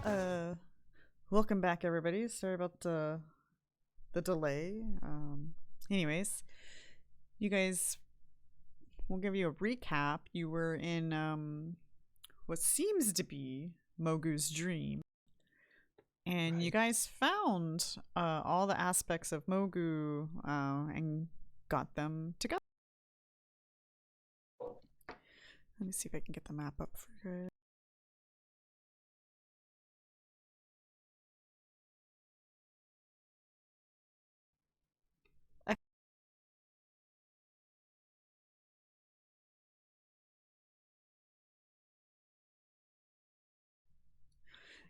Uh, Welcome back, everybody. Sorry about the delay. Anyways, you guys, we'll give you a recap. You were in what seems to be Mogu's dream, and you Right. guys found all the aspects of Mogu and got them together. Let me see if I can get the map up for you.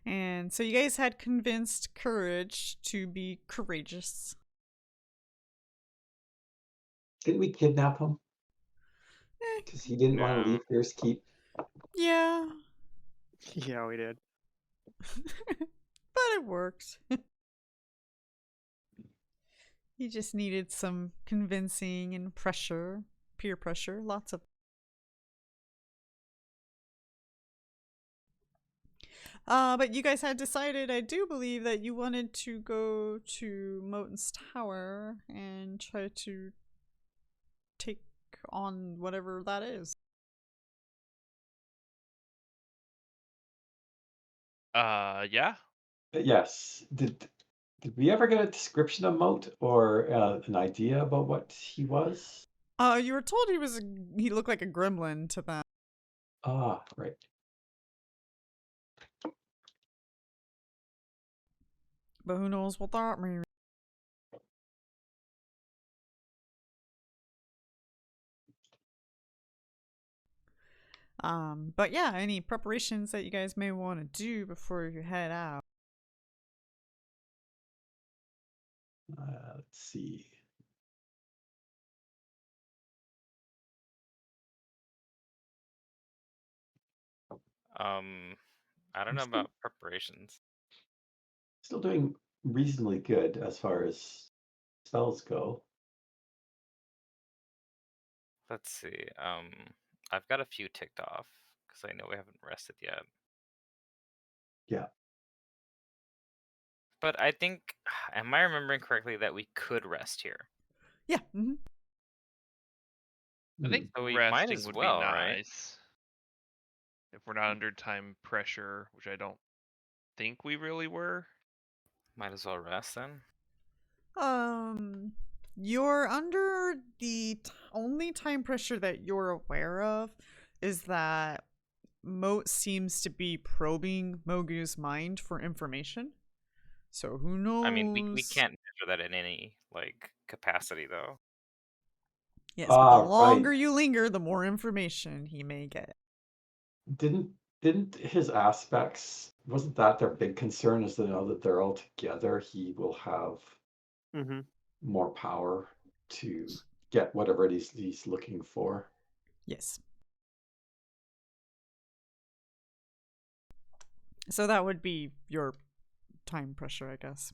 And so you guys had convinced Courage to be courageous. Didn't we kidnap him? Eh, Because he didn't want to No. leave Fierce Keep. yeah, Yeah, we did. but it worked. He just needed some convincing and pressure, peer pressure, lots of. But you guys had decided, I do believe, that you wanted to go to Moten's Tower and try to take on whatever that is. Yeah. Yes. Did we ever get a description of Moat or an idea about what he was? You were told he looked like a gremlin to them, Ah, right. but who knows what that means. But yeah, any preparations that you guys may want to do before you head out? Let's see. I don't I'm know still, about preparations. still doing reasonably good as far as spells go. Let's see. I've got a few ticked off because I know we haven't rested yet. Yeah. But I think, am I remembering correctly that we could rest here? Yeah. Mm-hmm. I think So we might resting as would well, be right? nice. If we're not under time pressure, which I don't think we really were. Might as well rest then. You're under the only time pressure that you're aware of is that Moat seems to be probing Mogu's mind for information. So who knows? I mean, we can't measure that in any capacity though. Yes, but the Right. longer you linger, the more information he may get. Didn't his aspects, wasn't that their big concern, is to know that they're all together, he will have more power to get whatever it is he's looking for. Yes. So that would be your time pressure, I guess.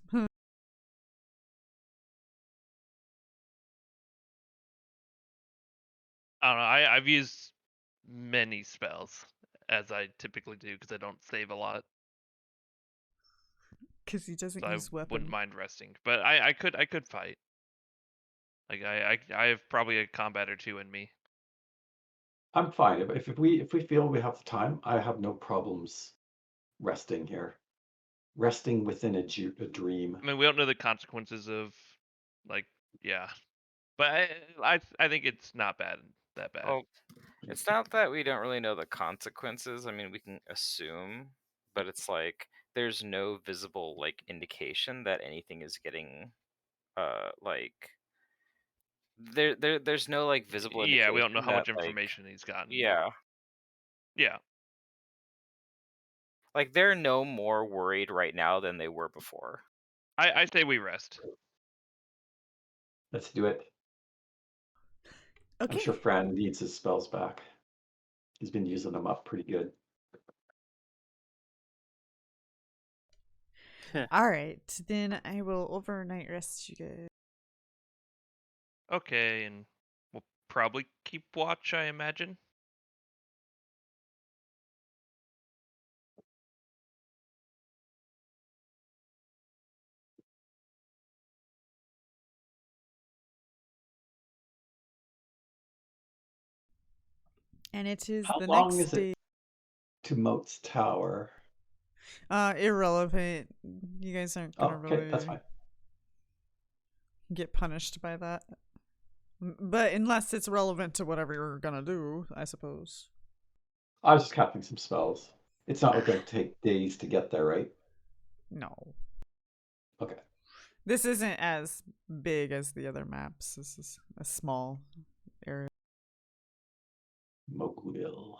I don't know. I've used many spells, as I typically do, because I don't save a lot. Because he doesn't So I use weapon. wouldn't mind resting. But I could fight. Like I have probably a combat or two in me. I'm fine. If we feel we have the time, I have no problems resting here. Resting within a dream. I mean, we don't know the consequences of, yeah. But I think it's not that bad. Well, it's not that we don't really know the consequences. I mean, we can assume, but it's like there's no visible indication that anything is getting there's no visible Yeah, indication we don't know how that much information he's gotten. yeah, Yeah. they're no more worried right now than they were before. I say we rest. Let's do it. Okay. I'm sure Fran needs his spells back. He's been using them up pretty good. All right, then I will overnight rest you guys. Okay, and we'll probably keep watch, I imagine. And it is How the long next is it day. to Moat's Tower? Irrelevant. You guys aren't gonna okay, that's really fine. get punished by that. But unless it's relevant to whatever you're gonna do, I suppose. I was just casting some spells. It's not going to take days to get there, right? No. Okay. This isn't as big as the other maps. This is a small area. Mogulville.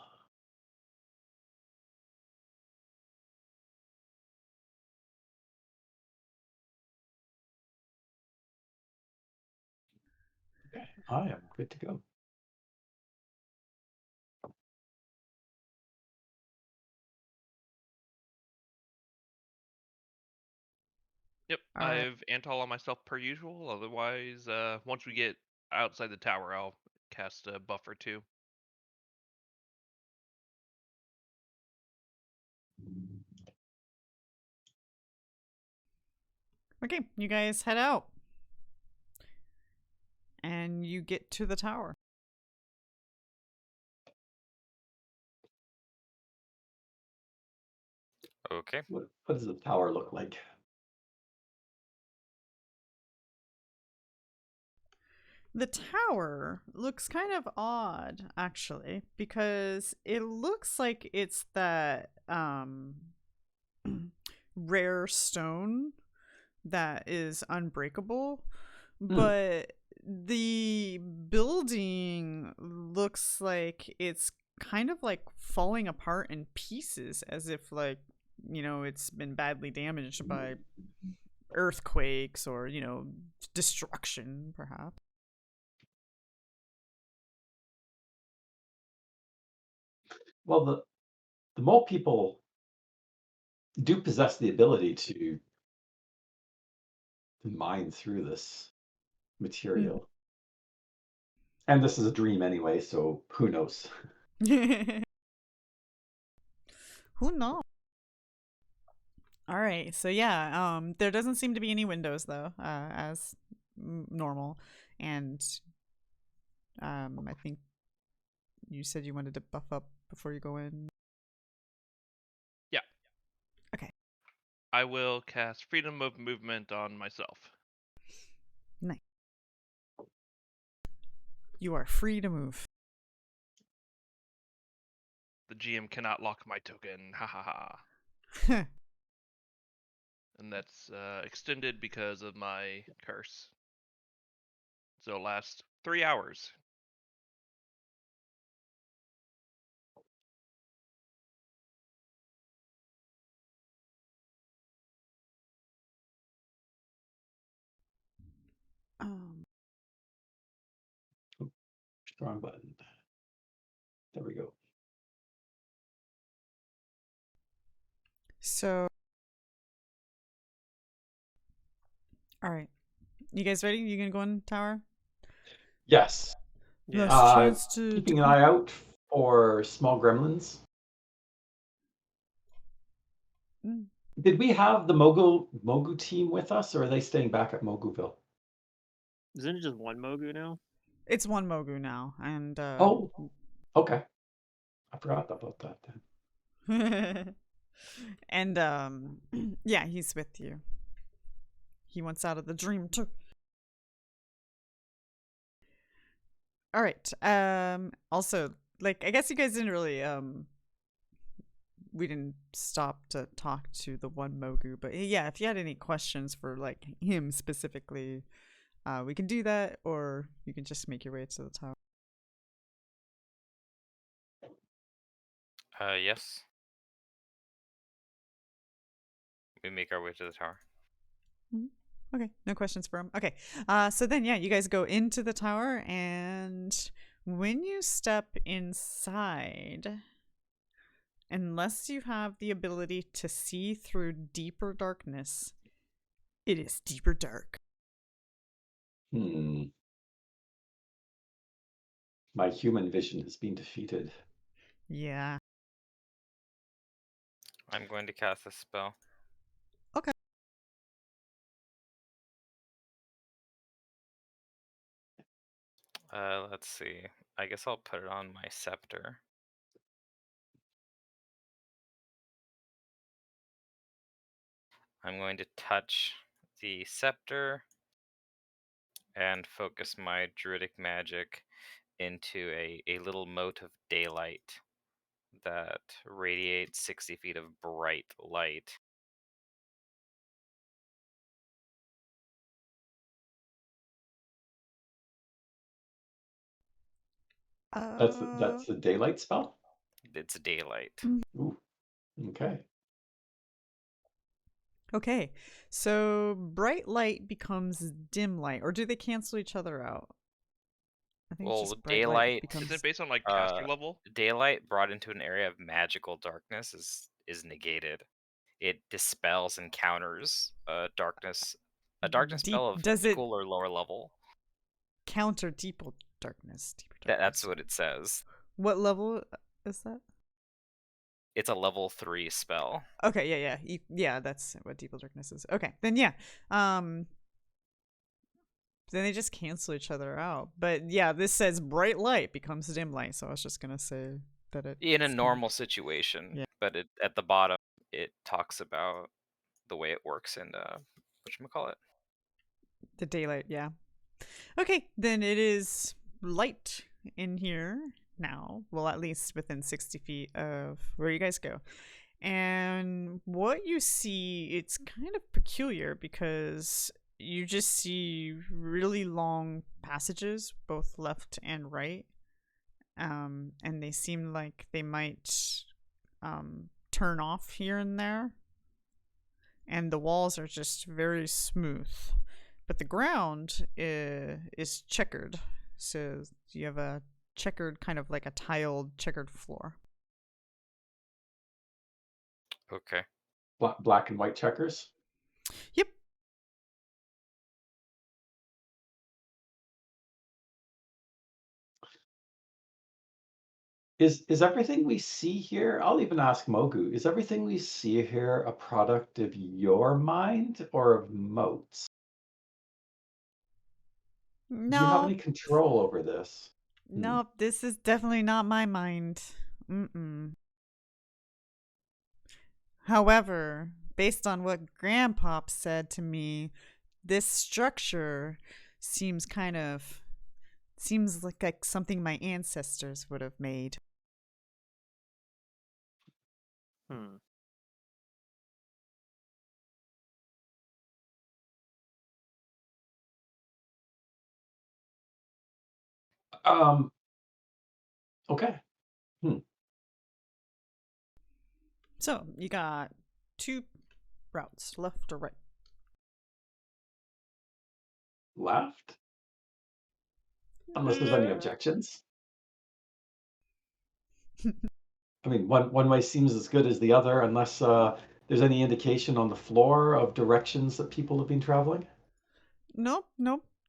Okay, I am good to go. Yep, All right. I have Antol on myself per usual. Otherwise, once we get outside the tower, I'll cast a buffer too. Okay, you guys head out. And you get to the tower. Okay. What does the tower look like? The tower looks kind of odd, actually, because it looks like it's that rare stone that is unbreakable, but the building looks like it's kind of like falling apart in pieces, as if, like, you know, it's been badly damaged by earthquakes or, you know, destruction, perhaps. Well, the mole people do possess the ability to mine through this material. And this is a dream anyway, so who knows? Who knows? All right, so yeah, there doesn't seem to be any windows though, as normal, and I think you said you wanted to buff up before you go in. Yeah. Okay. I will cast Freedom of Movement on myself. Nice. You are free to move. The GM cannot lock my token. Ha ha ha. And that's extended because of my curse. So it'll last 3 hours. Strong button. There we go. So, all right, you guys ready? You gonna go in tower? Yes. Last chance to keeping an eye out for small gremlins. Did we have the Mogu team with us, or are they staying back at Moguville? Isn't it just one Mogu now? It's one Mogu now, and oh, okay. I forgot about that then. And yeah, he's with you. He wants out of the dream too. All right. Also, like, I guess you guys didn't really we didn't stop to talk to the one Mogu, but yeah, if you had any questions for, like, him specifically, we can do that, or you can just make your way to the tower. Yes. We make our way to the tower. Okay, no questions for him. Okay, so then, yeah, you guys go into the tower, and when you step inside, unless you have the ability to see through deeper darkness, it is deeper dark. My human vision has been defeated. Yeah. I'm going to cast a spell. Okay. Let's see. I guess I'll put it on my scepter. I'm going to touch the scepter and focus my druidic magic into a little mote of daylight that radiates 60 feet of bright light. That's a daylight spell? It's daylight. Ooh, okay. Okay, so bright light becomes dim light, or do they cancel each other out? I think Well, it's just bright light daylight becomes... Is it based on like caster level? Daylight brought into an area of magical darkness is negated. It dispels and counters darkness. A darkness spell of equal or lower level. Counter deeper darkness. That's what it says. What level is that? It's a level 3 spell. Okay, yeah, that's what deeper darkness is. Okay, then yeah, then they just cancel each other out. But yeah, this says bright light becomes dim light, so I was just gonna say that it in a normal situation. Yeah. But at the bottom it talks about the way it works in whatchamacallit? The daylight, yeah. Okay, then it is light in here now. Well, at least within 60 feet of where you guys go. And what you see, it's kind of peculiar because you just see really long passages, both left and right. And they seem like they might turn off here and there. And the walls are just very smooth. But the ground is checkered. So you have a checkered, kind of like a tiled checkered floor. Okay. Black and white checkers? Yep. Is everything we see here, I'll even ask Mogu, is everything we see here a product of your mind or of Moat's? No. Do you have any control over this? Nope, this is definitely not my mind. However, based on what Grandpop said to me, this structure seems like something my ancestors would have made. Okay. So you got 2 routes, left or right. Left? Unless there's any objections. I mean, one way seems as good as the other, unless there's any indication on the floor of directions that people have been traveling. Nope.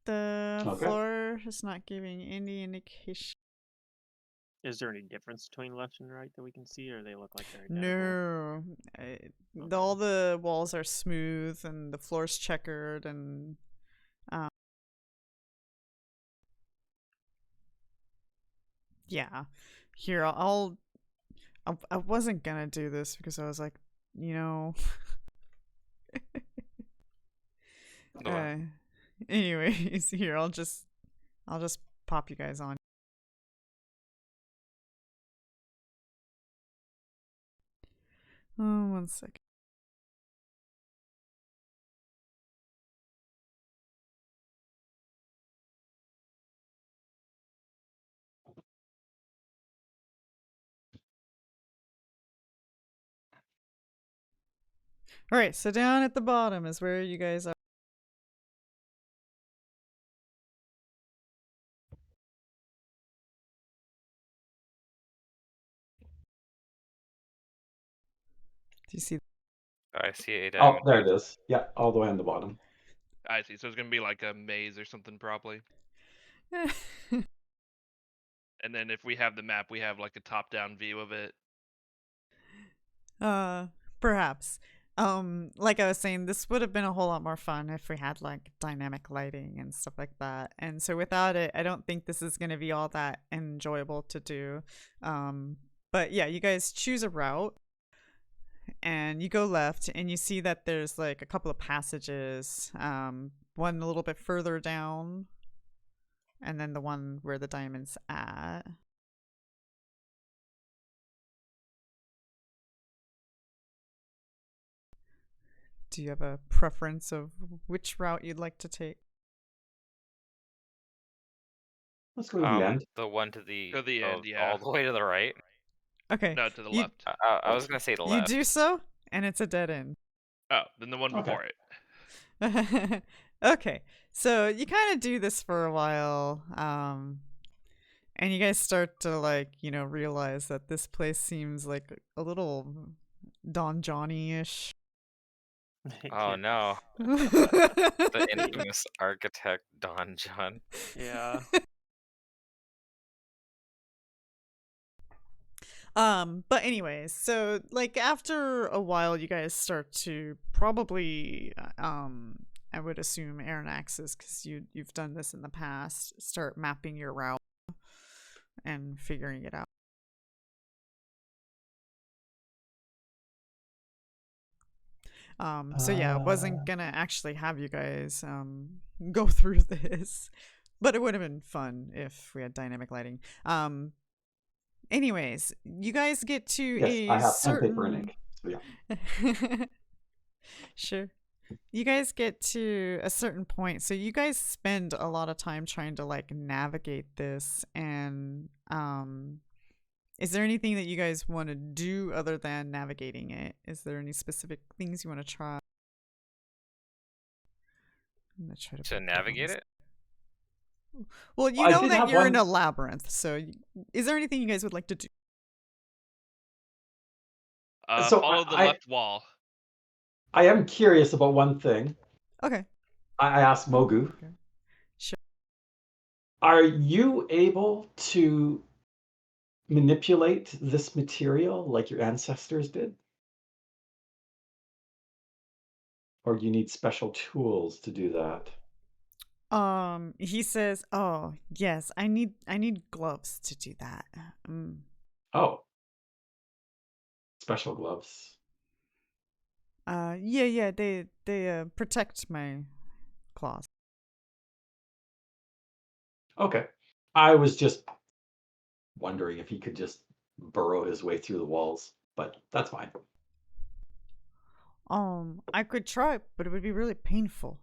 The floor is not giving any indication. Is there any difference between left and right that we can see, or they look like they're identical? No. All the walls are smooth and the floor's checkered and yeah. Here, I wasn't gonna do this because I was like, anyways, here, I'll just pop you guys on. Oh, 1 second. All right, so down at the bottom is where you guys are. Do you see? I see a Oh, diamond. there it is. Yeah, all the way on the bottom. I see. So it's gonna be like a maze or something, probably. And then if we have the map, we have like a top-down view of it. Perhaps. Like I was saying, this would have been a whole lot more fun if we had like dynamic lighting and stuff like that. And so without it, I don't think this is going to be all that enjoyable to do. But yeah, you guys choose a route and you go left and you see that there's like a couple of passages. One a little bit further down and then the one where the diamond's at. Do you have a preference of which route you'd like to take? Let's go to the end. The one to the end, yeah. all the way to the right. Okay. No, to the left. I was gonna say the You left. do so, and it's a dead end. Oh, then the one before it. Okay, so you kind of do this for a while, and you guys start to realize that this place seems like a little Don Johnny-ish. Oh no. The infamous architect Don John. Yeah. But anyways, so like after a while you guys start to probably I would assume Aranaxes, because you've done this in the past, start mapping your route and figuring it out. So yeah, I wasn't gonna actually have you guys go through this, but it would have been fun if we had dynamic lighting. Anyways, you guys get to I have pen, paper, and ink. So yeah. Sure. You guys get to a certain point, so you guys spend a lot of time trying to like navigate this, and is there anything that you guys want to do other than navigating it? Is there any specific things you want to try? I'm gonna try to navigate it? Well, you know that you're in a labyrinth, so is there anything you guys would like to do? Follow the left wall. I am curious about one thing. Okay. I asked Mogu. Okay. Sure. Are you able to manipulate this material like your ancestors did? Or do you need special tools to do that? He says, "Oh, yes, I need gloves to do that." Oh. Special gloves. Yeah, they protect my claws. Okay. I was just wondering if he could just burrow his way through the walls, but that's fine. I could try, but it would be really painful.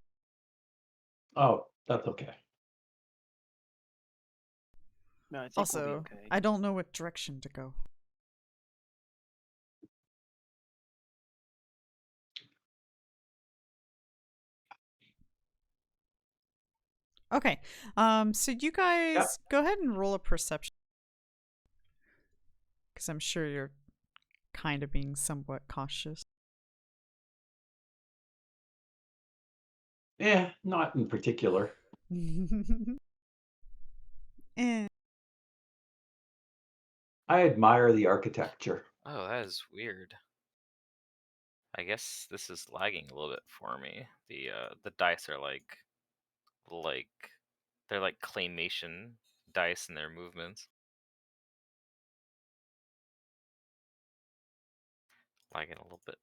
Oh, that's okay. No, I think also, we'll be okay. I don't know what direction to go. Okay, so you guys go ahead and roll a perception, because I'm sure you're kind of being somewhat cautious. Yeah, not in particular. Eh. I admire the architecture. Oh, that is weird. I guess this is lagging a little bit for me. The dice are like they're like claymation dice in their movements. Lagging a little bit.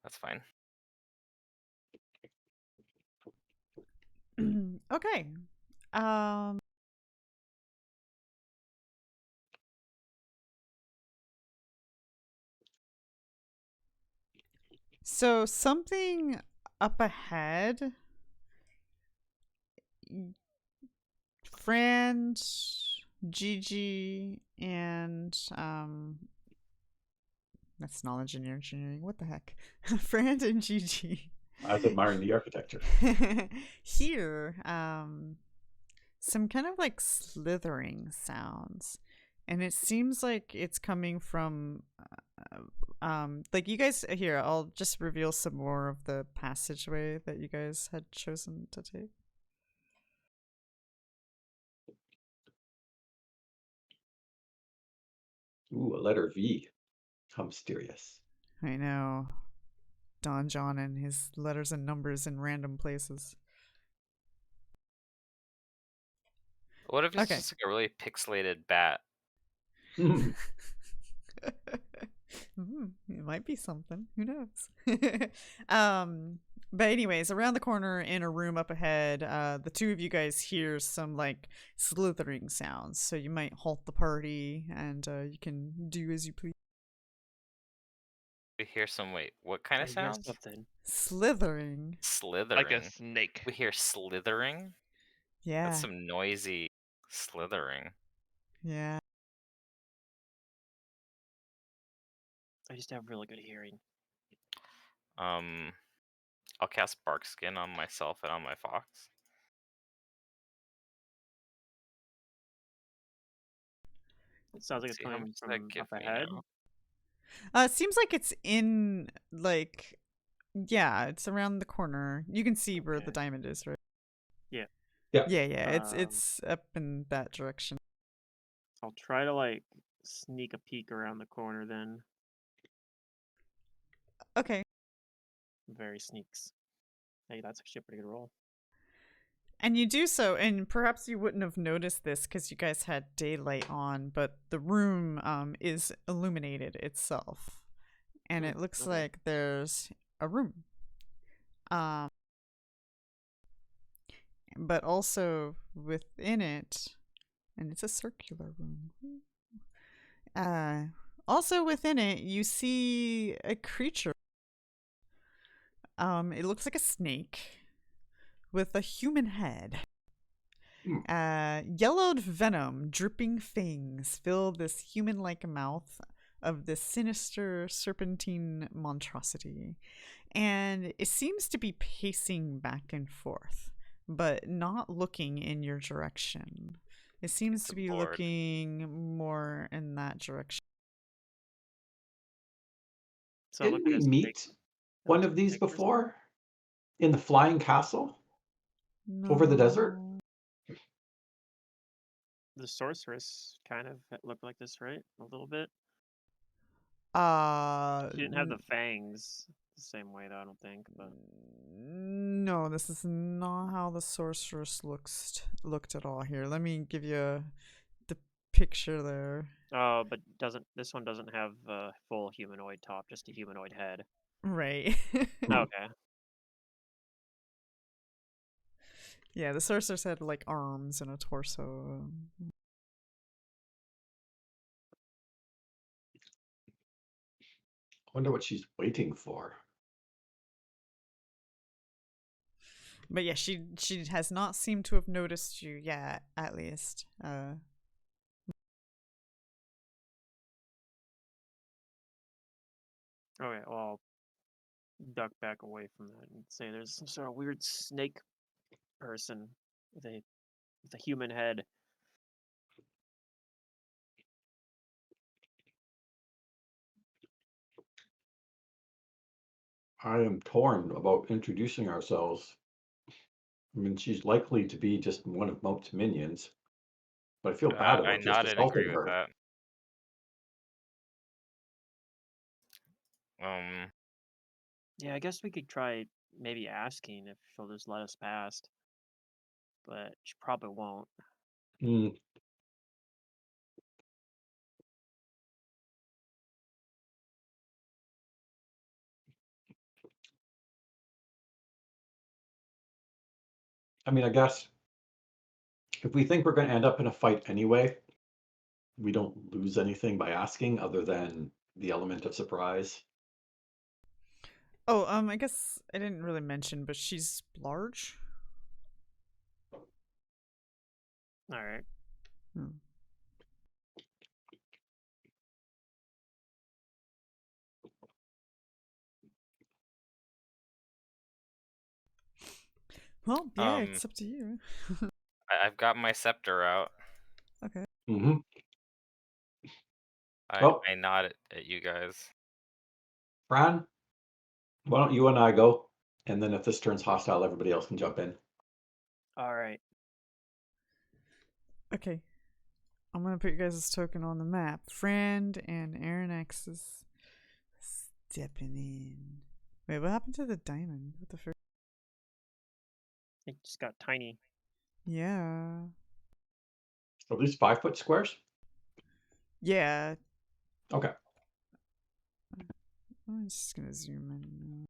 That's fine. Okay. So something up ahead. Fran, Gigi, and that's knowledge and engineering. What the heck? Fran and Gigi. I was admiring the architecture. Hear some kind of like slithering sounds, and it seems like it's coming from like you guys here. I'll just reveal some more of the passageway that you guys had chosen to take. Ooh, a letter V. How mysterious. I know. Don John and his letters and numbers in random places. What if it's Okay. just like a really pixelated bat? It might be something. Who knows? But anyways, around the corner in a room up ahead, the two of you guys hear some like slithering sounds. So you might halt the party, and you can do as you please. We hear some. Wait, what kind of I hear sounds? something. Slithering. Slithering. Like a snake. We hear slithering. Yeah. That's some noisy slithering. Yeah. I just have really good hearing. I'll cast Bark Skin on myself and on my fox. It sounds like it's See how coming much that from give up me ahead. now. It seems like it's in like, yeah, it's around the corner. You can see where the diamond is, right? Yeah. Yeah. Yeah. It's up in that direction. I'll try to like sneak a peek around the corner then. Okay. Very sneaks. Hey, that's actually a pretty good roll. And you do so, and perhaps you wouldn't have noticed this because you guys had daylight on, but the room is illuminated itself, and it looks like there's a room. But also within it, and it's a circular room. Also within it, you see a creature. It looks like a snake with a human head. Yellowed venom, dripping fangs fill this human-like mouth of this sinister serpentine monstrosity, and it seems to be pacing back and forth, but not looking in your direction. It seems to be looking more in that direction. So didn't we meet one of these before in the flying castle over the desert? The sorceress kind of looked like this, right? A little bit. She didn't have the fangs the same way, though, I don't think. But no, this is not how the sorceress looked at all. Here, let me give you the picture there. Oh, but this one doesn't have a full humanoid top, just a humanoid head. Right. Okay. Yeah, the sorceress had like arms and a torso. Wonder what she's waiting for. But yeah, she has not seemed to have noticed you yet, at least. Okay, well, I'll duck back away from that and say there's some sort of weird snake person with a human head. I am torn about introducing ourselves. I mean, she's likely to be just one of Mope's minions, but I feel bad I about just nod and assaulting agree with her. that. Yeah, I guess we could try maybe asking if she'll just let us past, but she probably won't. I mean, I guess if we think we're going to end up in a fight anyway, we don't lose anything by asking other than the element of surprise. Oh, I guess I didn't really mention, but she's large. All right. Well, yeah, it's up to you. I've got my scepter out. Okay. Mm-hmm. I nod at you guys. Fran, why don't you and I go, and then if this turns hostile, everybody else can jump in. All right. Okay. I'm gonna put you guys' token on the map. Friend and Aaron X's stepping in. Wait, what happened to the diamond? What the frick? It just got tiny. Yeah. Are these 5-foot squares? Yeah. Okay. I'm just gonna zoom in.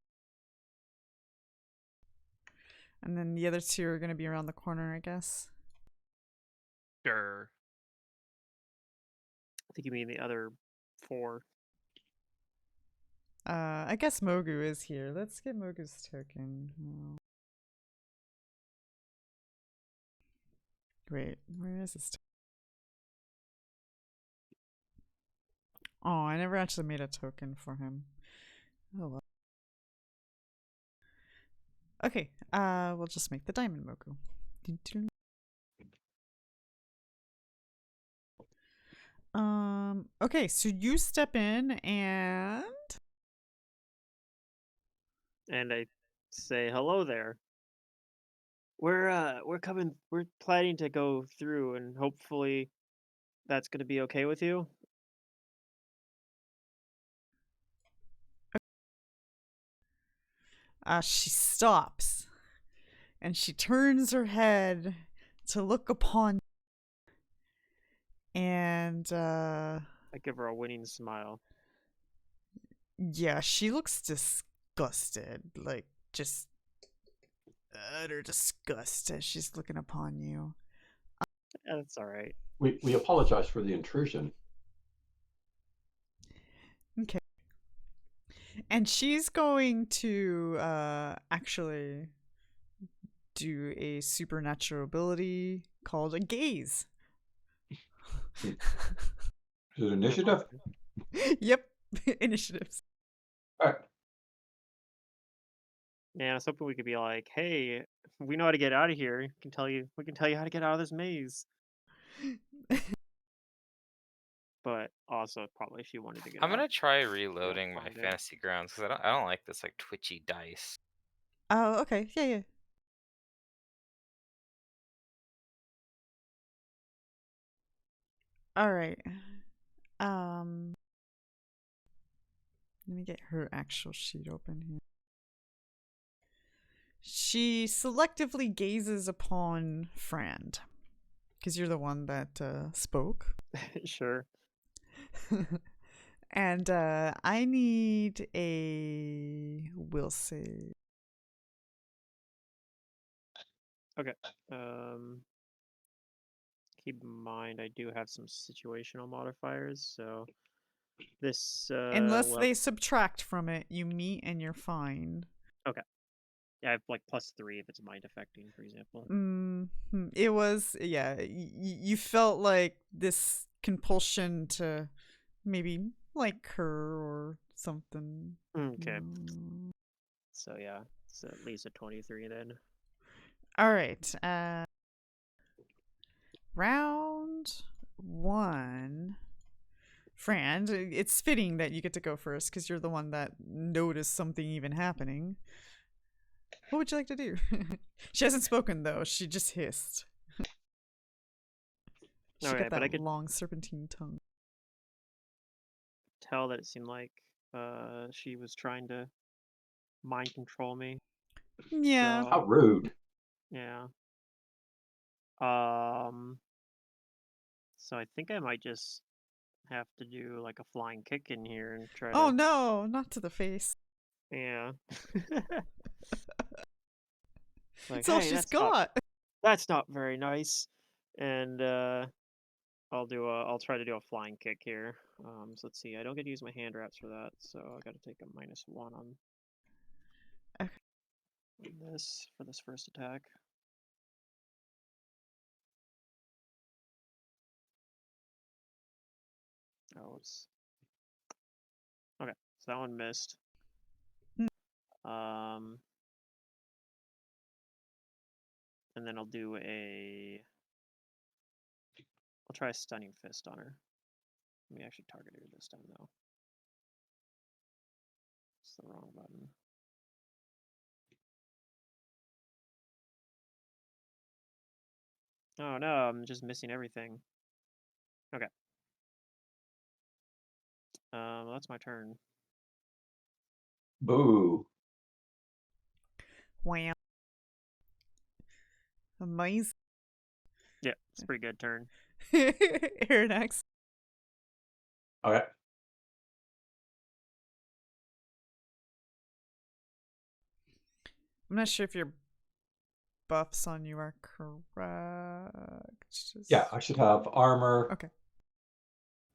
And then the other two are gonna be around the corner, I guess. Sure. I think you mean the other 4. I guess Mogu is here. Let's get Mogu's token. Oh. Wait, where is this? Oh, I never actually made a token for him. Oh well. Okay, we'll just make the diamond Mogu. Okay, so you step in and I say, hello there. We're coming. We're planning to go through, and hopefully, that's gonna be okay with you. she stops and she turns her head to look upon, and I give her a winning smile. yeah, she looks disgusted, like just utter disgust as she's looking upon you. Yeah, that's all right. We apologize for the intrusion. Okay. And she's going to actually do a supernatural ability called a gaze. Is it initiative? Yep, initiatives. All right. Yeah, I was hoping we could be like, hey, we know how to get out of here. We can tell you how to get out of this maze. But also, probably if you wanted to get I'm out. gonna try reloading my find it. fantasy grounds because I don't like this like twitchy dice. Oh, okay. Yeah, yeah. All right. Let me get her actual sheet open here. She selectively gazes upon Frand, because you're the one that spoke. Sure. And I need a will save. Okay. Keep in mind, I do have some situational modifiers, so this Unless they subtract from it, you meet and you're fine. Okay. Yeah, I have like +3 if it's mind affecting, for example. It was, yeah, you felt like this compulsion to maybe like her or something. Okay. So yeah, it's at least a 23 then. All right. Round 1. Fran, it's fitting that you get to go first because you're the one that noticed something even happening. What would you like to do? She hasn't spoken though. She just hissed. She Okay, got but I that could long serpentine tongue. tell that it seemed like she was trying to mind control me. Yeah. So, How rude. yeah. So I think I might just have to do like a flying kick in here and try Oh to. no, not to the face. Yeah. Like, That's all hey, she's got. that's not very nice. And I'll try to do a flying kick here. So let's see. I don't get to use my hand wraps for that, so I got to take a -1 on this for this first attack. Oh, it's okay. So that one missed. And then I'll try a stunning fist on her. Let me actually target her this time though. It's the wrong button. Oh no, I'm just missing everything. Okay. That's my turn. Boo. Wow. Amazing. Yeah, it's a pretty good turn. Aeronax. Okay. I'm not sure if your buffs on you are correct. Yeah, I should have armor. Okay.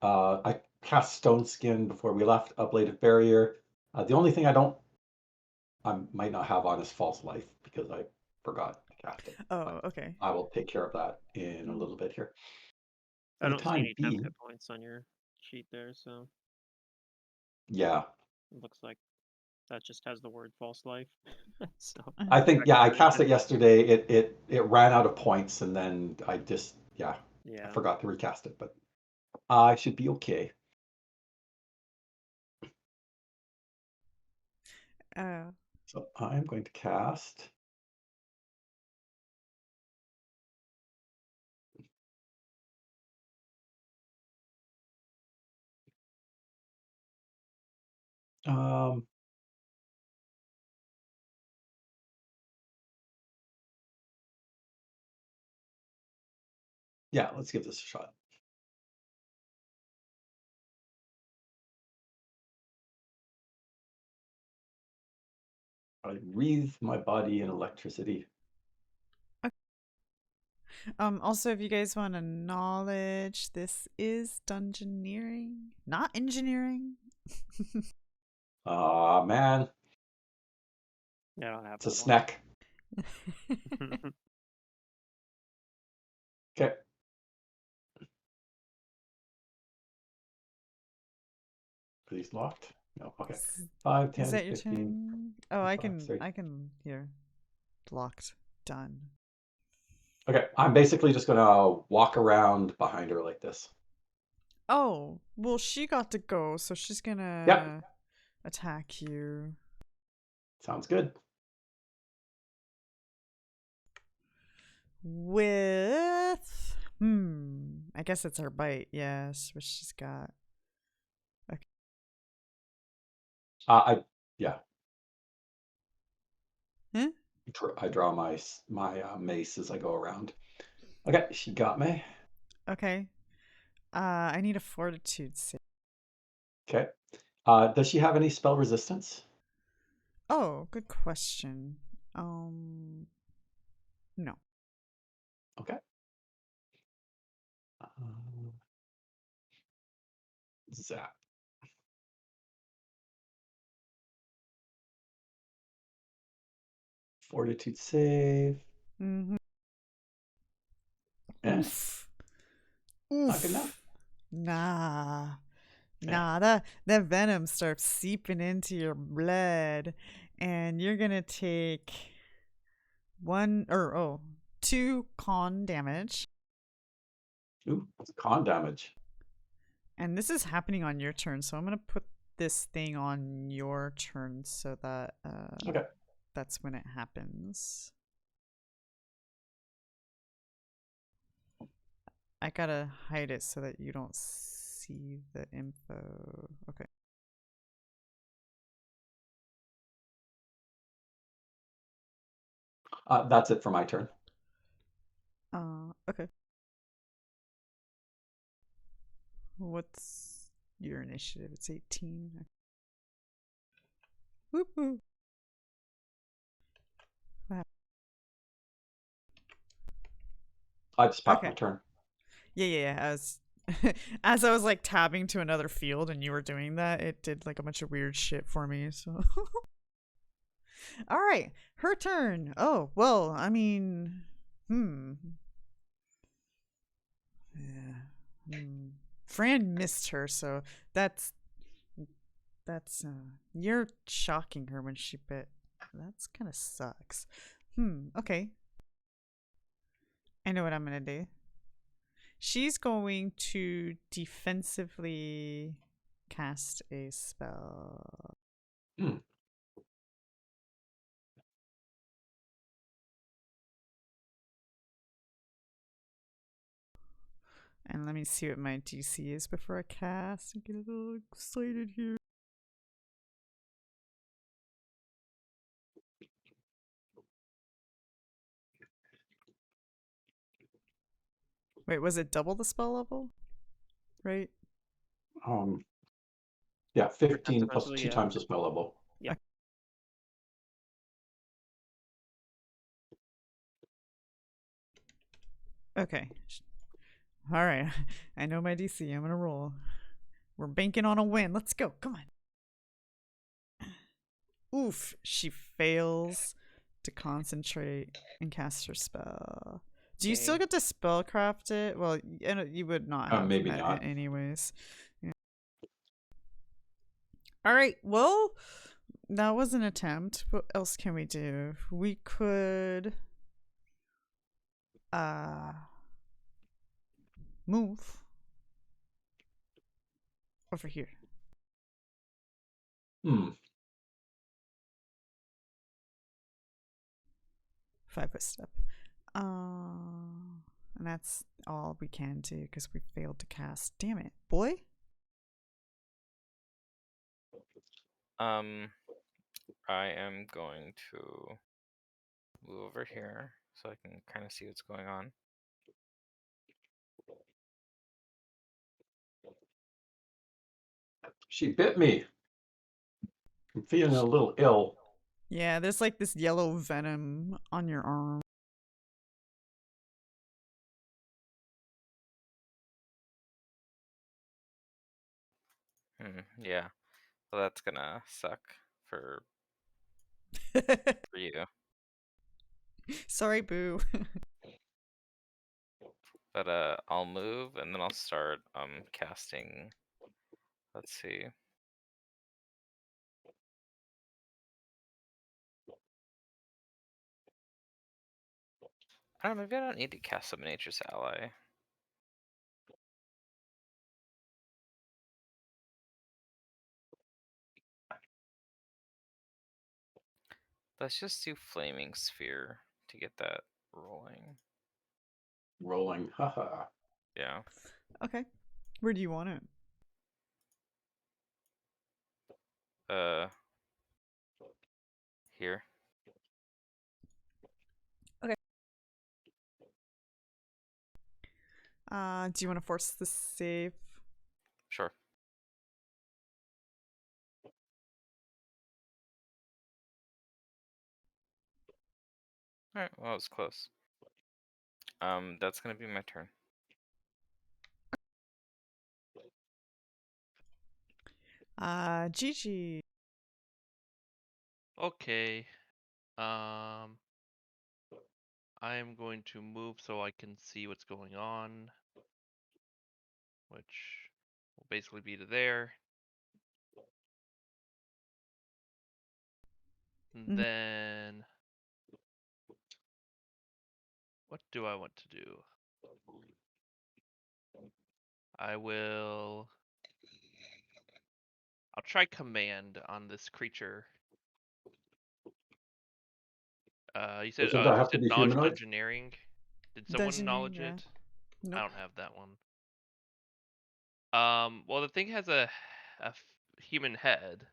I cast Stone Skin before we left, Ablative Barrier. The only thing I might not have on is False Life because I forgot to cast it. Oh, okay. I will take care of that in a little bit here. For I the don't see time any temp being, hit points on your sheet there, so yeah. it looks like that just has the word false life. So I think, yeah, I cast it yesterday. It ran out of points, and then I just, I yeah. forgot to recast it, but I should be okay. So I'm going to cast. Yeah, let's give this a shot. I wreathe my body in electricity. Also, if you guys want to knowledge, this is dungeoneering, not engineering. Man. Yeah, I don't have It's a that snack. one. Okay. Please locked. No. Okay. 5, 10, Is that your 15. turn? Oh, I can. 30. I can. Here, locked. Done. Okay, I'm basically just gonna walk around behind her like this. Oh, well, she got to go, so she's gonna Yep. attack you. Sounds good. With I guess it's her bite. Yes, what she's got. Okay. Yeah. Huh? I draw my mace as I go around. Okay, she got me. Okay. I need a fortitude save. Okay. Does she have any spell resistance? Oh, good question. No. Okay. Zap. Fortitude save. Mm-hmm. Eh, Oof. not good enough. Nah. Nah, that venom starts seeping into your blood, and you're gonna take 2 con damage. Ooh, it's con damage. And this is happening on your turn, so I'm gonna put this thing on your turn so that Okay. that's when it happens. I gotta hide it so that you don't see the info. Okay. That's it for my turn. Okay. What's your initiative? It's 18. Whoop whoop. I just passed Okay. my turn. Yeah. As I was like tabbing to another field and you were doing that, it did like a bunch of weird shit for me. So, all right, her turn. Oh well, I mean, yeah. Fran missed her, so that's you're shocking her when she bit. That's kind of sucks. Okay. I know what I'm gonna do. She's going to defensively cast a spell. Hmm. And let me see what my DC is before I cast and get a little excited here. Wait, was it double the spell level? Right? Yeah, 15 plus eventually, 2 yeah. times the spell level. Yeah. Okay. All right. I know my DC. I'm gonna roll. We're banking on a win. Let's go. Come on. Oof. She fails to concentrate and cast her spell. Do you still Okay. get to spellcraft it? Well, you would not have Maybe not. anyways. Yeah. All right. Well, that was an attempt. What else can we do? We could move over here. Hmm. 5-foot step. And that's all we can do because we failed to cast. Damn it, boy. I am going to move over here so I can kind of see what's going on. She bit me. I'm feeling a little ill. Yeah, there's like this yellow venom on your arm. Yeah. Well, that's gonna suck for you. Sorry, boo. But I'll move and then I'll start casting. Let's see. I don't know, maybe I don't need to cast Summon Nature's Ally. Let's just do Flaming Sphere to get that rolling. Rolling. Haha. Yeah. Okay. Where do you want it? Here. Okay. Do you want to force the save? Sure. Alright, well, it was close. That's gonna be my turn. Gigi. Okay. I am going to move so I can see what's going on, which will basically be to there. And then what do I want to do? I'll try command on this creature. You said Doesn't that have to be knowledge humanoid? dungeoneering. Did someone knowledge yeah. it? Nope. I don't have that one. Well, the thing has a human head,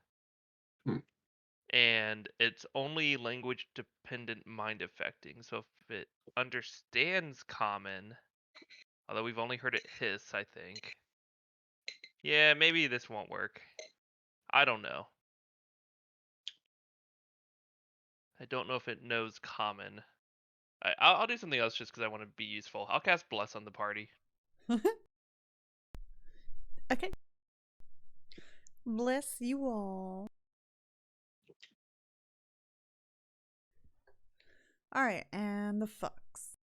and it's only language dependent mind affecting. So if it understands common, although we've only heard it hiss, I think. Yeah, maybe this won't work. I don't know. I don't know if it knows common. I'll do something else just because I want to be useful. I'll cast Bless on the party. Okay. Bless you all. Alright, and the fox.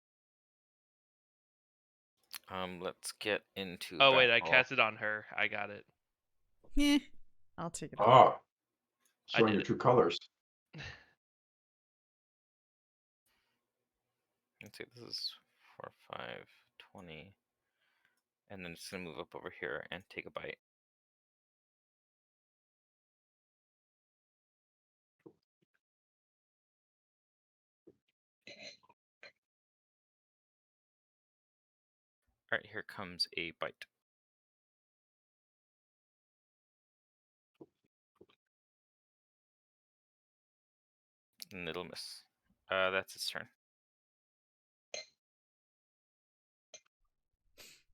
Let's get into Oh wait, I battle. cast it on her. I got it. Yeah. I'll take it. Ah. I Showing did your it. true colors. Let's see, this is 4, 5, 20. And then it's gonna move up over here and take a bite. Alright, here comes a bite. And it'll miss. That's its turn.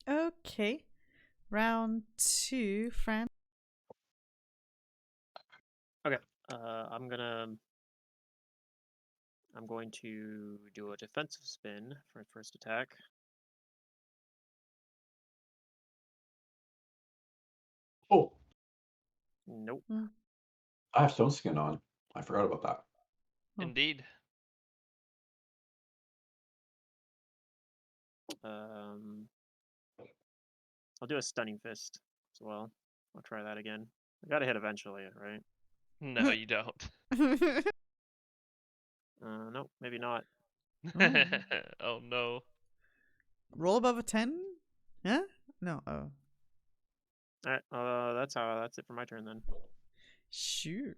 Okay. Round 2, Fran. Okay. I'm going to do a defensive spin for first attack. Oh, Nope. I have stone skin on. I forgot about that. Oh. Indeed. I'll do a stunning fist as well. I'll try that again. I gotta hit eventually, right? No, you don't. Nope, maybe not. Oh no. Roll above a 10? Yeah? No. Oh. Alright, that's it for my turn then. Shoot.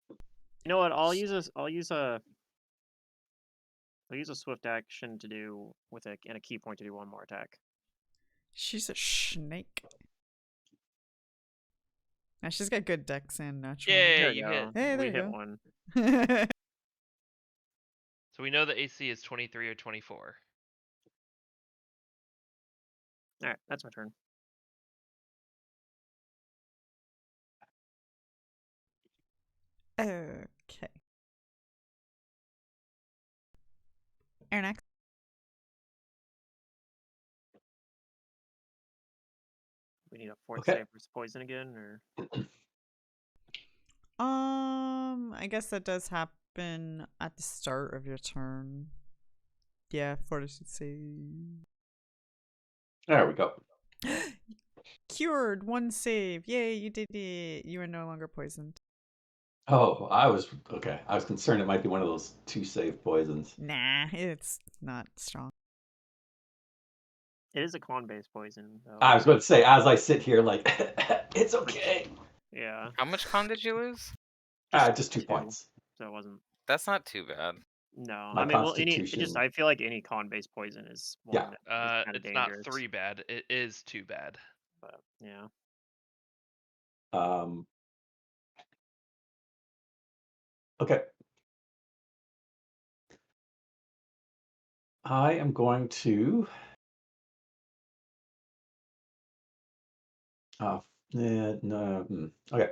You know what? I'll use a swift action to do and a key point to do one more attack. She's a snake. Now she's got good dex and natural. Yay, There you we hit. go. Hey, there we you hit go. one. So we know the AC is 23 or 24. Alright, that's my turn. Okay. Ernax. We need a fourth Okay. save for poison again, or I guess that does happen at the start of your turn. Yeah, fortitude save. There we go. Cured, 1 save. Yay, you did it. You are no longer poisoned. Oh, I was concerned it might be one of those 2 save poisons. Nah, it's not strong. it is a con-based poison, though. I was going to say, as I sit here, like, it's okay. Yeah. How much con did you lose? Just 2 points. So it wasn't. That's not too bad. No, My I mean, well, constitution. I feel like any con-based poison is one that is kind of It's dangerous. not 3 bad. It is 2 bad. But yeah. Okay. I am going to okay.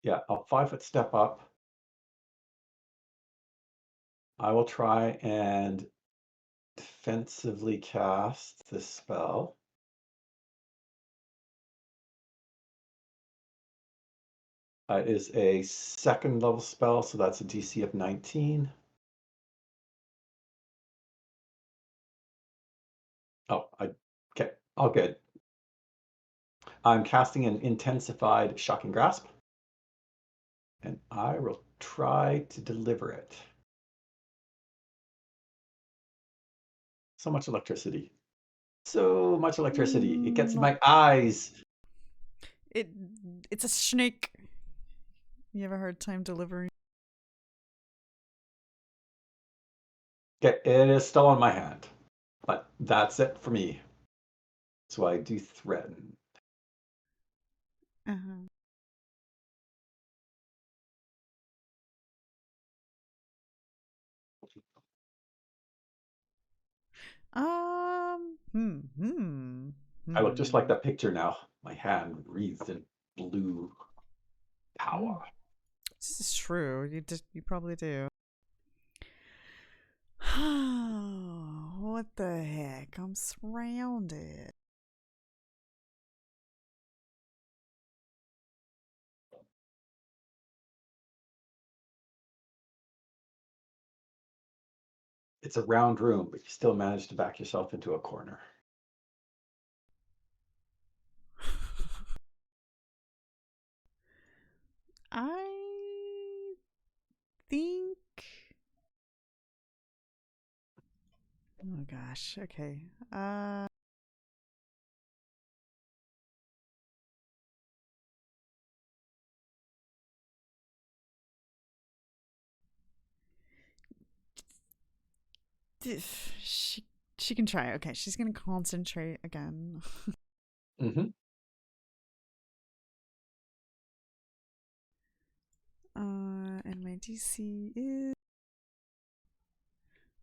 Yeah, I'll 5-foot step up. I will try and defensively cast this spell. It is a 2nd level spell, so that's a DC of 19. Oh, okay, all good. I'm casting an intensified shocking grasp, and I will try to deliver it. So much electricity. So much electricity. It gets in my eyes. It's a snake. You have a hard time delivering. Okay, it is still on my hand, but that's it for me. So I do threaten. Uh-huh. I look just like that picture now. My hand wreathed in blue power. This is true. You probably do. What the heck? I'm surrounded. It's a round room, but you still manage to back yourself into a corner. I think. Oh gosh. Okay. She can try. Okay, she's gonna concentrate again. Mm-hmm. And my DC is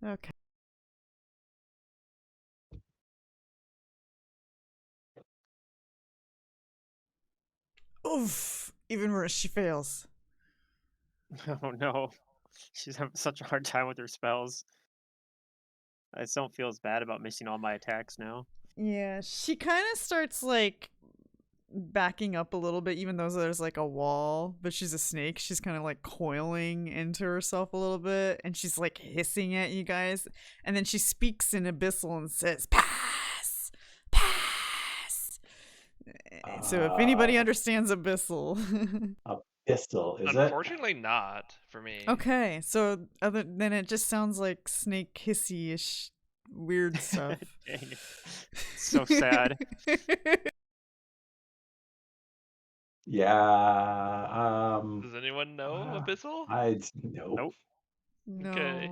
okay. Oof! Even worse, she fails. Oh no. She's having such a hard time with her spells. I just don't feel as bad about missing all my attacks now. Yeah, she kind of starts like backing up a little bit, even though there's like a wall, but she's a snake. She's kind of like coiling into herself a little bit, and she's like hissing at you guys. And then she speaks in Abyssal and says, "Pass! Pass!" So if anybody understands Abyssal. Abyssal, is it? Unfortunately, not for me. Okay, so other than it just sounds like snake hissy-ish weird stuff. Dang it. So sad. Yeah. Does anyone know Abyssal? Nope. No. Okay.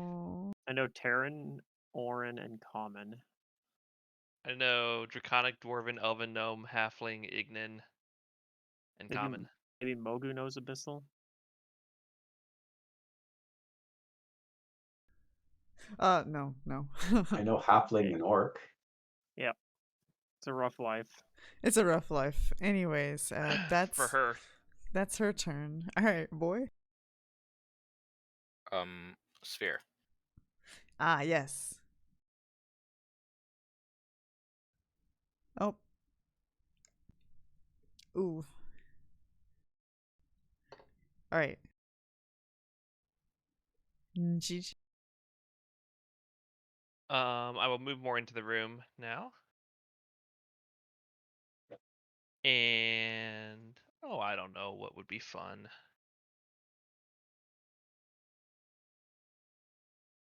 I know Terran, Orin, and Common. I know Draconic, Dwarven, Elven, Gnome, Halfling, Ignin, and Common. Maybe Mogu knows Abyssal? No. I know Halfling and Orc. Yep. It's a rough life. It's a rough life. Anyways, that's for her. That's her turn. All right, boy. Sphere. Ah, yes. Oh. Ooh. All right. GG. I will move more into the room now. And I don't know what would be fun.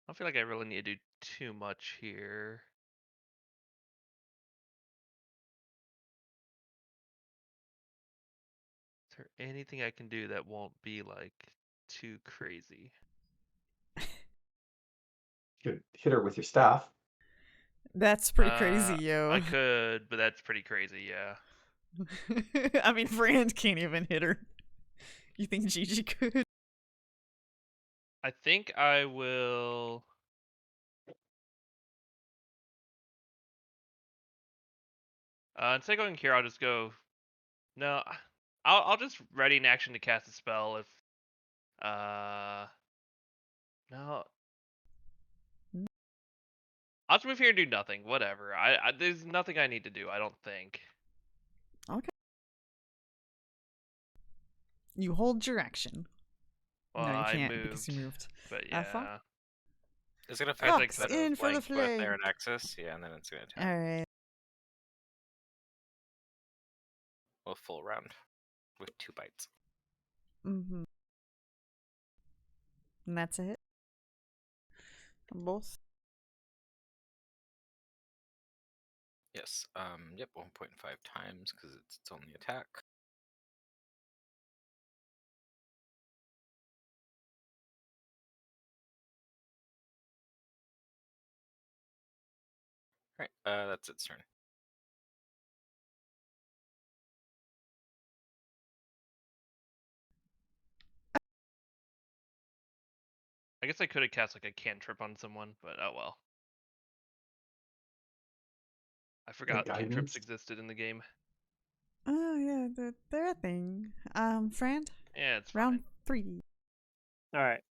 I don't feel like I really need to do too much here. Is there anything I can do that won't be like too crazy? You could hit her with your staff. That's pretty crazy, yo. I could, but that's pretty crazy, yeah. I mean, Brand can't even hit her. You think Gigi could? I think I will. Instead of going here, I'll just go. No, I'll just ready an action to cast a spell if. No. I'll just move here and do nothing. Whatever. There's nothing I need to do. I don't think. Okay. You hold your action. Well, no, you I can't moved, because you moved. but yeah. Is it gonna Fox affect in for the flank with flank. their nexus? Yeah, and then it's gonna attack. All right. Well, full round with 2 bites. Mm-hmm. And that's a hit. Both. Yes. Yep. 1.5 times because it's its only attack. All right. That's its turn. I guess I could have cast like a cantrip on someone, but oh well. I forgot cantrips existed in the game. Oh yeah, they're a thing. Fran. Yeah, it's round fine. 3. All right.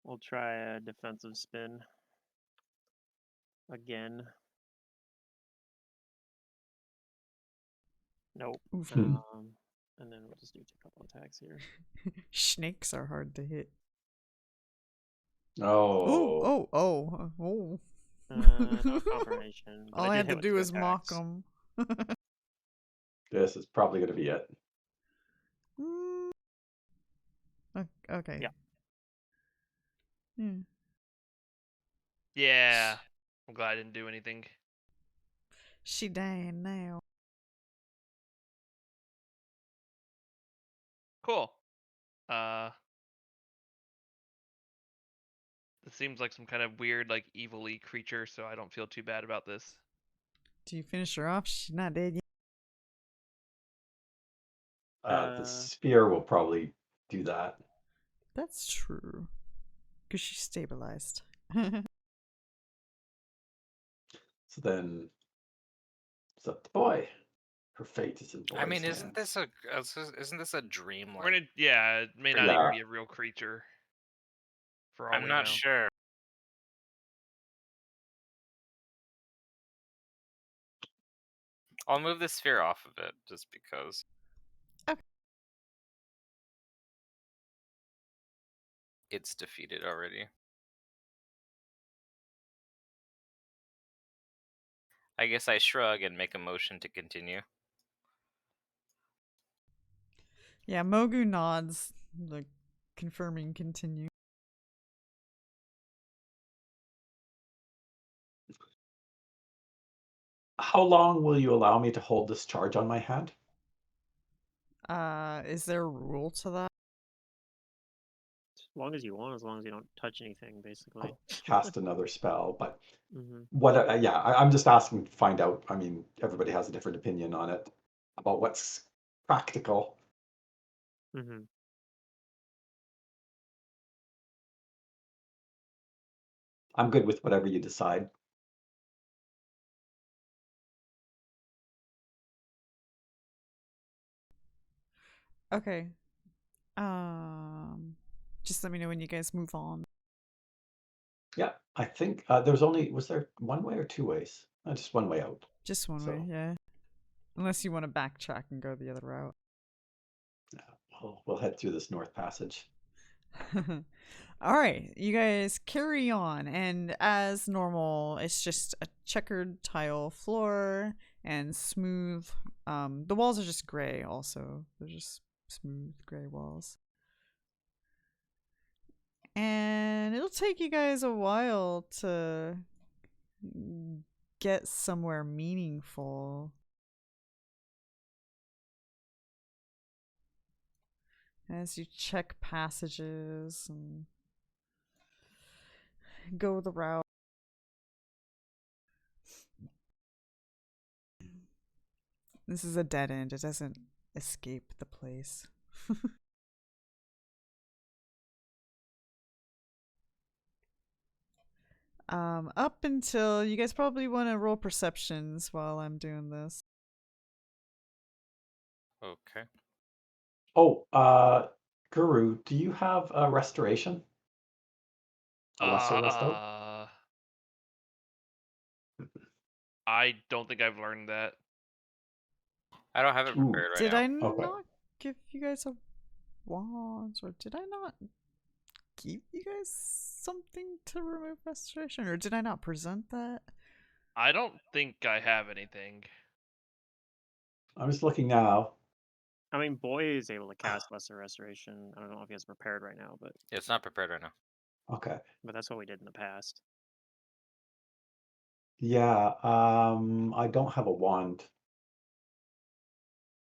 We'll try a defensive spin. Again. Nope. And then we'll just do a couple attacks here. Snakes are hard to hit. Oh. Oh. No confirmation. All I had to do was mock them. This is probably going to be it. Okay. Yeah. Yeah. I'm glad I didn't do anything. She dying now. Cool. This seems like some kind of weird, like, evil-y creature, so I don't feel too bad about this. Do you finish her off? She's not dead yet. The sphere will probably do that. That's true. Because she's stabilized. So then it's up to boy. Her fate is in boy's I mean, hands. isn't this a dream? We're Like, gonna, it may not even be a real creature. For all I'm we not know. sure. I'll move the sphere off of it just because. Okay. It's defeated already. I guess I shrug and make a motion to continue. Yeah, Mogu nods, like confirming continue. How long will you allow me to hold this charge on my hand? Is there a rule to that? As long as you want, as long as you don't touch anything, basically. I'll cast another spell, but Mm-hmm. I'm just asking to find out. I mean, everybody has a different opinion on it about what's practical. Mm-hmm. I'm good with whatever you decide. Okay. Just let me know when you guys move on. Yeah, I think was there one way or two ways? Just one way out. Just one way, yeah. Unless you want to backtrack and go the other route. Yeah, we'll head through this north passage. All right, you guys carry on, and as normal, it's just a checkered tile floor and smooth. The walls are just gray. Also, they're just smooth gray walls, and it'll take you guys a while to get somewhere meaningful. As you check passages and go the route. This is a dead end. It doesn't escape the place. Up until you guys probably want to roll perceptions while I'm doing this. Okay. Oh, Guru, do you have a restoration? A lesser resto? I don't think I've learned that. I don't have it prepared right Did now. I not give you guys a wand, or did I not give you guys something to remove restoration, or did I not present that? I don't think I have anything. I'm just looking now. I mean, Boy is able to cast Lesser Restoration. I don't know if he has prepared right now, but It's not prepared right now. Okay. but that's what we did in the past. Yeah, I don't have a wand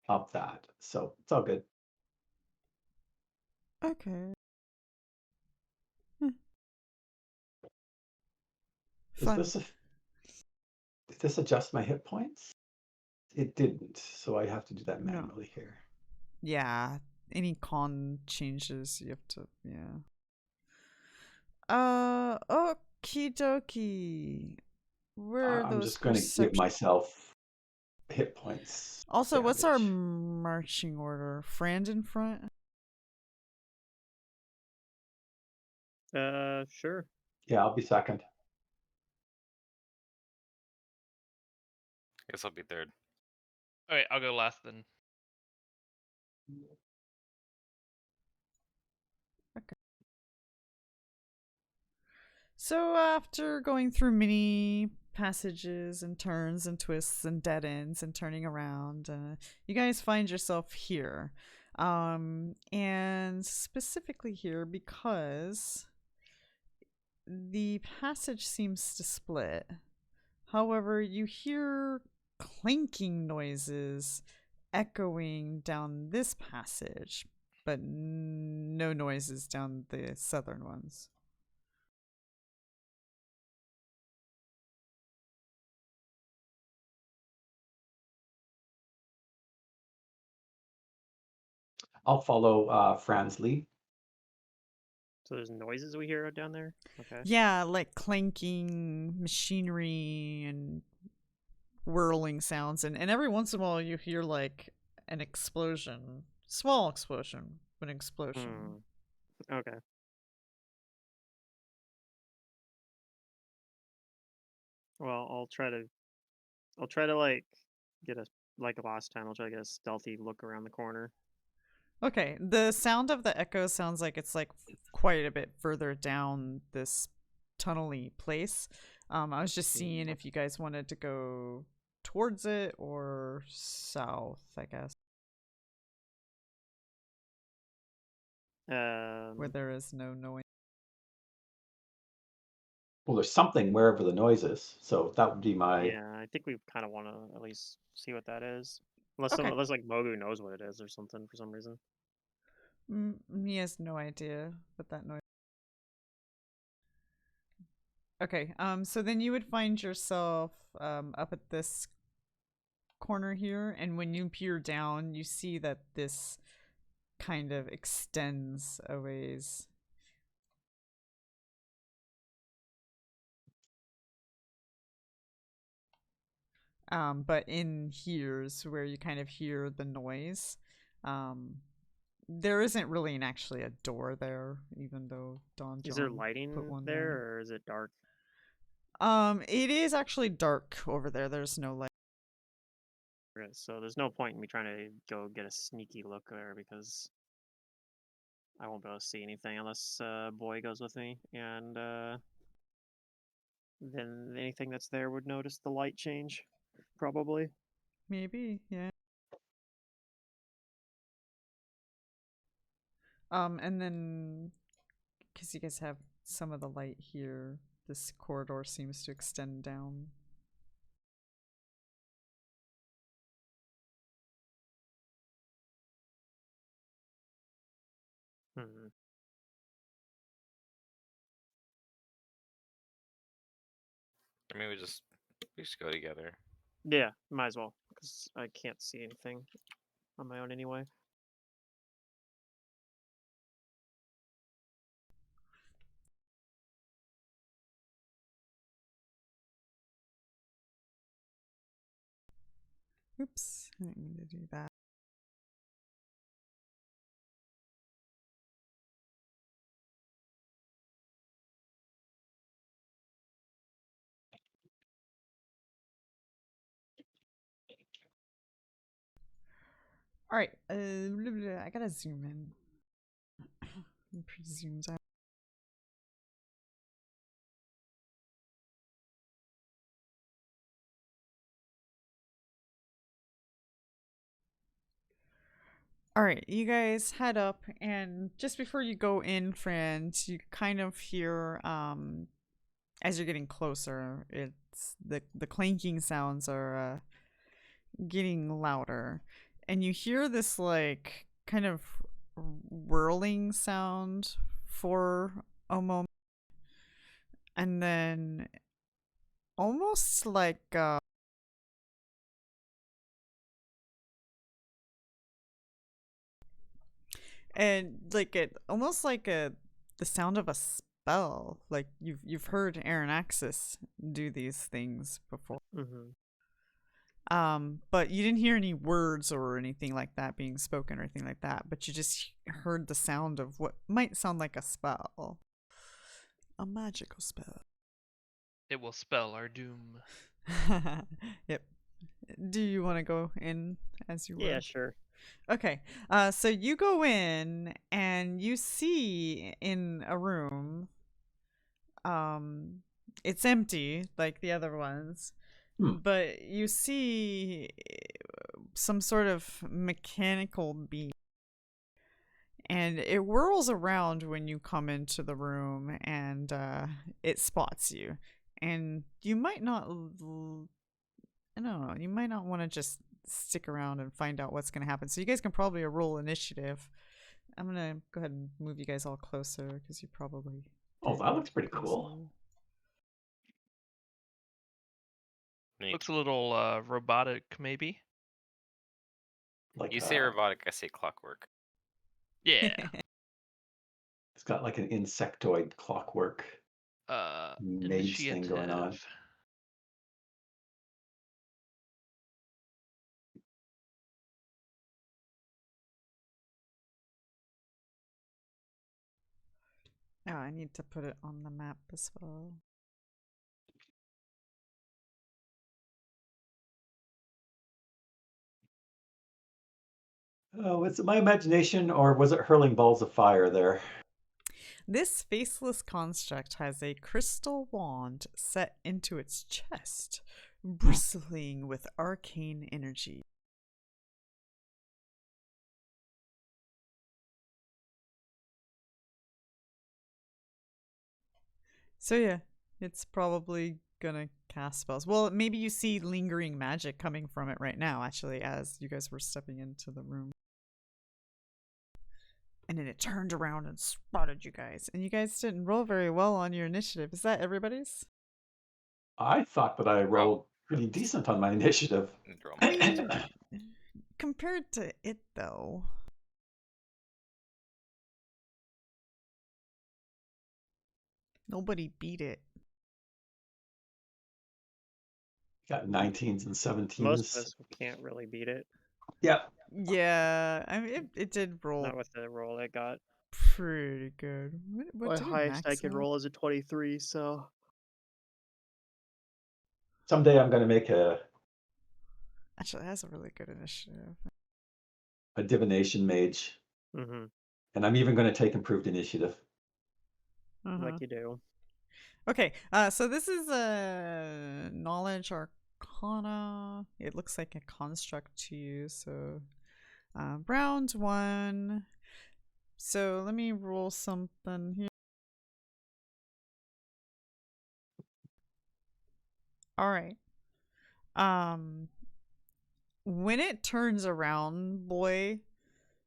of that, so it's all good. Okay. Did this adjust my hit points? It didn't, so I have to do that manually here. Yeah, any con changes you have to, yeah. Okie dokie. Where are I'm those just going to give myself hit points. Also, what's our marching order? Friend in front? Sure. Yeah, I'll be second. Guess I'll be third. Okay, I'll go last then. Okay. So after going through many passages and turns and twists and dead ends and turning around, you guys find yourself here. And specifically here because the passage seems to split. However, you hear clanking noises echoing down this passage, but no noises down the southern ones. I'll follow Fran's lead. So there's noises we hear down there? Okay. Yeah, like clanking machinery and whirling sounds. And every once in a while you hear like an explosion. Small explosion, but an explosion. Okay. Well, I'll try to like get a like last time. I'll try to get a stealthy look around the corner. Okay, the sound of the echo sounds like it's like quite a bit further down this tunnely place. I was just seeing if you guys wanted to go towards it or south, I guess, where there is no noise. Well, there's something wherever the noise is, so that would be my. Yeah, I think we kind of want to at least see what that is, unless Okay. unless like Mogu knows what it is or something for some reason. He has no idea what that noise. Okay, so then you would find yourself up at this corner here, and when you peer down, you see that this kind of extends a ways. But in here's where you kind of hear the noise. There isn't really actually a door there, even though Don John Is there put lighting one there, or is it dark? It is actually dark over there. There's no light. Okay, so there's no point in me trying to go get a sneaky look there because I won't be able to see anything unless Boy goes with me, and then anything that's there would notice the light change, probably. Maybe, yeah. And then, because you guys have some of the light here, this corridor seems to extend down. Hmm. I mean, we just go together. Yeah, might as well, because I can't see anything on my own anyway. Oops, I didn't mean to do that. All right, I gotta zoom in. It zooms out. All right, you guys head up, and just before you go in, friends, you kind of hear, as you're getting closer, it's the clanking sounds are getting louder, and you hear this like kind of whirling sound for a moment, and then almost like and like it almost like the sound of a spell. Like you've heard Aaron Axis do these things before. Mm-hmm. But you didn't hear any words or anything like that being spoken or anything like that, but you just heard the sound of what might sound like a spell. A magical spell. It will spell our doom. Yep. Do you want to go in as you were? Yeah, sure. Okay. So you go in and you see in a room, it's empty like the other ones, but you see some sort of mechanical beam, and it whirls around when you come into the room, and it spots you, and you might not, I don't know, you might not want to just stick around and find out what's going to happen. So you guys can probably roll initiative. I'm going to go ahead and move you guys all closer because you probably... Oh, that looks pretty cool. Looks a little robotic, maybe. Like you say robotic, I say clockwork. Yeah. It's got like an insectoid clockwork mage thing going on. Initiative. Oh, I need to put it on the map as well. Oh, was it my imagination or was it hurling balls of fire there? This faceless construct has a crystal wand set into its chest, bristling with arcane energy. So yeah, it's probably gonna cast spells. Well, maybe you see lingering magic coming from it right now, actually, as you guys were stepping into the room. And then it turned around and spotted you guys. And you guys didn't roll very well on your initiative. Is that everybody's? I thought that I rolled pretty decent on my initiative. I mean, compared to it, though. Nobody beat it. Got 19s and 17s. Most of us can't really beat it. Yeah. Yeah, I mean, it did roll. Not with the roll it got. Pretty good. What My did it highest I max could out? roll is a 23, so. Someday I'm going to make a Actually, that's a really good initiative. divination mage. Mm-hmm. And I'm even going to take improved initiative. Like you do. Okay, so this is a knowledge arcana. It looks like a construct to you. So round 1. So let me roll something here. All right. When it turns around, boy,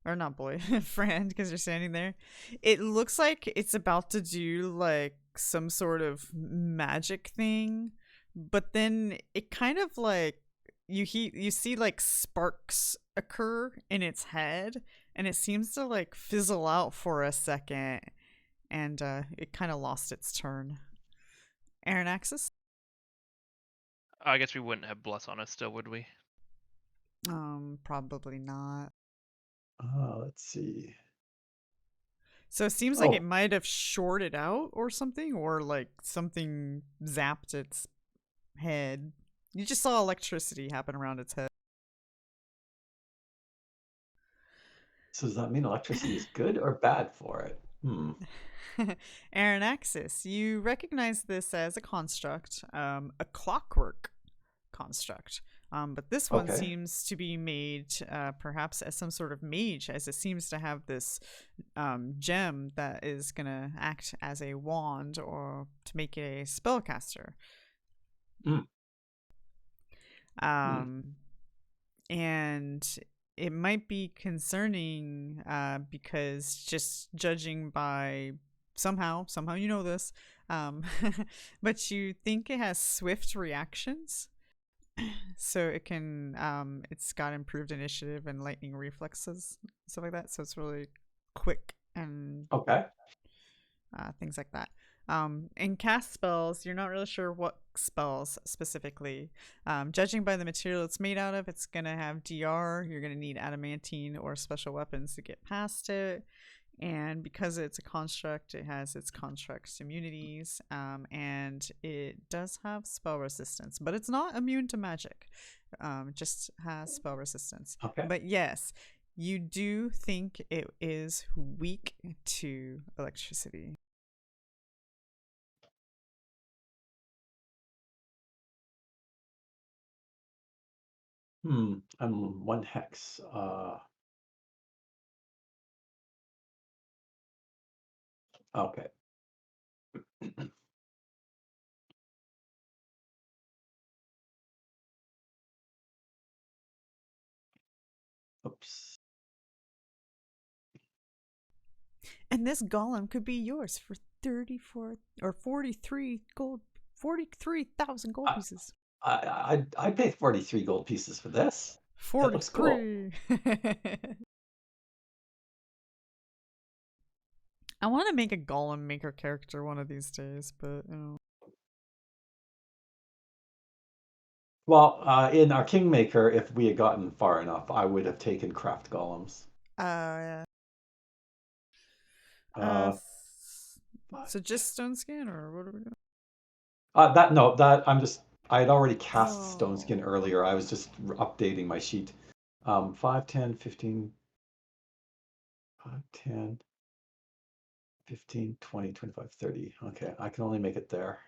or not boy, friend, because you're standing there, it looks like it's about to do like some sort of magic thing, but then it kind of like you see like sparks occur in its head, and it seems to like fizzle out for a second, and it kind of lost its turn. Aaron Axis? I guess we wouldn't have Bless on us still, would we? Probably not. Let's see. So it seems like it might have shorted out or something, or like something zapped its head. You just saw electricity happen around its head. So does that mean electricity is good or bad for it? Aaron Axis, you recognize this as a construct, a clockwork construct. But this one seems to be made perhaps as some sort of mage, as it seems to have this gem that is going to act as a wand or to make it a spellcaster. And it might be concerning because just judging by somehow you know this, but you think it has swift reactions. So it can it's got improved initiative and lightning reflexes, stuff like that. So it's really quick and things like that. And cast spells, you're not really sure what spells specifically. Judging by the material it's made out of, it's gonna have DR. You're gonna need adamantine or special weapons to get past it. And because it's a construct, it has its construct immunities, and it does have spell resistance, but it's not immune to magic. It just has spell resistance. But yes, you do think it is weak to electricity. I'm 1 hex. Okay. Oops. And this golem could be yours for 34 or 43 gold, 43,000 gold pieces. I'd pay 43 gold pieces for this. 43. That looks cool. I want to make a golem maker character one of these days, but Well, in our Kingmaker, if we had gotten far enough, I would have taken craft golems. yeah. Uh, so just stone skin, or what are we doing? I had already cast stone Oh. skin earlier. I was just updating my sheet. 5, 10, 15, 5, 10, 15, 20, 25, 30. Okay, I can only make it there.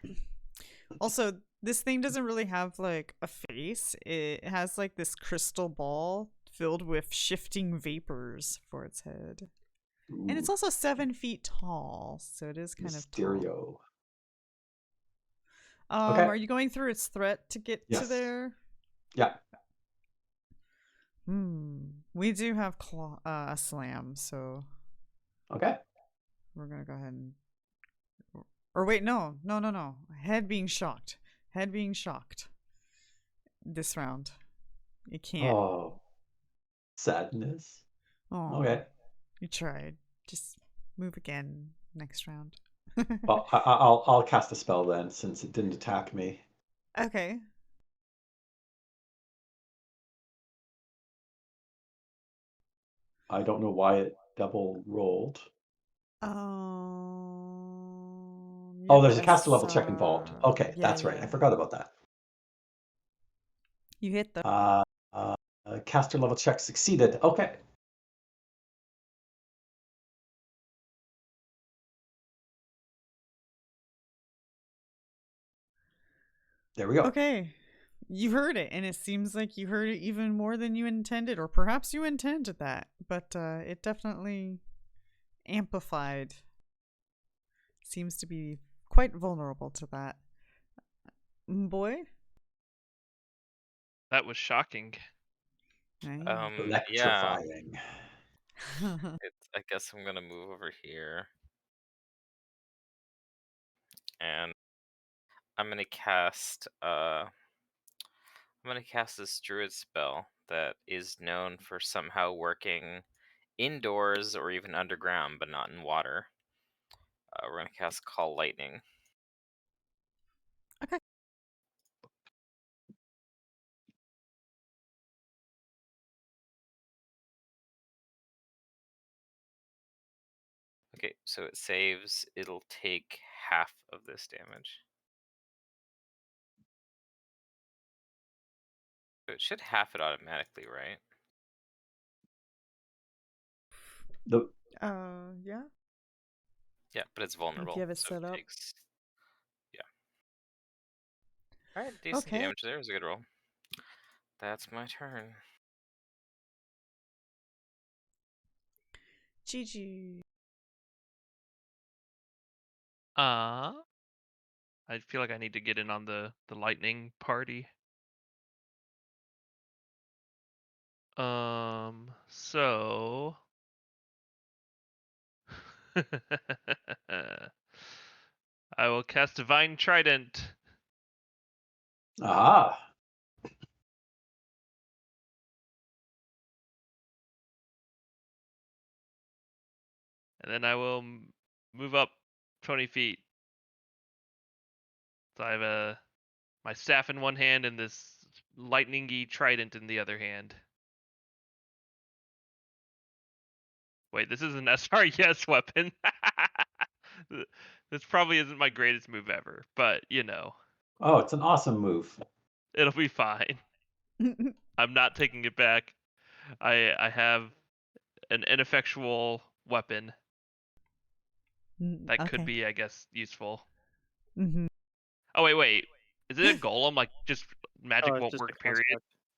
Also, this thing doesn't really have like a face. It has like this crystal ball filled with shifting vapors for its head. Ooh, And it's also 7 feet tall, so it is kind of tall. Mysterio. Okay. Are you going through its threat to get to there? Yeah. We do have a slam, so Okay. we're gonna go ahead and. Or wait, no. Head being shocked. This round, it can't. Oh, sadness. Oh, Okay. you tried. Just move again next round. Well, I'll cast a spell then, since it didn't attack me. Okay. I don't know why it double rolled. Oh, there's a caster level check involved. Okay, yeah, that's right. I forgot about that. You hit the. Caster level check succeeded. Okay. There we go. Okay. You heard it, and it seems like you heard it even more than you intended, or perhaps you intended that, but it definitely amplified. Seems to be quite vulnerable to that. Boy? That was shocking. Electrifying. Yeah. I guess I'm gonna move over here. And I'm gonna cast this druid spell that is known for somehow working indoors or even underground, but not in water. We're gonna cast Call Lightning. Okay. Okay, so it saves. It'll take half of this damage. So it should half it automatically, right? Yeah. Yeah, but it's vulnerable. If you have it so set up. Takes... Yeah. Alright, decent damage there. It was a good roll. That's my turn. GG. I feel like I need to get in on the lightning party. So I will cast Divine Trident. Ah. And then I will move up 20 feet. So I have my staff in one hand and this lightningy trident in the other hand. Wait, this is an SRES weapon. This probably isn't my greatest move ever, but you know. Oh, it's an awesome move. It'll be fine. I'm not taking it back. I have an ineffectual weapon that could be, I guess, useful. Oh wait. Is it a golem? Like just magic won't work, period?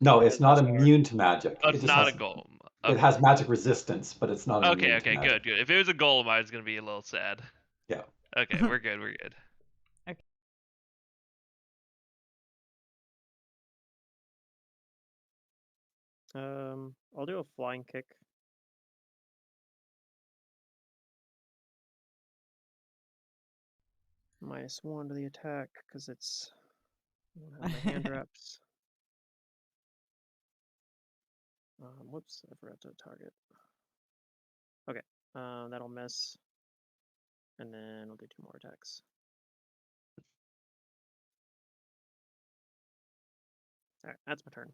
No, it's not immune to magic. Oh, it's not a golem. Okay. It has magic resistance, but it's not immune to magic. Okay, good. If it was a golem, I was gonna be a little sad. Yeah. Okay, we're good. Okay. I'll do a flying kick. -1 to the attack because it's I don't have my hand wraps. Whoops, I forgot to target. Okay, that'll miss. and then we'll do 2 more attacks. All right, that's my turn.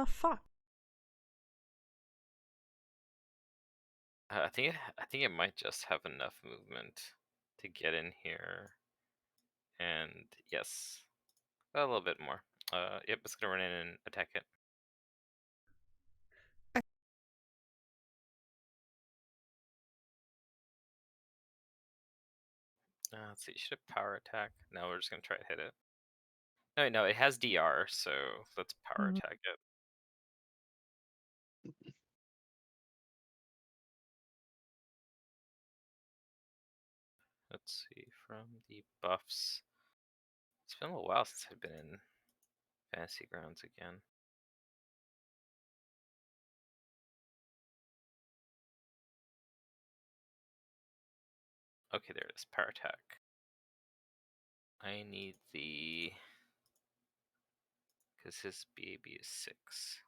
Fuck. I think it might just have enough movement to get in here. And yes, a little bit more. Yep, it's gonna run in and attack it. Let's see, should have power attack. No, we're just gonna try to hit it. No, it has DR, so let's power attack it. Let's see, from the buffs. It's been a little while since I've been in Fantasy Grounds again. Okay, there it is, power attack. I need the... because his BAB is 6.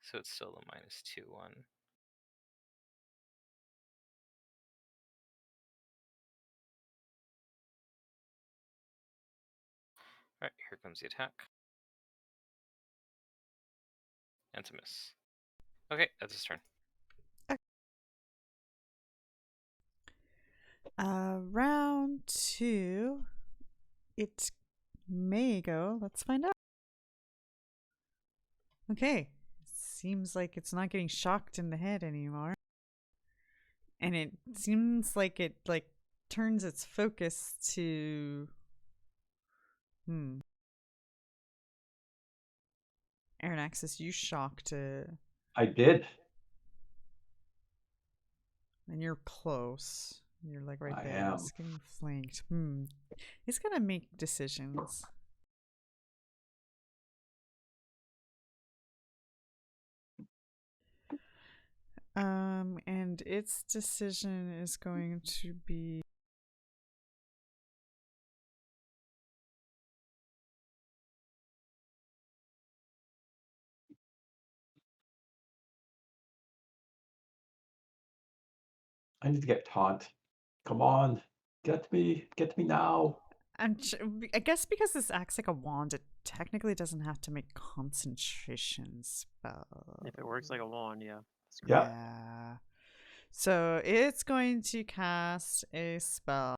So it's still the -2/1. Alright, here comes the attack. And it's a miss. Okay, that's his turn. Round 2. It may go. Let's find out. Okay. Seems like it's not getting shocked in the head anymore. And it seems like it turns its focus to Aaron Axis, you shocked I did. and you're close. You're like right I there. am. It's getting flanked. It's gonna make decisions. And its decision is going to be I need to get taunt. Come on, get me now. and I guess because this acts like a wand, it technically doesn't have to make concentration spell. If it works like a wand, yeah. Yeah. So it's going to cast a spell.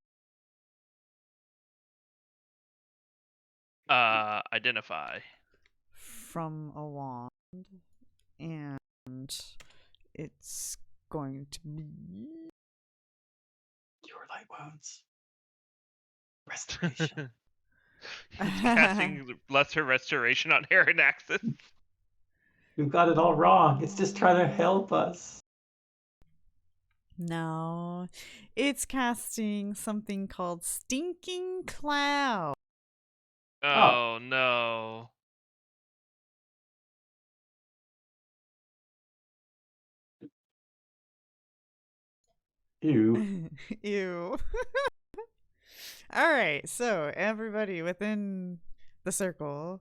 Identify. From a wand. And it's going to be Cure light wounds. Restoration. He's casting lesser restoration on Aaron Axis. You've got it all wrong. It's just trying to help us. No. It's casting something called Stinking Cloud. Oh no. Ew. Ew. All right, so everybody within the circle,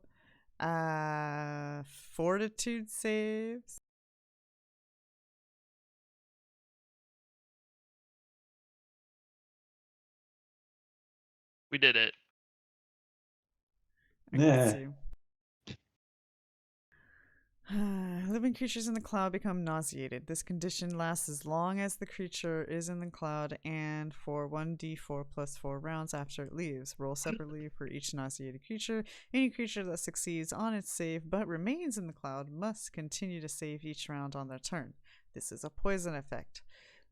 fortitude saves. We did it. Let's see. Living creatures in the cloud become nauseated. This condition lasts as long as the creature is in the cloud and for 1d4 plus 4 rounds after it leaves. Roll separately for each nauseated creature. Any creature that succeeds on its save but remains in the cloud must continue to save each round on their turn. This is a poison effect.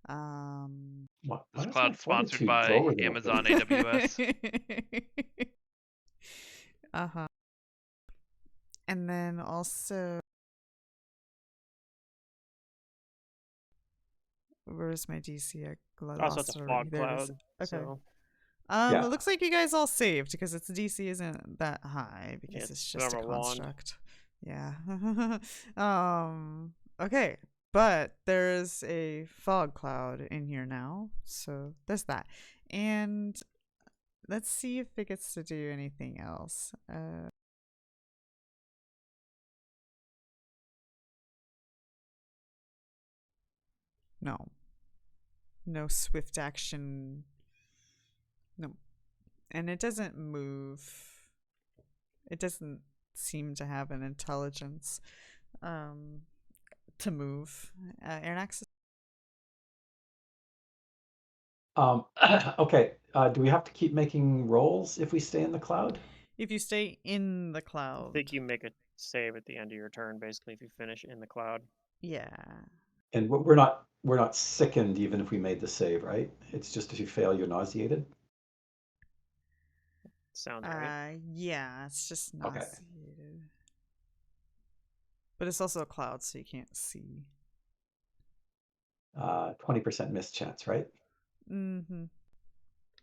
What? This Why cloud is my sponsored fortitude by lower than Amazon everybody? AWS. And then also, where's my DC? I lost So it's it a already. fog There it is. cloud. Okay. So It looks like you guys all saved because its DC isn't that high because it's just a number one. construct. Yeah. Okay, but there's a fog cloud in here now, so there's that. And let's see if it gets to do anything else. No swift action. No. And it doesn't move. It doesn't seem to have an intelligence to move. Aranax? Okay. Do we have to keep making rolls if we stay in the cloud? If you stay in the I cloud. think you make a save at the end of your turn, basically, if you finish in the cloud. Yeah. And we're not sickened even if we made the save, right? It's just if you fail, you're nauseated. Sounds right. Yeah, it's just Okay. nauseated. But it's also a cloud, so you can't see. 20% miss chance, right? Mm-hmm.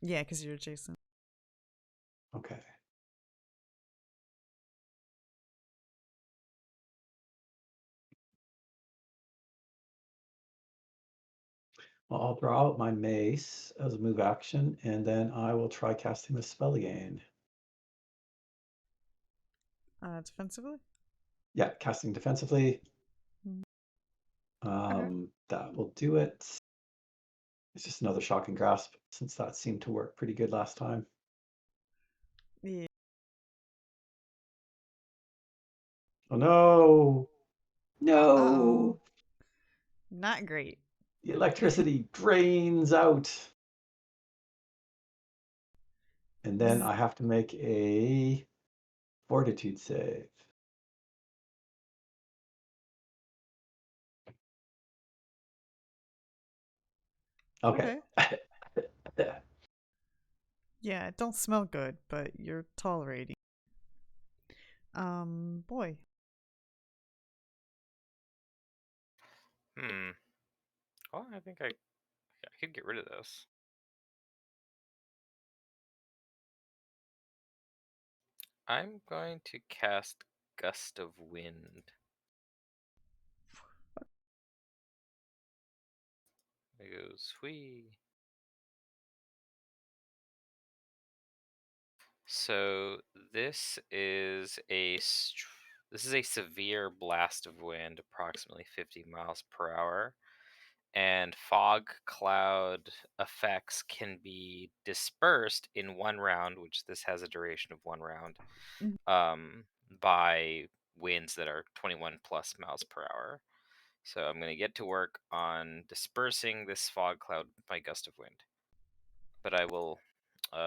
Yeah, because you're adjacent. Okay. Well, I'll draw out my mace as a move action, and then I will try casting the spell again. Defensively? Yeah, casting defensively. Okay. That will do it. It's just another shocking grasp, since that seemed to work pretty good last time. Yeah. Oh no! No! Uh-oh. Not great. The electricity drains out. And then I have to make a fortitude save. Okay. Yeah, it don't smell good, but you're tolerating. Boy. Well, I think I could get rid of this. I'm going to cast Gust of Wind. It goes whee. So this is a severe blast of wind, approximately 50 miles per hour, and fog cloud effects can be dispersed in one round, which this has a duration of one round, by winds that are 21 plus miles per hour. So I'm going to get to work on dispersing this fog cloud by gust of wind. But I will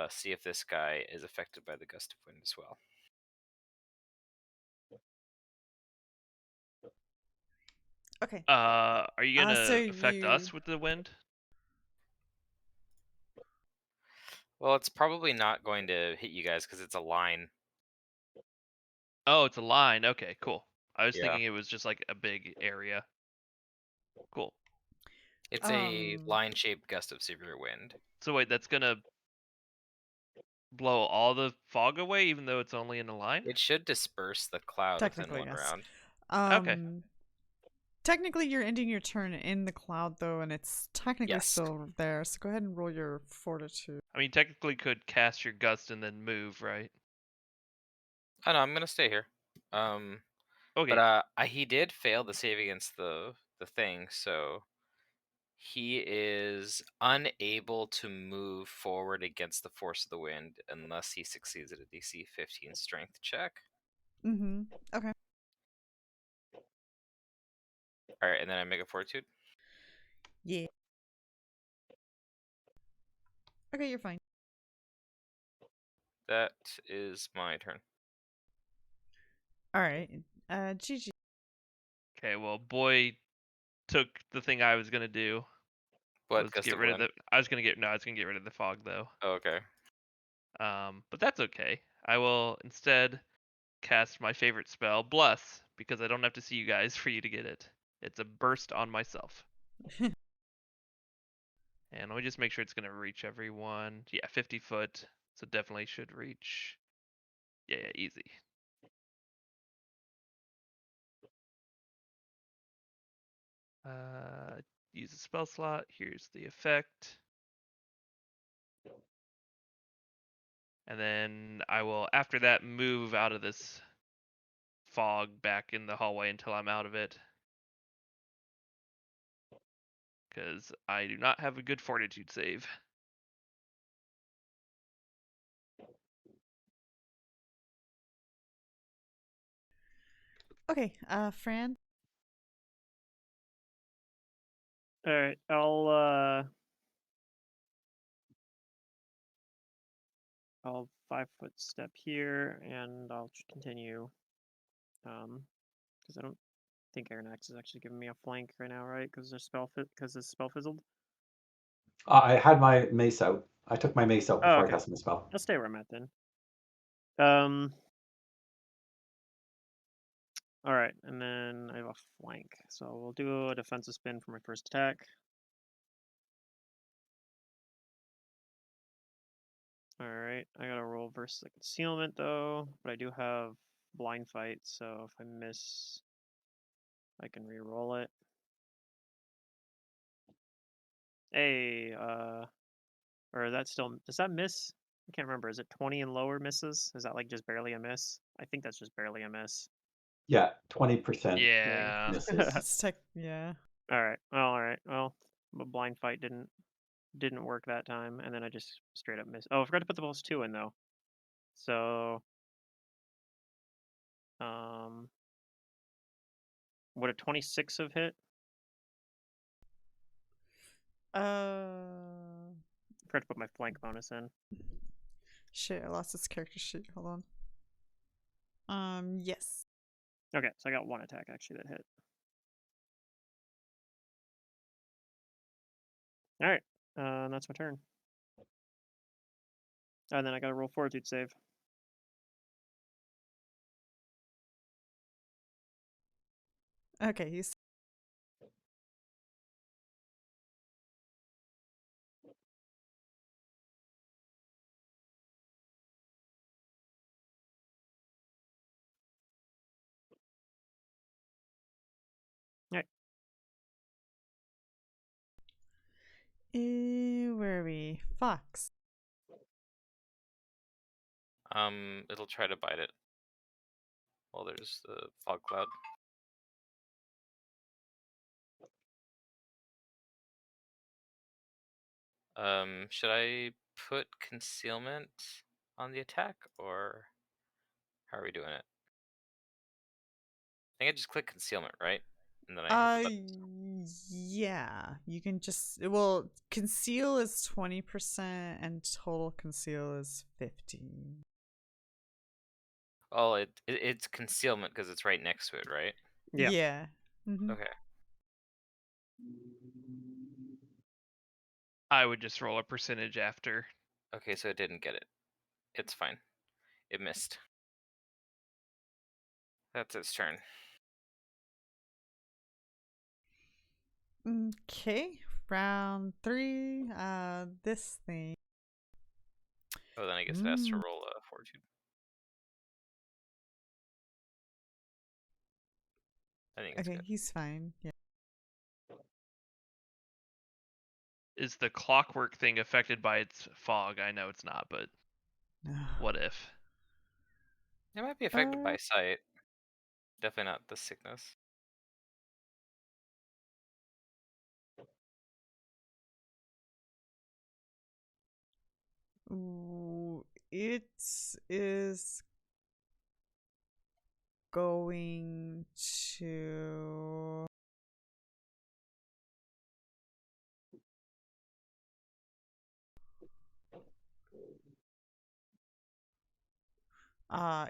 see if this guy is affected by the gust of wind as well. Okay. Are you gonna so affect us with the wind? Well, it's probably not going to hit you guys because it's a line. Oh, it's a line. Okay, cool. I was Yeah. thinking it was just like a big area. Cool. It's a line-shaped gust of severe wind. So wait, that's gonna blow all the fog away, even though it's only in a line? It should disperse the cloud within Technically, one yes. round. Okay. Technically, you're ending your turn in the cloud, though, and it's technically Yes. still there. So go ahead and roll your fortitude. I mean, technically could cast your gust and then move, right? Oh no, I'm gonna stay here. Okay. But he did fail the save against the thing, so he is unable to move forward against the force of the wind unless he succeeds at a DC 15 strength check. Mm-hmm. Okay. All right, and then I make a fortitude. Yeah. Okay, you're fine. That is my turn. All right. Gigi. Okay. Well, boy took the thing I was gonna do. What, Was gust get of rid wind? of the. I was gonna get rid of the fog though. Oh, okay. But that's okay. I will instead cast my favorite spell, Bless, because I don't have to see you guys for you to get it. It's a burst on myself. And let me just make sure it's gonna reach everyone. Yeah, 50 foot. So definitely should reach. Yeah, easy. Use a spell slot. Here's the effect. And then I will, after that, move out of this fog back in the hallway until I'm out of it. because I do not have a good fortitude save. Okay, Fran. All right, I'll 5-foot step here, and I'll continue. Because I don't think Aeronax is actually giving me a flank right now, right? Because the spell fizzled. I had my mace out. I took my mace out before I cast my spell. I'll stay where I'm at then. All right, and then I have a flank, so we'll do a defensive spin for my first attack. All right, I gotta roll versus the concealment though, but I do have blind fight, so if I miss, I can re-roll it. Hey, or that still, does that miss? I can't remember. Is it 20 and lower misses? Is that like just barely a miss? I think that's just barely a miss. Yeah, 20% Yeah. misses. It's tech, yeah. All right. Well, but blind fight didn't work that time, and then I just straight up missed. Oh, I forgot to put the +2 in though. So, would a 26 have hit? Forgot to put my flank bonus in. Shit, I lost this character sheet. Hold on. Yes. Okay, so I got one attack actually that hit. All right, that's my turn. And then I got to roll fortitude save. Okay, he's. Right. Where are we? Fox. It'll try to bite it. Well, there's the fog cloud. Should I put concealment on the attack, or how are we doing it? I think I just click concealment, right? And then I hit the button. Yeah. You can just, well, conceal is 20% and total conceal is 50. Oh, it's concealment because it's right next to it, right? Yeah. Mm-hmm. Okay. I would just roll a percentage after. Okay, so it didn't get it. It's fine. It missed. That's its turn. Okay. Round 3. This thing. Oh, then I guess it has to roll a fortitude. I think it's Okay, good. he's fine. Yeah. Is the clockwork thing affected by its fog? I know it's not, but what if? It might be affected by sight. Definitely not the sickness. Ooh, it is going to.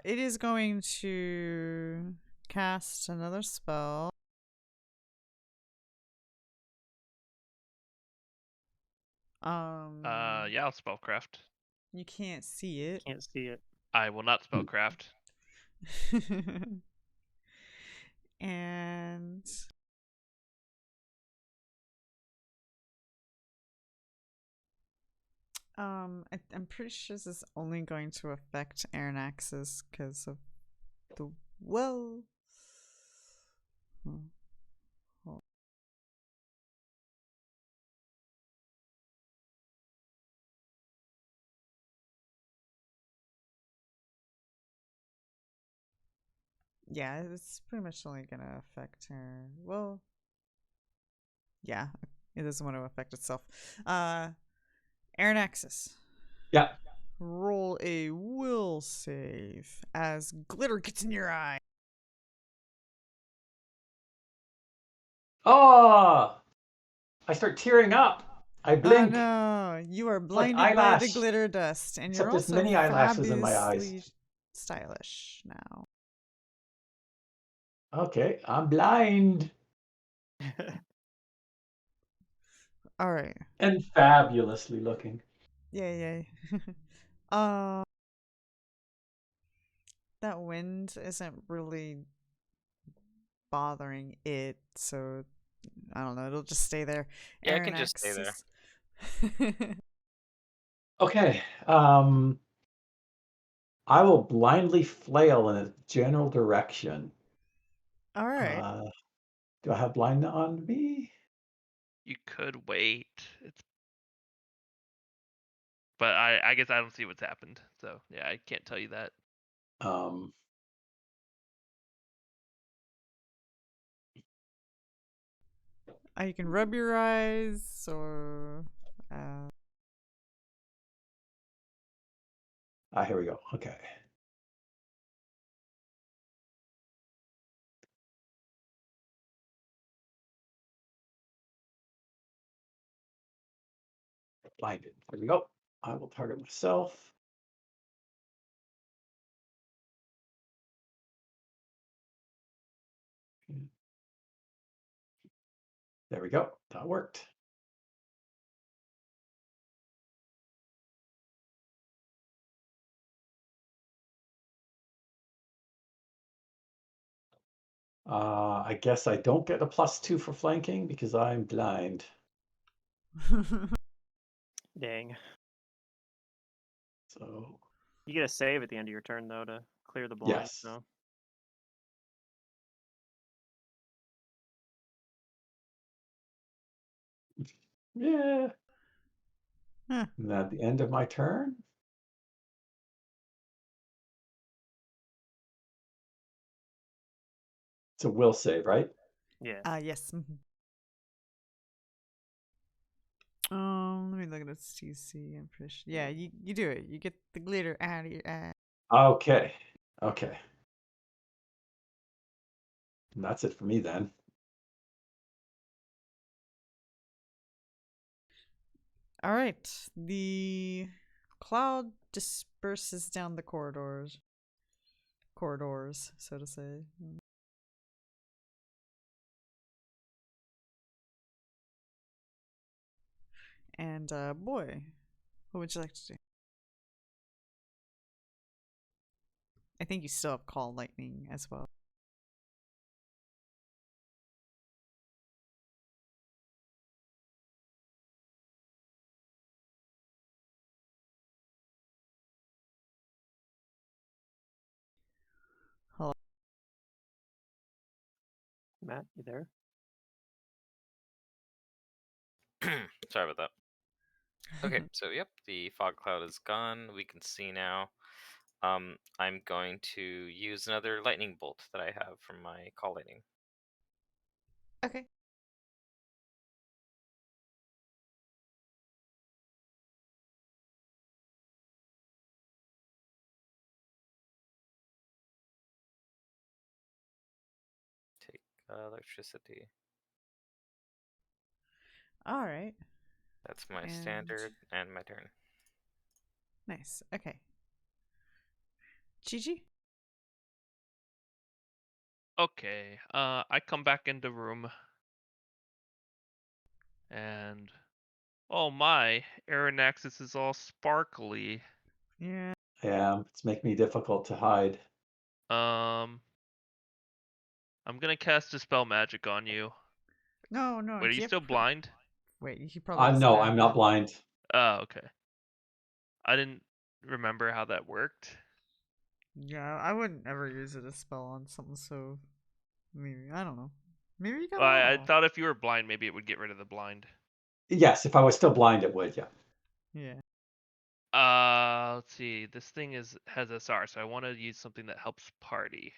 It is going to cast another spell. Yeah, I'll spellcraft. You can't see it. Can't see it. I will not spellcraft. And I'm pretty sure this is only going to affect Aeronaxes because of the well. Yeah, it's pretty much only gonna affect her. Well, yeah, It doesn't want to affect itself. Aranaxis. Yeah. Roll a will save as glitter gets in your eye. Oh! I start tearing up. I Oh blink. no, you are like blinded by the eyelash. glitter dust, and Except you're there's also many eyelashes in my eyes. fabulously stylish now. Okay, I'm blind. All right. And fabulously looking. Yay. That wind isn't really bothering it, so I don't know, it'll just stay there. Yeah, it can just stay there. Okay, I will blindly flail in a general direction. All right. Do I have blind on me? You could wait. But I guess I don't see what's happened. So yeah, I can't tell you that. You can rub your eyes or here we go. Okay. Blinded. There we go. I will target myself. There we go. That worked. I guess I don't get a +2 for flanking because I'm blind. Dang. So you get a save at the end of your turn though to clear the blind. Yes. So. Yeah. Huh. And at the end of my turn. It's a will save, right? Yeah. Yes. Let me look at its TC. I'm pretty sure. Yeah, you do it. You get the glitter out of your eye. Okay. Okay. And that's it for me then. All right. The cloud disperses down the corridors, so to say. And boy, what would you like to do? I think you still have call lightning as well. Hello. Matt, you there? Sorry about that. Okay, so yep, the fog cloud is gone. We can see now. I'm going to use another lightning bolt that I have from my call lightning. Okay. Take electricity. All right. That's my standard and my turn. Nice. Okay. Gigi? Okay. I come back into room. And oh my, Aranaxis is all sparkly. Yeah. Yeah, it's making me difficult to hide. I'm gonna cast Dispel Magic on you. No. Wait, are you still blind? Wait, he probably doesn't No, have I'm that. not blind. Oh, okay. I didn't remember how that worked. Yeah, I wouldn't ever use it as spell on something so. Maybe I don't know. Maybe you got. Well, I thought if you were blind, maybe it would get rid of the blind. Yes, if I was still blind, it would. Yeah. Yeah. Let's see. This thing has SR, so I want to use something that helps party.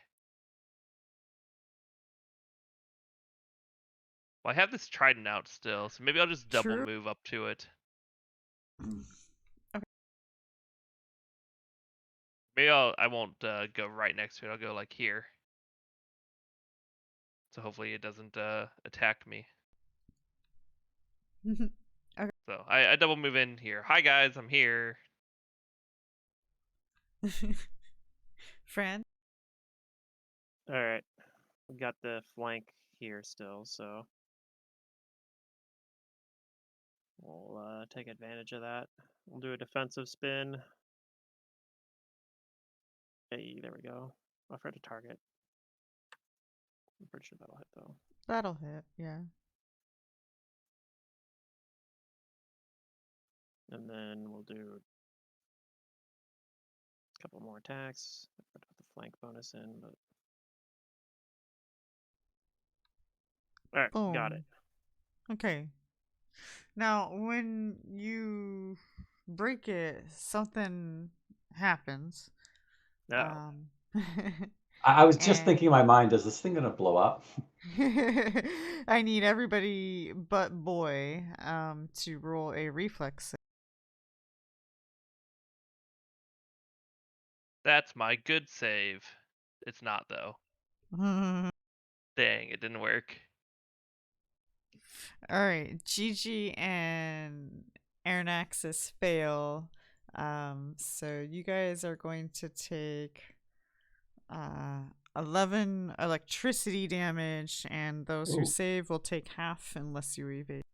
Well, I have this trident out still, so maybe I'll just double True. move up to it. Okay. Maybe I won't go right next to it. I'll go like here. So hopefully it doesn't attack me. Okay. So I double move in here. Hi guys, I'm here. Fran? Alright. We got the flank here still, so we'll take advantage of that. We'll do a defensive spin. Hey, there we go. Offer to target. I'm pretty sure that'll hit though. That'll hit, yeah. And then we'll do a couple more attacks. I forgot to put the flank bonus in, but alright, got it. Okay. Now, when you break it, something happens. No. I was just thinking in my mind, is this thing gonna blow up? I need everybody but Boy to roll a reflex save. That's my good save. It's not though. Dang, it didn't work. All right, Gigi and Aranaxis fail. So you guys are going to take 11 electricity damage, and those who Ooh. save will take half unless you evade.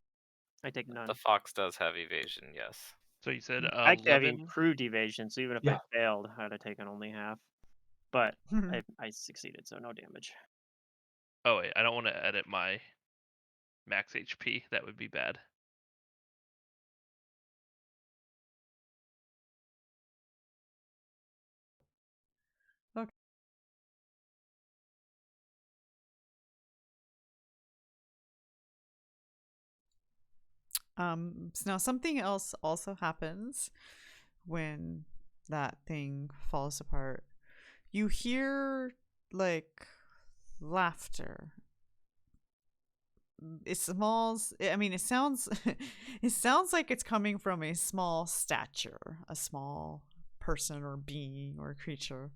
I take none. The fox does have evasion, yes. So you said I actually have 11? improved evasion, so even if I failed, I'd have taken only half. But I succeeded, so no damage. Oh wait, I don't want to edit my max HP. That would be bad. Okay. So now something else also happens when that thing falls apart. You hear like laughter. It smalls. I mean, it sounds. It sounds like it's coming from a small stature, a small person or being or creature,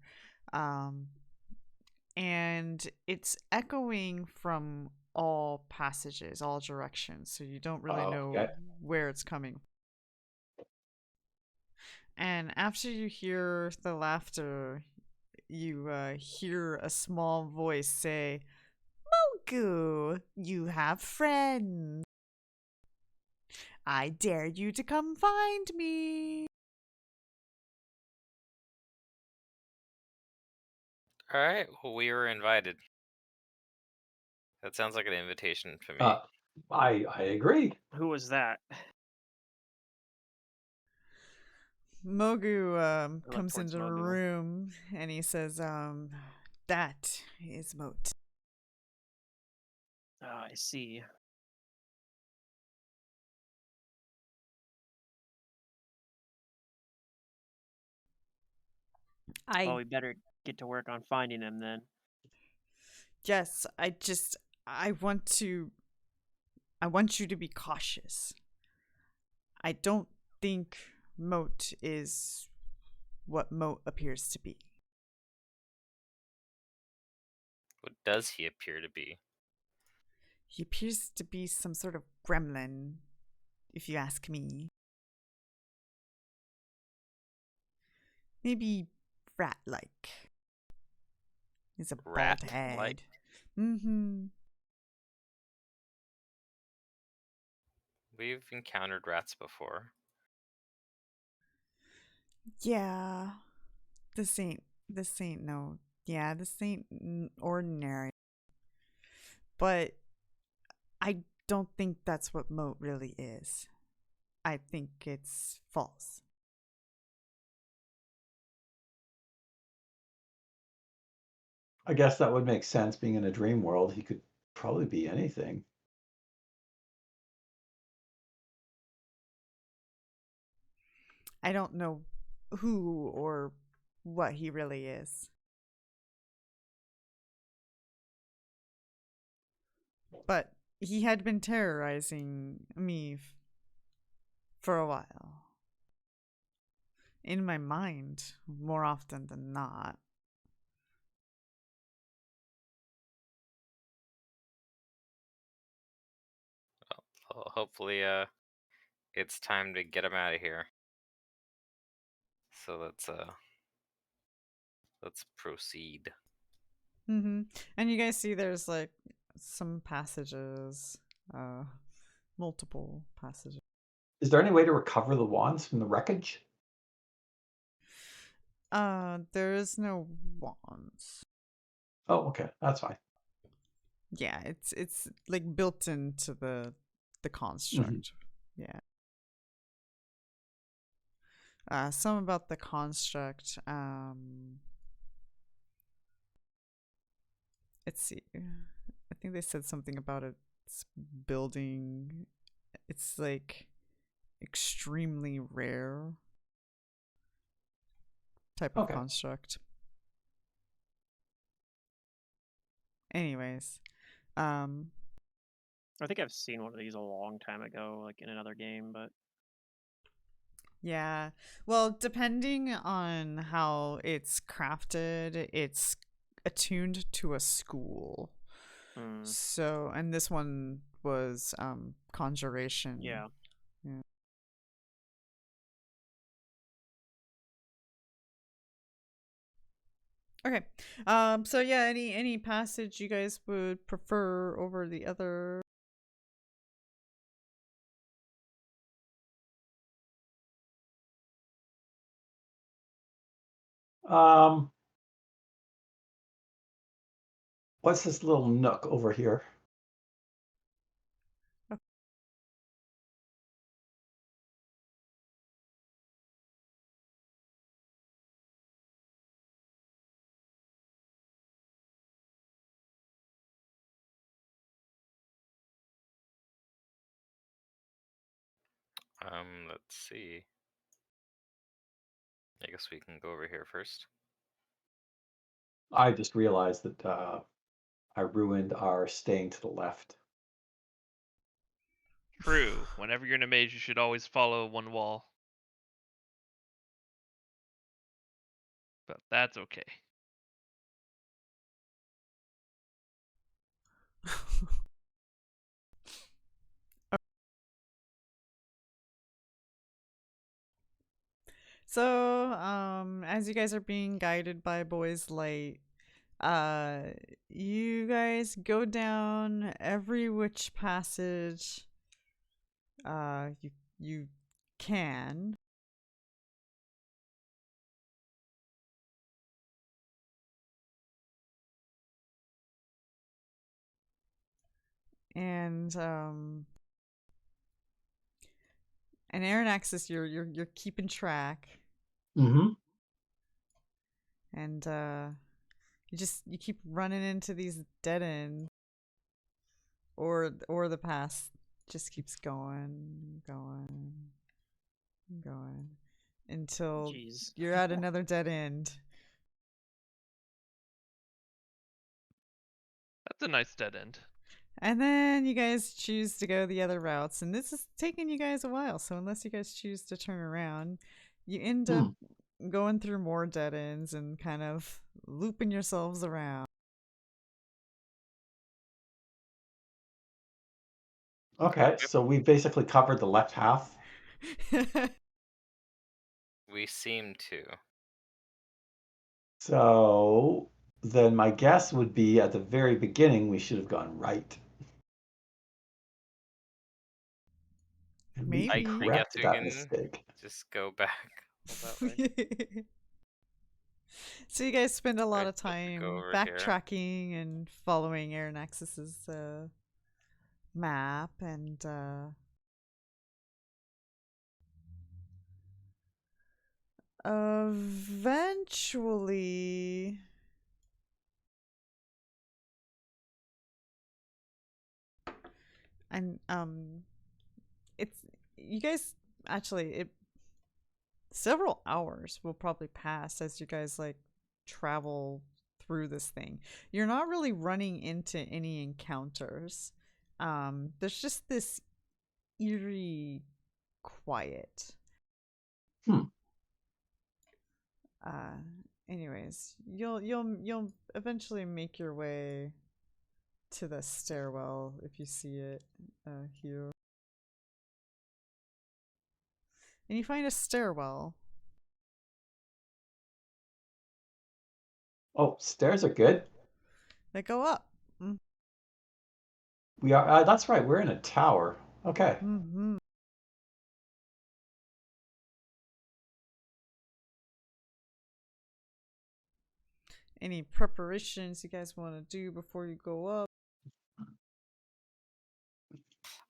and it's echoing from all passages, all directions. So you don't really know where it's coming. And after you hear the laughter, you hear a small voice say, "Mogu, you have friends. I dare you to come find me." All right, well, we were invited. That sounds like an invitation for me. I agree. Who was that? Mogu comes into the room and he says, "That is Moat." I see. Well, we better get to work on finding him then. Yes, I want you to be cautious. I don't think Moat is what Moat appears to be. What does he appear to be? He appears to be some sort of gremlin, if you ask me. Maybe rat-like. He's a bald head. Rat-like? Mm-hmm. We've encountered rats before. Yeah. This ain't ordinary. But I don't think that's what Moat really is. I think it's false. I guess that would make sense. Being in a dream world, he could probably be anything. I don't know who or what he really is. But he had been terrorizing me for a while. In my mind, more often than not. Well, hopefully, it's time to get him out of here. So let's proceed. Mm-hmm. And you guys see there's like some passages, multiple passages. Is there any way to recover the wands from the wreckage? There is no wands. Oh, okay, that's fine. Yeah, it's like built into the construct. Yeah. Some about the construct. Let's see. I think they said something about its building. It's like extremely rare type of construct. Anyways, I think I've seen one of these a long time ago, like in another game, but yeah. Well, depending on how it's crafted, it's attuned to a school. So, and this one was conjuration. Yeah. Yeah. Okay. So yeah, any passage you guys would prefer over the other? What's this little nook over here? Let's see. I guess we can go over here first. I just realized that I ruined our staying to the left. True. Whenever you're in a maze, you should always follow one wall. But that's okay. So, as you guys are being guided by Boy's Light, you guys go down every which passage you can. And Aaron Axis, you're keeping track. Mm-hmm. And you keep running into these dead ends, or the path just keeps going until you're at another dead end. That's a nice dead end. And then you guys choose to go the other routes, and this is taking you guys a while. So unless you guys choose to turn around, you end up going through more dead ends and kind of looping yourselves around. Okay, so we basically covered the left half. We seem to. So then my guess would be at the very beginning we should have gone right. And Maybe. we corrected that mistake. Just go back that way. So you guys spend a lot of time backtracking here and following Aaron Axis's map, and eventually and it's you guys actually several hours will probably pass as you guys like travel through this thing. You're not really running into any encounters. there's just this eerie quiet. Anyways, you'll eventually make your way to the stairwell if you see it here. And you find a stairwell. Oh, stairs are good. They go up. We are. That's right. We're in a tower. Okay. Mm-hmm. Any preparations you guys want to do before you go up?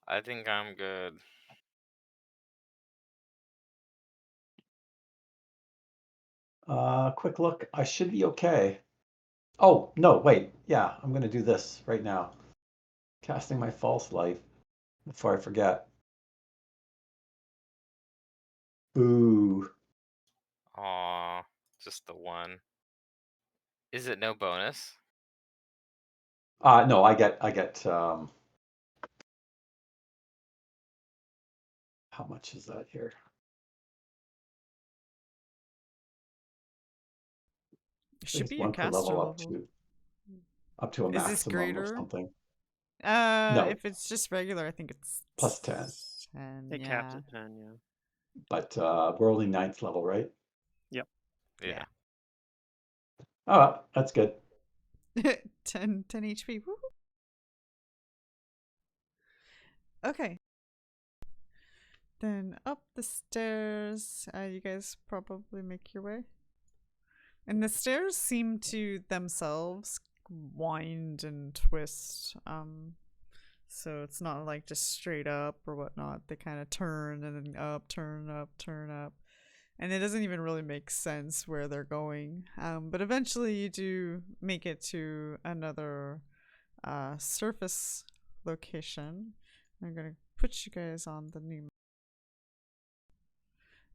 I think I'm good. Quick look. I should be okay. Oh, no, wait. Yeah, I'm going to do this right now. Casting my false light before I forget. Boo. Aw, just the one. Is it no bonus? No, I get how much is that here? It I think should it's be your one per caster level level. up to a Is this maximum or greater? something. No. If it's just regular, I think it's Plus 10. 10. It Yeah. caps at 10, yeah. But we're only 9th level, right? Yep. Yeah. Oh, that's good. 10 HP. Woo-hoo. Okay. Then up the stairs. You guys probably make your way. And the stairs seem to themselves wind and twist. So it's not like just straight up or whatnot. They kind of turn and then up, turn up, turn up. And it doesn't even really make sense where they're going. But eventually you do make it to another surface location. I'm going to put you guys on the new map.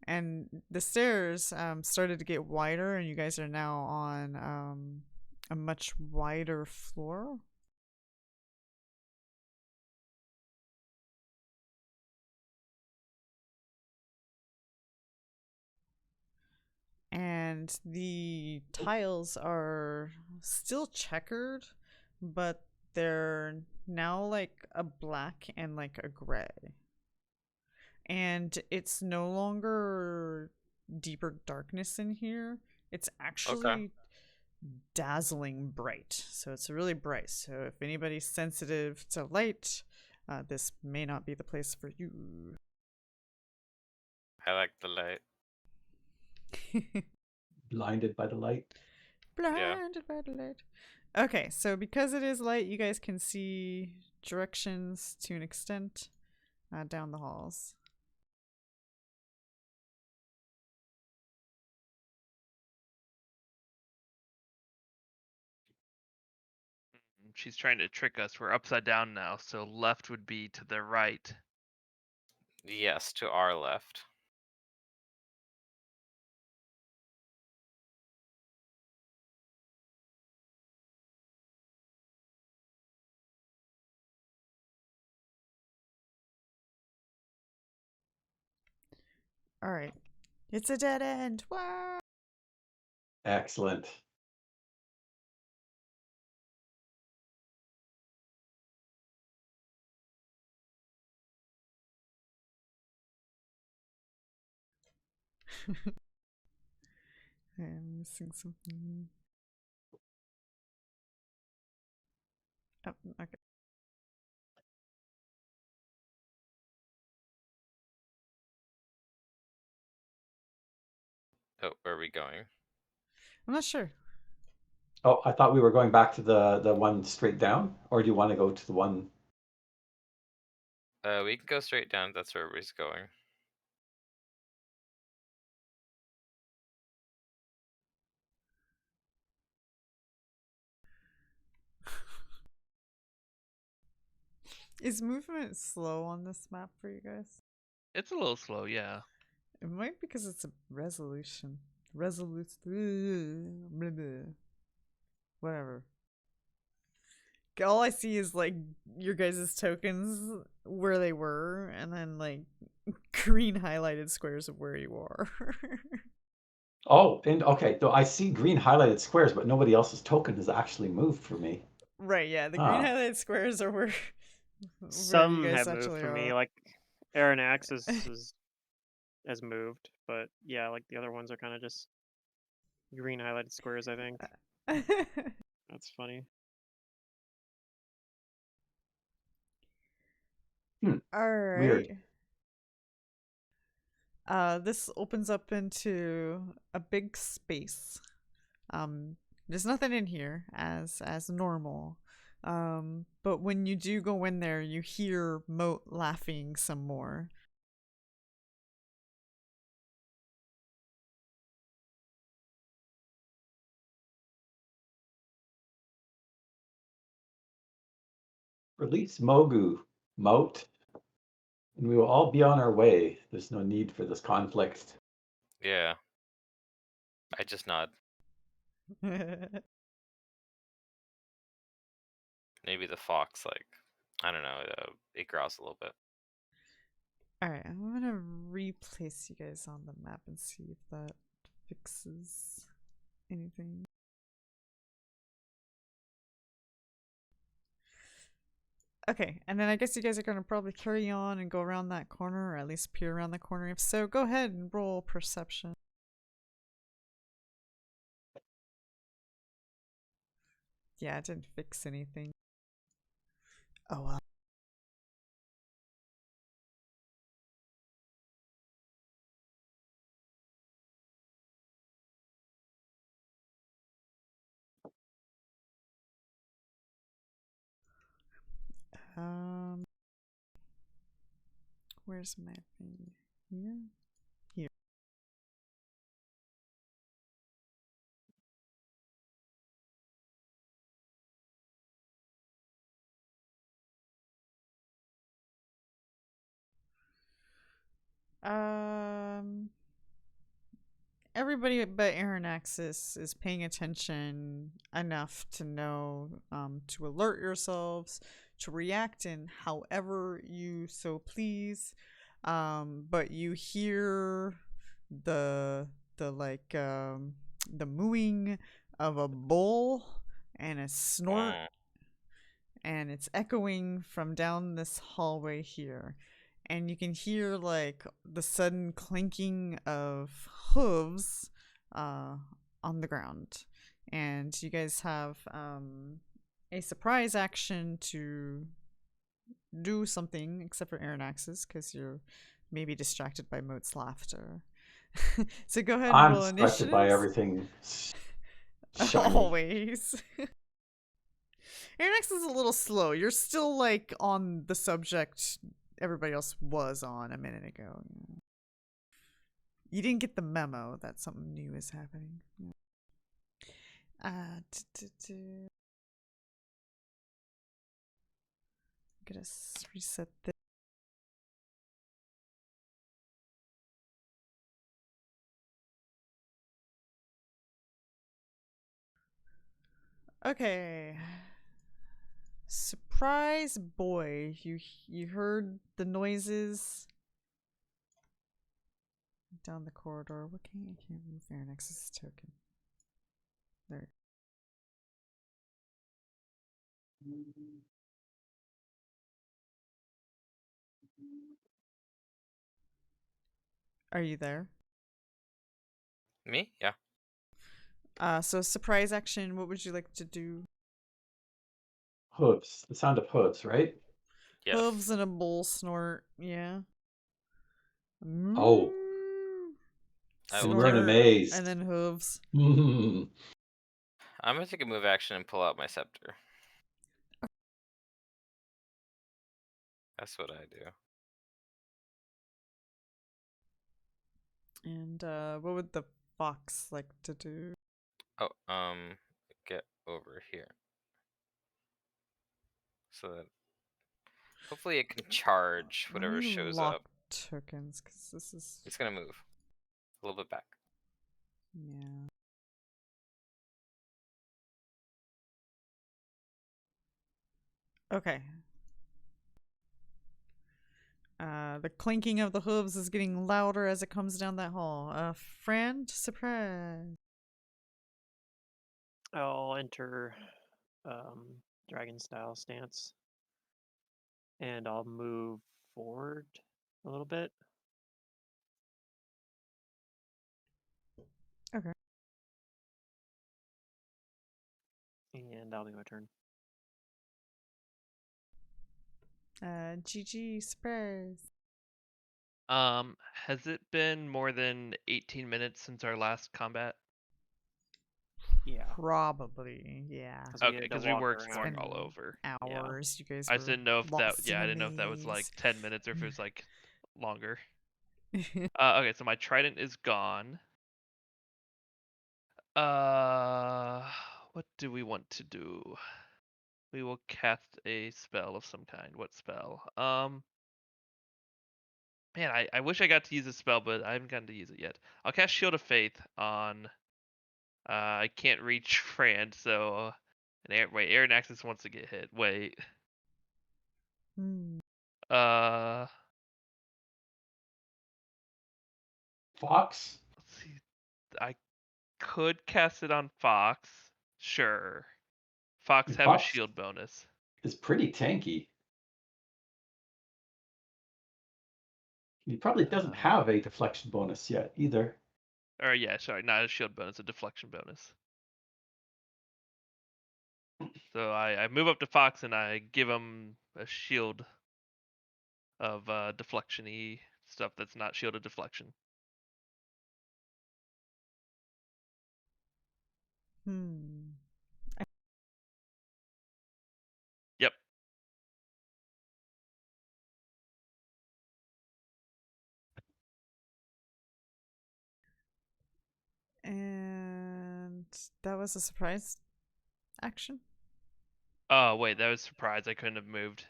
And the stairs started to get wider, and you guys are now on a much wider floor. And the tiles are still checkered, but they're now like a black and like a gray. And it's no longer deeper darkness in here. It's actually dazzling bright. So it's really bright. So if anybody's sensitive to light, this may not be the place for you. I like the light. Blinded by the light. Blinded by the light. Okay, so because it is light, you guys can see directions to an extent down the halls. She's trying to trick us. We're upside down now, so left would be to the right. Yes, to our left. All right. It's a dead end. Wow. Excellent. I'm missing something. Oh, okay. Oh, where are we going? I'm not sure. Oh, I thought we were going back to the one straight down, or do you want to go to the one? We can go straight down. That's where everybody's going. Is movement slow on this map for you guys? It's a little slow, yeah. It might be because it's a resolution. Whatever. all I see is like your guys' tokens where they were, and then like green highlighted squares of where you are. Oh, and okay, though I see green highlighted squares, but nobody else's token has actually moved for me. Right, yeah. The green highlighted squares are where Some you guys have moved actually for are. me, like Aranax has moved, but yeah, like the other ones are kind of just green highlighted squares, I think. That's funny. All right. Weird. This opens up into a big space. There's nothing in here as normal. But when you do go in there, you hear Moat laughing some more. Release Mogu, Moat, and we will all be on our way. There's no need for this conflict. Yeah. I just nod. Maybe the fox, like, I don't know, it growls a little bit. Alright, I'm gonna replace you guys on the map and see if that fixes anything. Okay, and then I guess you guys are gonna probably carry on and go around that corner, or at least peer around the corner. If so, go ahead and roll perception. Yeah, it didn't fix anything. Oh well. Where's my thing? Here? Here. Everybody but Aranax is paying attention enough to know to alert yourselves, to react in however you so please. But you hear the the mooing of a bull and a snort, and it's echoing from down this hallway here. And you can hear like the sudden clinking of hooves on the ground. And you guys have a surprise action to do something, except for Aranax's, because you're maybe distracted by Moat's laughter. So go ahead and I'm roll distracted by initiatives. everything shiny. Always. Aranax is a little slow. You're still like on the subject everybody else was on a minute ago. You didn't get the memo that something new is happening. I'm gonna reset this. Okay. Surprise boy, you heard the noises down the corridor. What can I can't move Aranex's token? There. Are you there? Me? Yeah. So surprise action, what would you like to do? Hooves. The sound of hooves, right? Yes. Hooves and a bull snort, yeah. Oh. We're in a maze. And then hooves. I'm gonna take a move action and pull out my scepter. That's what I do. And what would the fox like to do? Oh, get over here. So that hopefully it can charge whatever shows up. Tokens, because this is. It's gonna move a little bit back. Okay. The clinking of the hooves is getting louder as it comes down that hall. Friend, surprise. I'll enter dragon style stance. And I'll move forward a little bit. Okay. And that'll be my turn. GG, surprise. Has it been more than 18 minutes since our last combat? Yeah. Probably, yeah. Okay, because we were exploring around. all over. Hours, you guys. I just didn't know if that. lost in Yeah, I a didn't know if that was like maze. 10 minutes or if it was like longer. Okay, so my trident is gone. What do we want to do? We will cast a spell of some kind. What spell? Man, I wish I got to use a spell, but I haven't gotten to use it yet. I'll cast Shield of Faith on. I can't reach Fran, so. Wait, Aaron Axis wants to get hit. Wait. Fox? Let's see. I could cast it on Fox. Sure. Fox have a Fox shield bonus. is pretty tanky. He probably doesn't have a deflection bonus yet either. Or yeah, sorry, not a shield bonus, a deflection bonus. So I move up to Fox and I give him a shield of deflection-y stuff that's not shielded deflection. Yep. And that was a surprise action? Oh, wait, that was surprise. I couldn't have moved.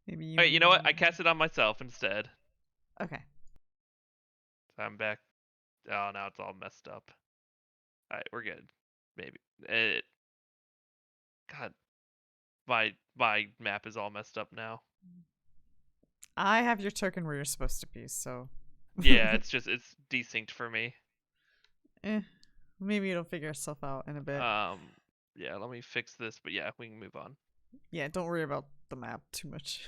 Maybe you... Wait, you know what? I cast it on myself instead. Okay. So I'm back. Oh, now it's all messed up. Alright, we're good. Maybe. God. My map is all messed up now. I have your token where you're supposed to be, so... Yeah, it's desynced for me. Maybe it'll figure itself out in a bit. Yeah, let me fix this, but yeah, we can move on. Yeah, don't worry about the map too much.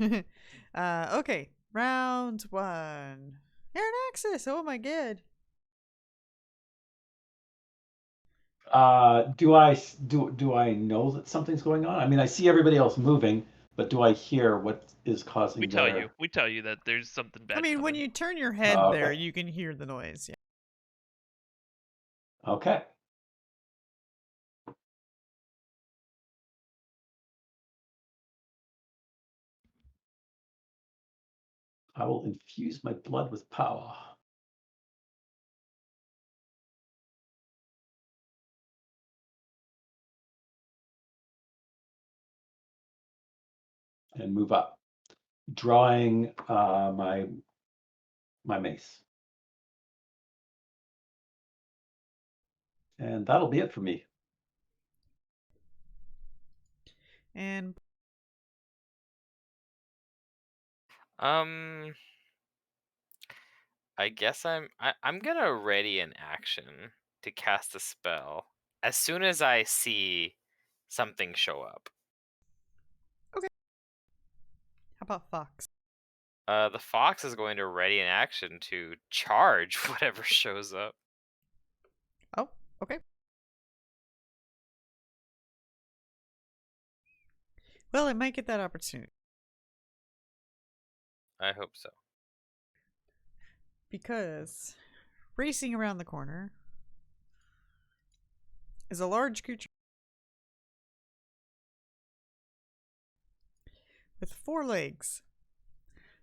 Okay, round 1. Aaron Axis, oh my god. Do I know that something's going on? I mean, I see everybody else moving, but do I hear what is causing? We tell you that there's something bad. I mean, coming. when you turn your head okay. there, you can hear the noise. Yeah. Okay. I will infuse my blood with power. And move up, drawing my mace. And that'll be it for me. And I guess I'm gonna ready an action to cast a spell as soon as I see something show up. okay. How about Fox? The fox is going to ready an action to charge whatever shows up. Oh, okay. Well, it might get that opportunity. I hope so. Because racing around the corner is a large creature with 4 legs.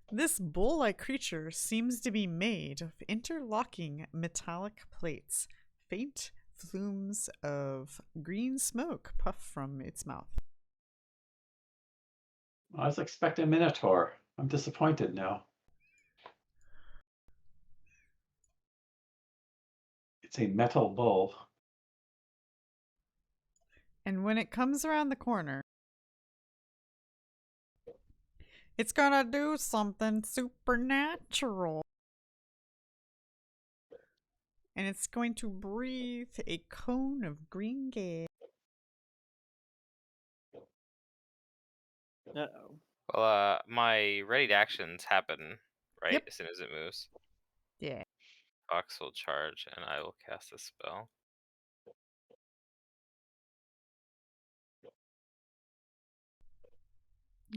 This bull-like creature seems to be made of interlocking metallic plates. Faint flumes of green smoke puff from its mouth. I was expecting a minotaur. I'm disappointed now. It's a metal bull. And when it comes around the corner, It's gonna do something supernatural. And it's going to breathe a cone of green gas. Uh-oh. Well, my ready to actions happen, right? Yep. As soon as it moves. Yeah. Fox will charge, and I will cast a spell.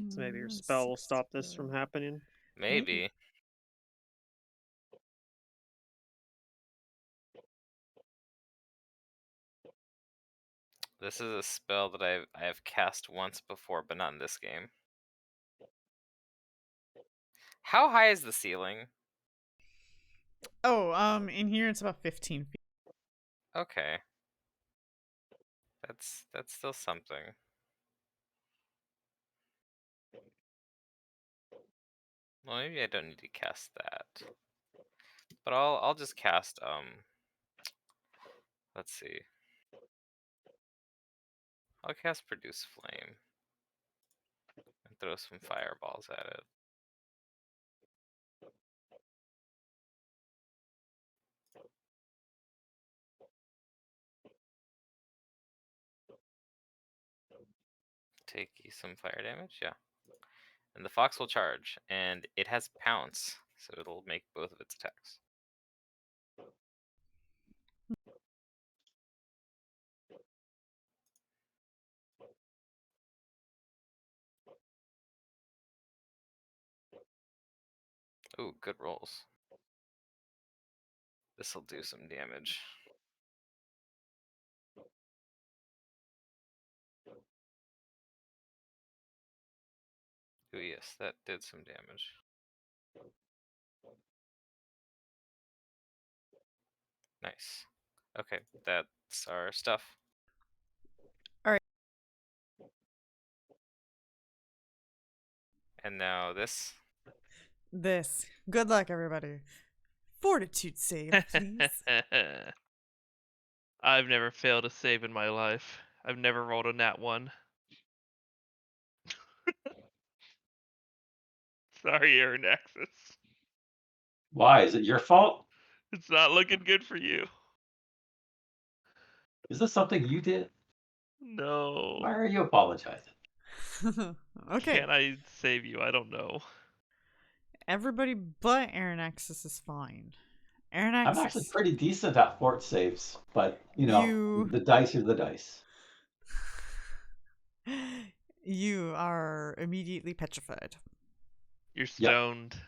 So maybe your spell will stop this from happening. Maybe. This is a spell that I have cast once before, but not in this game. How high is the ceiling? Oh, in here it's about 15 feet. Okay. That's still something. Well, maybe I don't need to cast that. But I'll just cast let's see. I'll cast Produce Flame and throw some fireballs at it. Take some fire damage, yeah. And the fox will charge, and it has Pounce, so it'll make both of its attacks. Ooh, good rolls. This'll do some damage. Ooh, yes, that did some damage. Nice. Okay, that's our stuff. Alright. And now this. This. Good luck, everybody. Fortitude save, please. I've never failed a save in my life. I've never rolled a nat 1. Sorry, Aaron Axis. Why? Is it your fault? It's not looking good for you. Is this something you did? No. Why are you apologizing? Okay. Can I save you? I don't know. Everybody but Aaron Axis is fine. Aaron I'm Axis. actually pretty decent at fort saves, but you know, the dice are the dice. You are immediately petrified. You're stoned. Yep.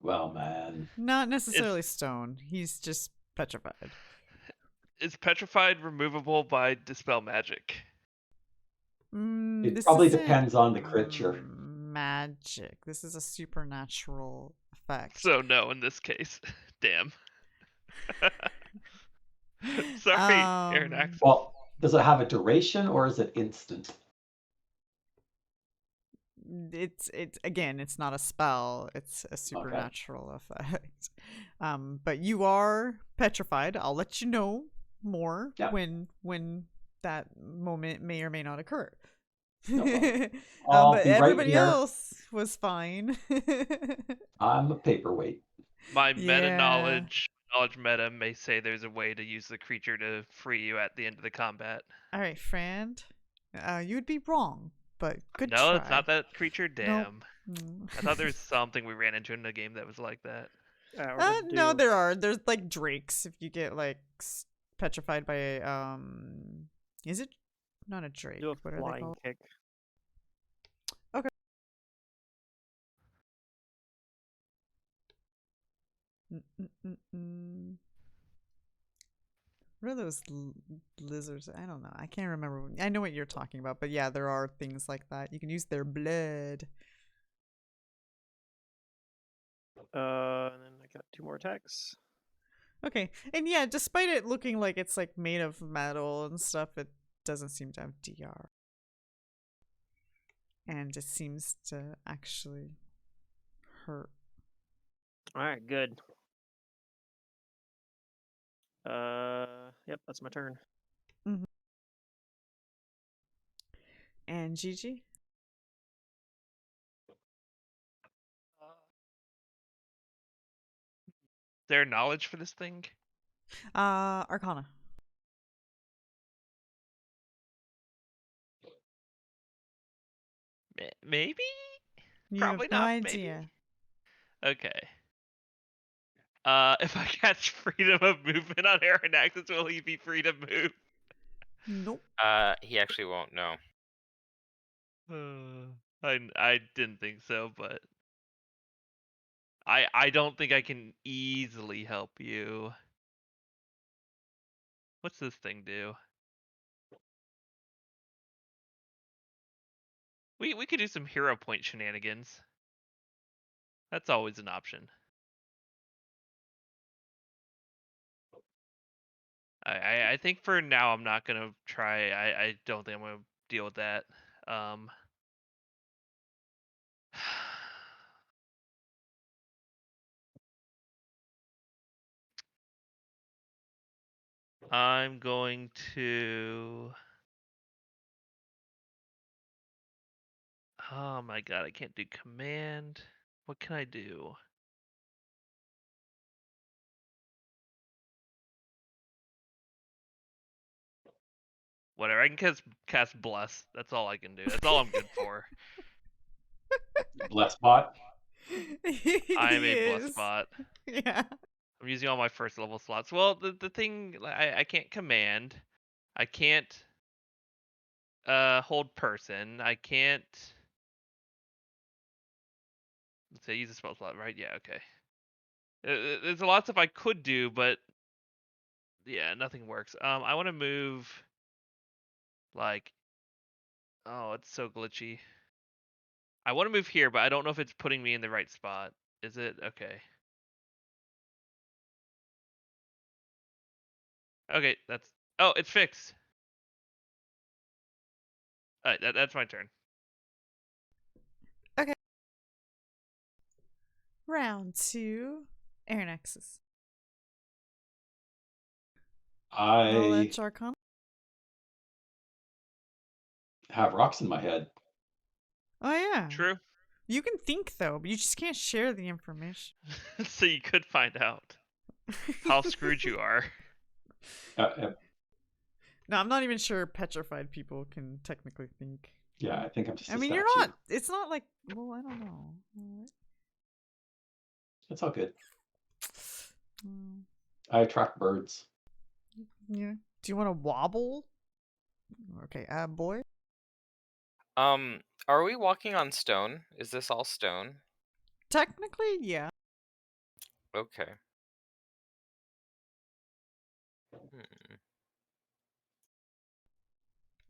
Well, man. Not necessarily stoned. He's just petrified. Is petrified removable by dispel magic? It This probably isn't depends on the creature. magic. This is a supernatural effect. So no, in this case. Damn. Sorry, Aaron Axis. Well, does it have a duration or is it instant? It's again, it's not a spell, it's a supernatural effect. But you are petrified. I'll let you know more when that moment may or may not occur. No but everybody else was fine. I'm a paperweight. My knowledge meta may say there's a way to use the creature to free you at the end of the combat. All right, friend. You would be wrong, but good no, try. It's not that creature. Damn. Nope. I thought there was something we ran into in the game that was like that. No, there are. There's like drakes. If you get like petrified by is it not a drake? Do a what are they called? kick. Okay. What are those lizards? I don't know. I can't remember. I know what you're talking about, but yeah, there are things like that. You can use their blood. And then I got 2 more attacks. Okay, and yeah, despite it looking like it's like made of metal and stuff, it doesn't seem to have DR. And it seems to actually hurt. Alright, good. Yep, that's my turn. And Gigi? there knowledge for this thing? Arcana. Maybe? You Probably have no not. idea. Maybe? Okay. If I catch freedom of movement on Aranaxis, will he be free to move? Nope. He actually won't know. I didn't think so, but I don't think I can easily help you. What's this thing do? We could do some hero point shenanigans. That's always an option. I think for now I'm not gonna try. I don't think I'm gonna deal with that. I'm going to. Oh my god, I can't do command. What can I do? Whatever, I can cast bless. That's all I can do. That's all I'm good for. Bless bot. I am He a bless is. bot. Yeah. I'm using all my first level slots. Well, the thing, I can't command. I can't hold person. I can't. Let's say use a spell slot, right? Yeah, okay. There's a lot of stuff I could do, but yeah, nothing works. I want to move. Like, oh, it's so glitchy. I want to move here, but I don't know if it's putting me in the right spot. Is it? Okay. Okay, that's. Oh, it's fixed. Alright, that's my turn. Okay. Round 2. Aranaxis. Knowledge I Arcana. have rocks in my head. Oh, yeah. True. You can think, though, but you just can't share the information. So you could find out how screwed you are. No, I'm not even sure petrified people can technically think. Yeah, I think I'm just I a mean, statue. you're not. It's not like. Well, I don't know. It's all good. Mm, I attract birds. yeah. Do you want to wobble? Okay, boy. Are we walking on stone? Is this all stone? Technically, yeah. Okay. Hmm.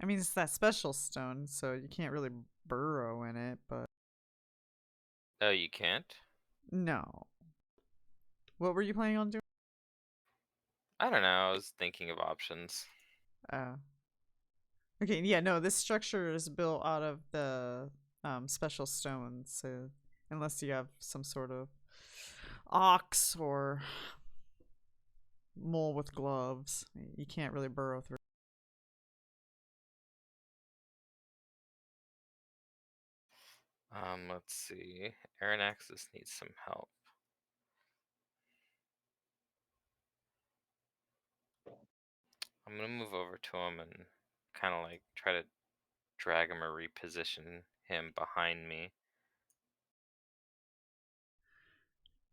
I mean, it's that special stone, so you can't really burrow in it, but. Oh, you can't? No. What were you planning on doing? I don't know. I was thinking of options. Okay, yeah, no, this structure is built out of the special stones, so unless you have some sort of ox or mole with gloves, you can't really burrow through. Let's see. Aranaxis needs some help. I'm gonna move over to him and kind of like try to drag him or reposition him behind me.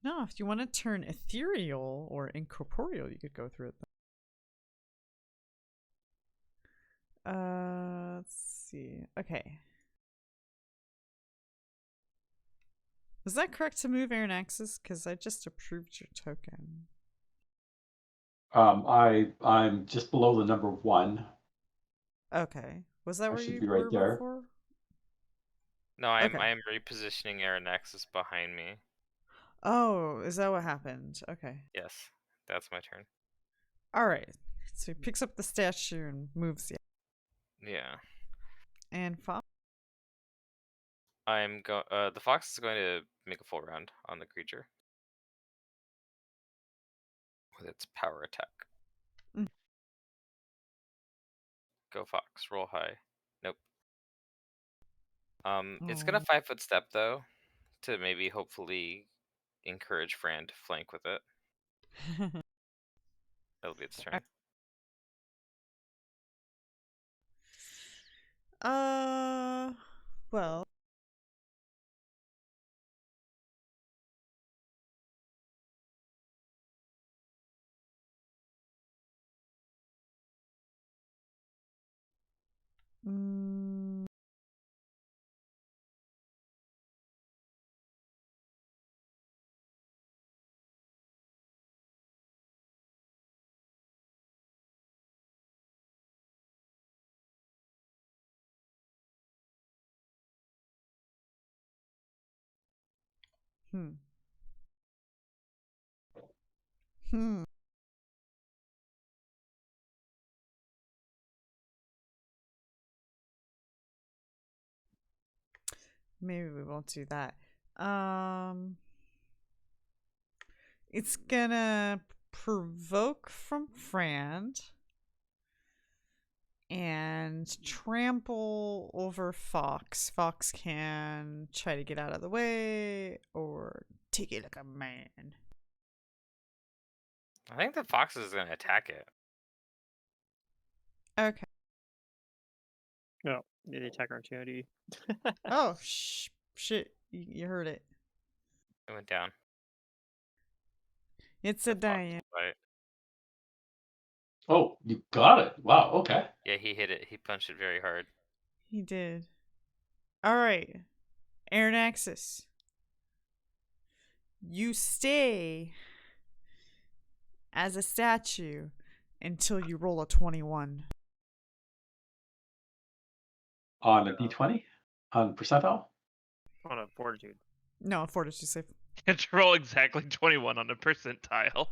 No, if you want to turn ethereal or incorporeal, you could go through it. Let's see. Okay. Was that correct to move Aranaxis? Because I just approved your token. I'm just below the number 1. Okay. Was that I where should you be right were there. before? No, I'm Okay. I'm repositioning Aranaxis behind me. Oh, is that what happened? Okay. Yes, that's my turn. All right. So he picks up the statue and moves it. Yeah. And Fox? The fox is going to make a full round on the creature with its power attack. Mm. Go fox, roll high. Nope. It's Oh. gonna 5-foot step though, to maybe hopefully encourage Fran to flank with it. It'll be its turn. Well. Mm. Hmm. Maybe we won't do that. It's gonna provoke from Fran and trample over Fox. Fox can try to get out of the way or take it like a man. I think the fox is going to attack it. Okay. No, the attack opportunity. Oh, shit. You heard it. It went down. It's a The fox Diane. will bite. Oh, you got it. Wow, okay. Yeah, he hit it. He punched it very hard. He did. All right. Aaron Axis. You stay as a statue until you roll a 21. On a d20? On percentile? On a fortitude. No, fortitude save. You have to roll exactly 21 on a percentile.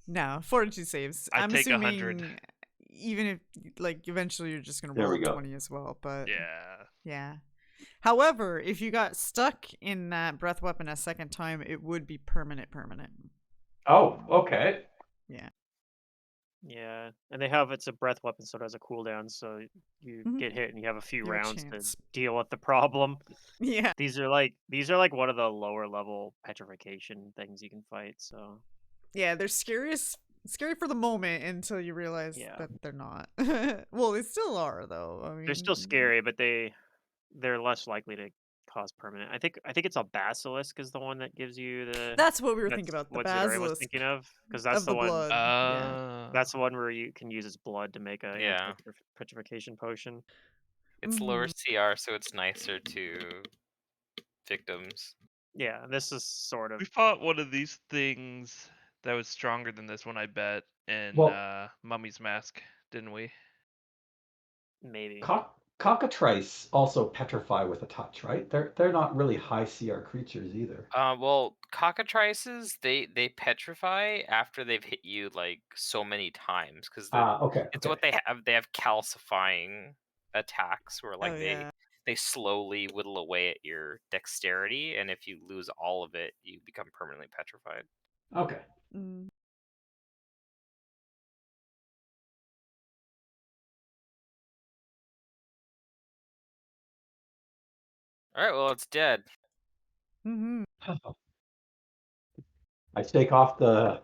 No, fortitude saves. I I'm take assuming 100. even if like eventually you're just gonna There roll we a go. 20 as well, but Yeah. yeah. However, if you got stuck in that breath weapon a second time, it would be permanent. Oh, okay. Yeah. Yeah, and they have it's a breath weapon, so it has a cooldown. So you Mhm. get hit and you have a few You have a rounds chance. to deal with the problem. Yeah. These are like one of the lower level petrification things you can fight. So Yeah, they're scary for the moment until you realize Yeah. that they're not. Well, they still are though. I mean, they're still scary, but they're less likely to cause permanent. I think it's a basilisk is the one that gives you the. That's what we were That's thinking about, the what Zidorian was basilisk thinking of, because that's of the the one. blood. Yeah. That's the one where you can use its blood to make a Yeah. anti-petrification potion. It's lower Mhm. CR, so it's nicer to victims. Yeah, this is sort of We fought one of these things that was stronger than this one, I bet, in Well- Mummy's Mask, didn't we? maybe. Cockatrice also petrify with a touch, right? They're not really high CR creatures either. Well, cockatrices they petrify after they've hit you like so many times because Okay. it's Okay. what they have. They have calcifying attacks where like Oh, yeah. they slowly whittle away at your dexterity, and if you lose all of it, you become permanently petrified. Okay. Mm. All right, well, it's dead. Mhm. I shake off the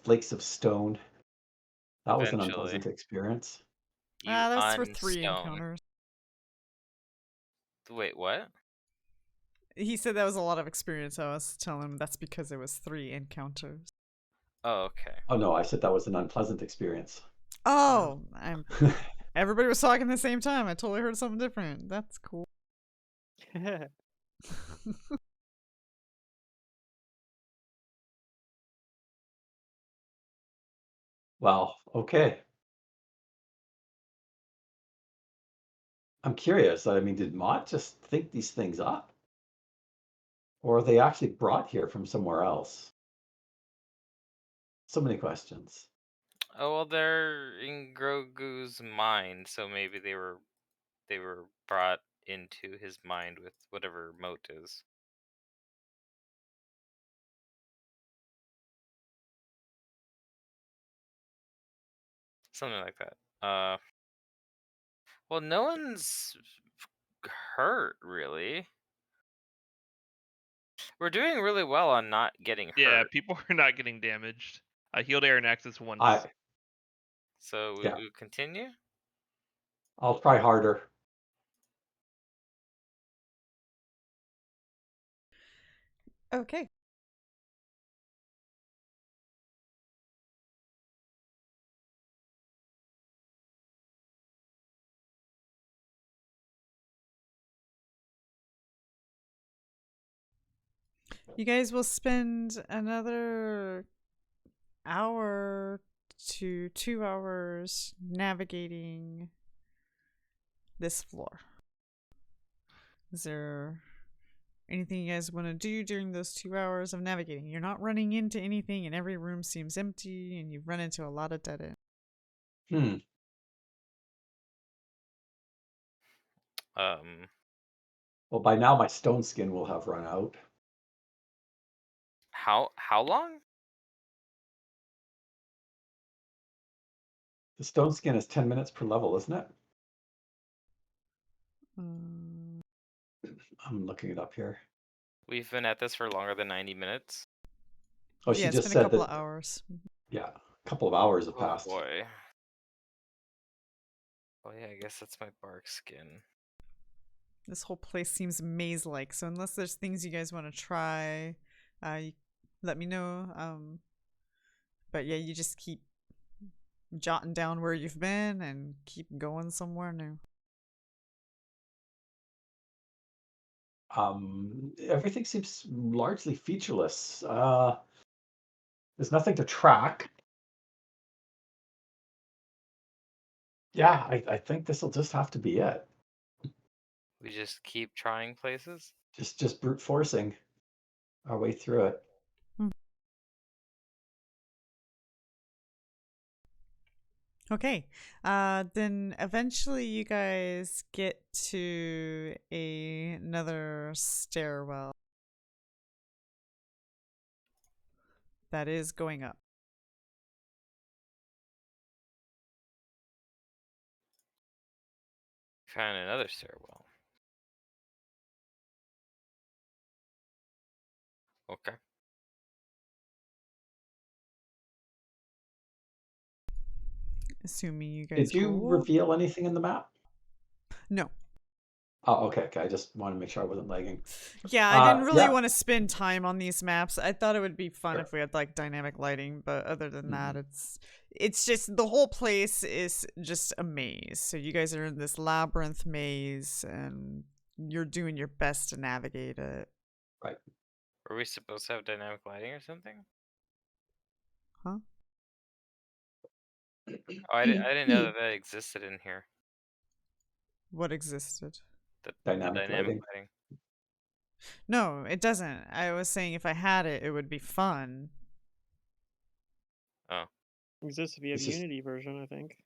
flakes of stone. That was an Eventually. unpleasant experience. You That's for 3 unstone. encounters. Wait, what? He said that was a lot of experience. I was telling him that's because it was 3 encounters. Oh, okay. Oh no, I said that was an unpleasant experience. Oh, everybody was talking at the same time. I totally heard something different. That's cool. Well, okay. I'm curious. I mean, did Mott just think these things up? Or are they actually brought here from somewhere else? So many questions. Oh well, they're in Grogu's mind, so maybe they were brought into his mind with whatever mote is. Something like that. Well, no one's hurt really. We're doing really well on not getting hurt. Yeah, people are not getting damaged. I healed Aaron Axis once. So we Yeah. will continue. I'll try harder. Okay. You guys will spend another hour to 2 hours navigating this floor. Is there anything you guys want to do during those 2 hours of navigating? You're not running into anything, and every room seems empty, and you've run into a lot of dead end. Well, by now my stone skin will have run out. How long? The stone skin is 10 minutes per level, isn't it? I'm looking it up here. We've been at this for longer than 90 minutes. Oh, she yeah, just it's been said a couple that. of hours. Yeah, a couple of hours have passed. Oh boy. Oh yeah, I guess that's my bark skin. This whole place seems maze-like, so unless there's things you guys want to try, you let me know. But yeah, you just keep jotting down where you've been and keep going somewhere new. Everything seems largely featureless. There's nothing to track. Yeah, I think this will just have to be it. We just keep trying places? Just brute forcing our way through it. Okay, then eventually you guys get to another stairwell that is going up. Found another stairwell. Okay. Assuming you guys Did you reveal anything in the map? No. Oh, okay. I just want to make sure I wasn't lagging. Yeah, I didn't really want to spend time on these maps. I thought it would be fun if we had like dynamic lighting, but other than that, it's just the whole place is just a maze. So you guys are in this labyrinth maze, and you're doing your best to navigate it. Right. Were we supposed to have dynamic lighting or something? Huh? Oh, I didn't know that existed in here. What existed? The dynamic lighting. No, it doesn't. I was saying if I had it, it would be fun. Oh. Exists if you have Unity version, I think.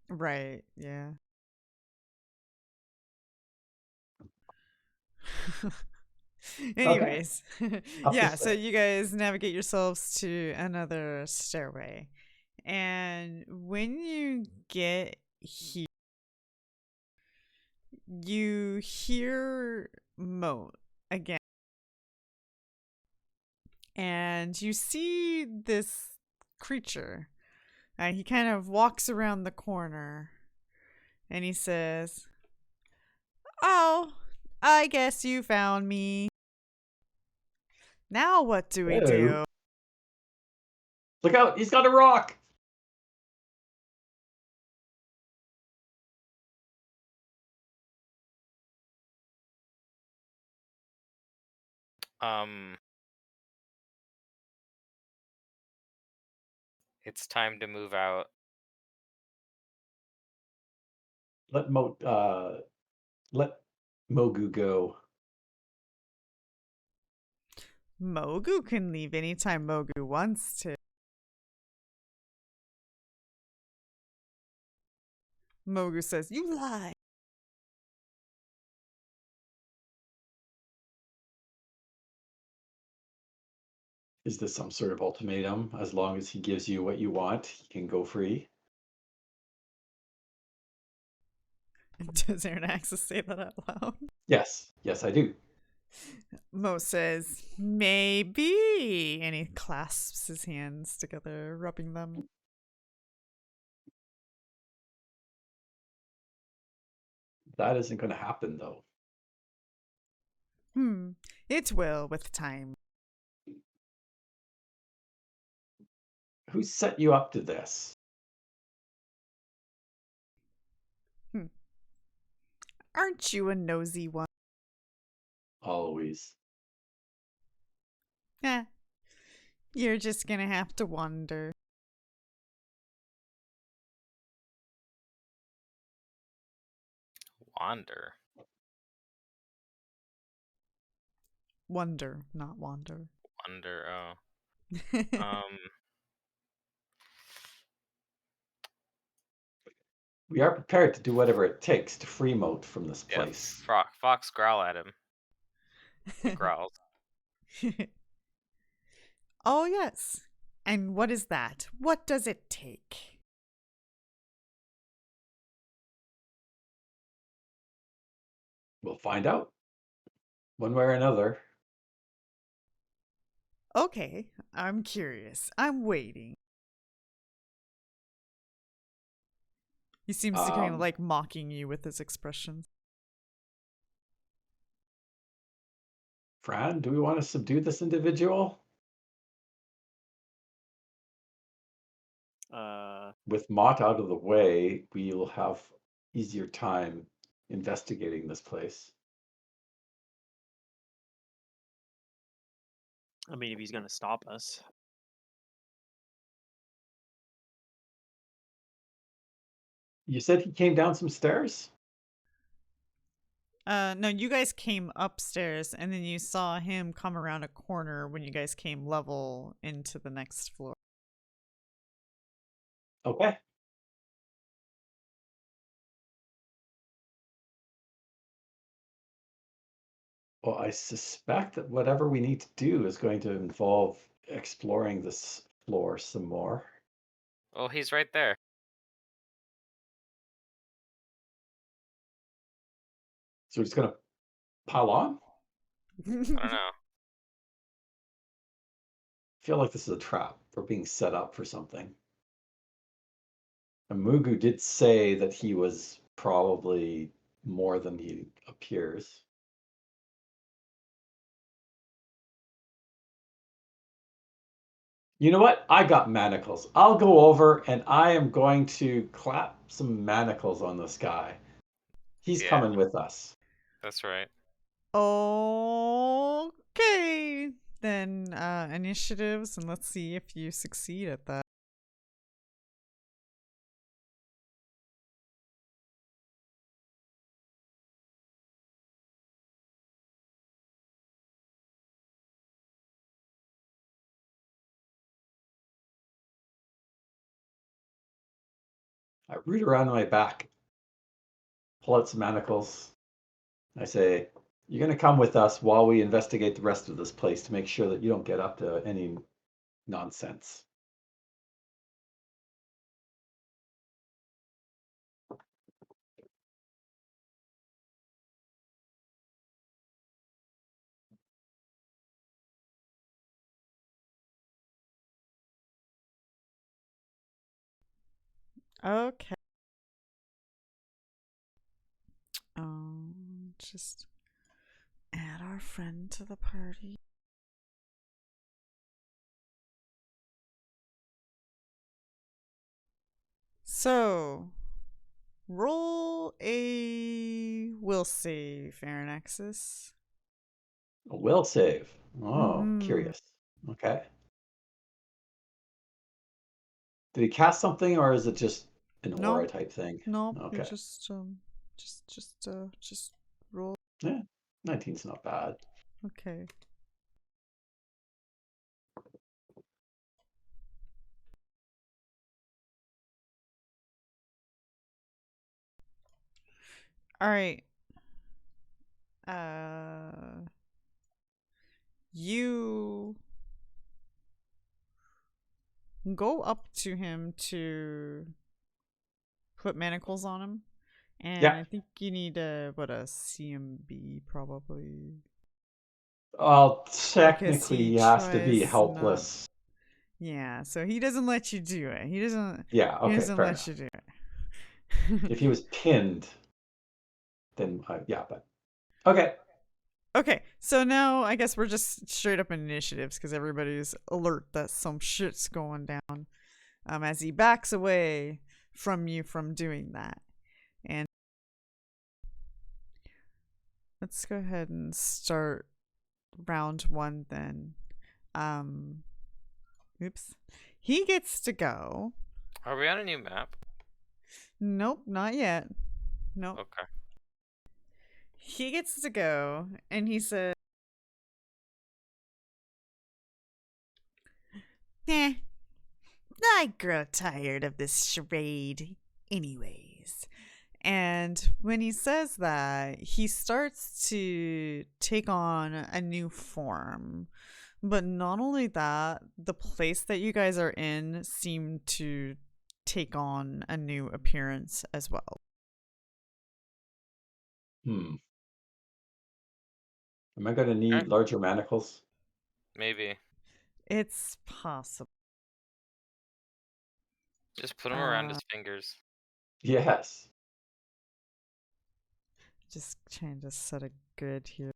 Right, yeah. Anyways, yeah, so you guys navigate yourselves to another stairway. And when you get here, you hear Moat again. And you see this creature. He kind of walks around the corner. And he says, "Oh, I guess you found me. Now what do we do?" Look out, he's got a rock! It's time to move out. Let Mogu go. Mogu can leave anytime Mogu wants to. Mogu says, "You lie." Is this some sort of ultimatum? As long as he gives you what you want, he can go free? Does Aaron Axis say that out loud? Yes, I do. Mo says, Maybe. And he clasps his hands together, rubbing them. That isn't going to happen, though. It will with time. Who set you up to this? Aren't you a nosy one? Always. You're just gonna have to wonder. Wander. Wonder, not wander. Wander. Oh. We are prepared to do whatever it takes to free Moat from this place. Fox growl at him. He growls. Oh, yes. And what is that? What does it take? We'll find out. One way or another. Okay, I'm curious. I'm waiting. He seems to kind of like mocking you with his expressions. Fran, do we want to subdue this individual? With Mott out of the way, we'll have easier time investigating this place. I mean, if he's going to stop us. You said he came down some stairs? No, you guys came upstairs and then you saw him come around a corner when you guys came level into the next floor. Okay. Well, I suspect that whatever we need to do is going to involve exploring this floor some more. Oh, he's right there. So we're just going to pile on? I don't know. I feel like this is a trap. We're being set up for something. And Mugu did say that he was probably more than he appears. You know what? I got manacles. I'll go over and I am going to clap some manacles on this guy. He's coming with us. That's right. Okay. Then initiatives, and let's see if you succeed at that. I root around my back, pull out some manacles. I say, you're going to come with us while we investigate the rest of this place to make sure that you don't get up to any nonsense. Okay. Just add our friend to the party. So, roll a will save, Aranexus. A will save. Oh, curious. Okay. Did he cast something, or is it just an aura type thing? No, Okay. you just roll. Yeah, 19's not bad. Okay. All right. You go up to him to put manacles on him, and I think you need a CMB probably. Well, because technically, he he has to be tries not. helpless. Yeah, so he doesn't let you do it. He doesn't. Yeah, He okay, doesn't fair let enough. you do it. If he was pinned, then yeah, but okay. Okay, so now I guess we're just straight up initiatives because everybody's alert that some shit's going down. As he backs away from you from doing that, and let's go ahead and start round 1 then. Oops, he gets to go. Are we on a new map? Nope, not yet. Nope. Okay. He gets to go, and he said, "Eh, I grow tired of this charade, anyways." And when he says that, he starts to take on a new form. But not only that, the place that you guys are in seemed to take on a new appearance as well. Am I going to need larger manacles? Maybe. It's possible. Just put them around his fingers. Yes. Just trying to set a grid here.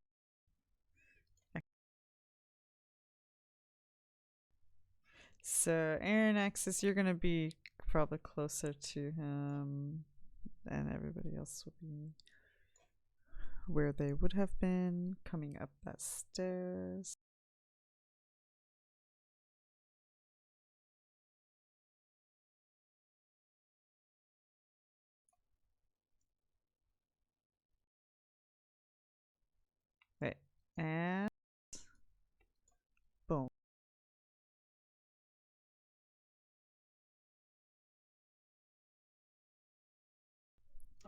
So, Aaron Axis, you're going to be probably closer to him, and everybody else will be where they would have been coming up that stairs. Wait, and boom.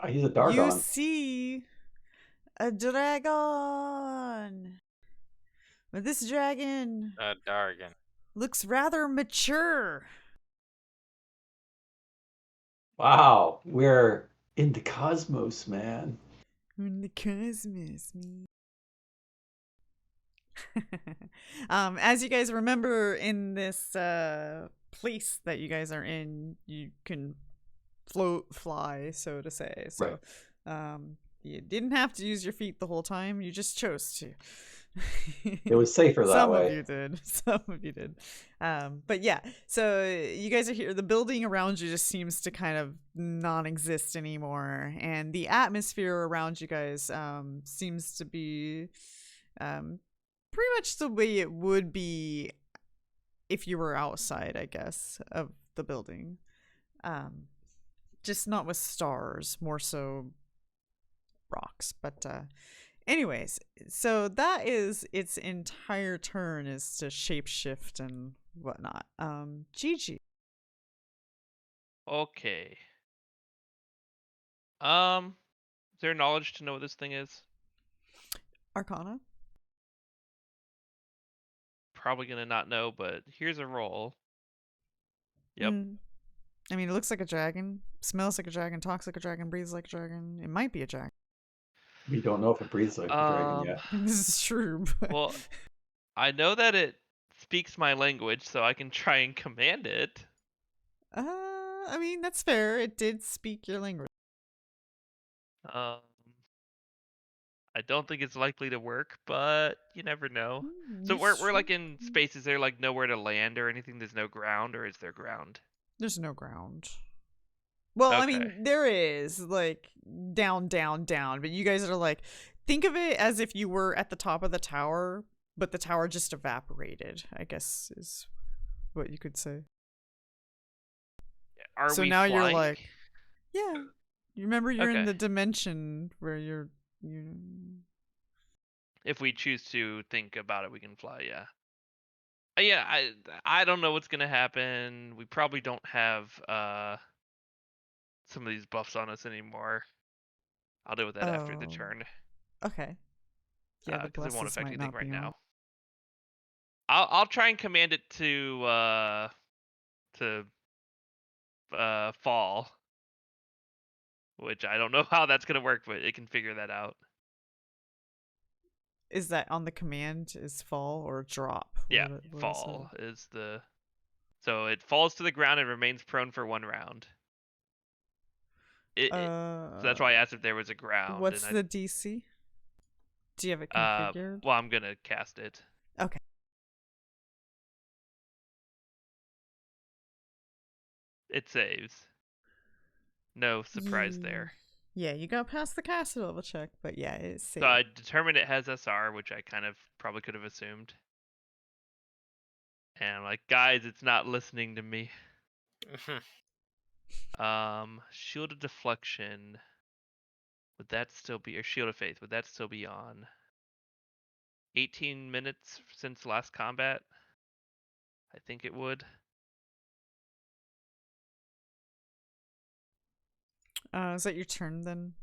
He's a Dargon. You see a dragon. But this dragon Dargon. looks rather mature. Wow, we're in the cosmos, man. We're in the cosmos, me. As you guys remember, in this place that you guys are in, you can fly, so to say. So, you didn't have to use your feet the whole time. You just chose to. It was safer that Some way. of you did. Some of you did. But yeah, so you guys are here. The building around you just seems to kind of non-exist anymore, and the atmosphere around you guys seems to be pretty much the way it would be if you were outside, I guess, of the building. Just not with stars, more so rocks. But anyways, so that is its entire turn, is to shapeshift and whatnot. Gigi. Okay. Is there knowledge to know what this thing is? Arcana. Probably gonna not know, but here's a roll. Yep. I mean, it looks like a dragon, smells like a dragon, talks like a dragon, breathes like a dragon. It might be a dragon. We don't know if it breathes like a dragon yet. This is true. But... Well, I know that it speaks my language, so I can try and command it. I mean, that's fair. It did speak your language. I don't think it's likely to work, but you never know. So we're like in space. Is there like nowhere to land or anything? There's no ground, or is there ground? There's no ground. Well, okay. I mean, there is, like, down, but you guys are like, think of it as if you were at the top of the tower, but the tower just evaporated, I guess is what you could say. Are we now flying? You're like, yeah. You remember you're in the dimension where you're. If we choose to think about it, we can fly, yeah. Yeah, I don't know what's gonna happen. We probably don't have some of these buffs on us anymore. I'll deal with that after the turn. Okay. Yeah, because it won't affect anything right now. On. I'll try and command it to fall, which I don't know how that's gonna work, but it can figure that out. Is that on the command? Is fall or drop? Yeah, What is fall is the. So it falls to the ground and remains prone for 1 round. So that's why I asked if there was a ground. What's the DC? Do you have it configured? Well, I'm gonna cast it. Okay. It saves. No surprise there. Yeah, you got past the caster level check, but yeah, it's saved. So I determined it has SR, which I kind of probably could have assumed. And I'm like, guys, it's not listening to me. Shield of Deflection. Would that still be, or Shield of Faith, would that still be on? 18 minutes since last combat? I think it would. Is that your turn then?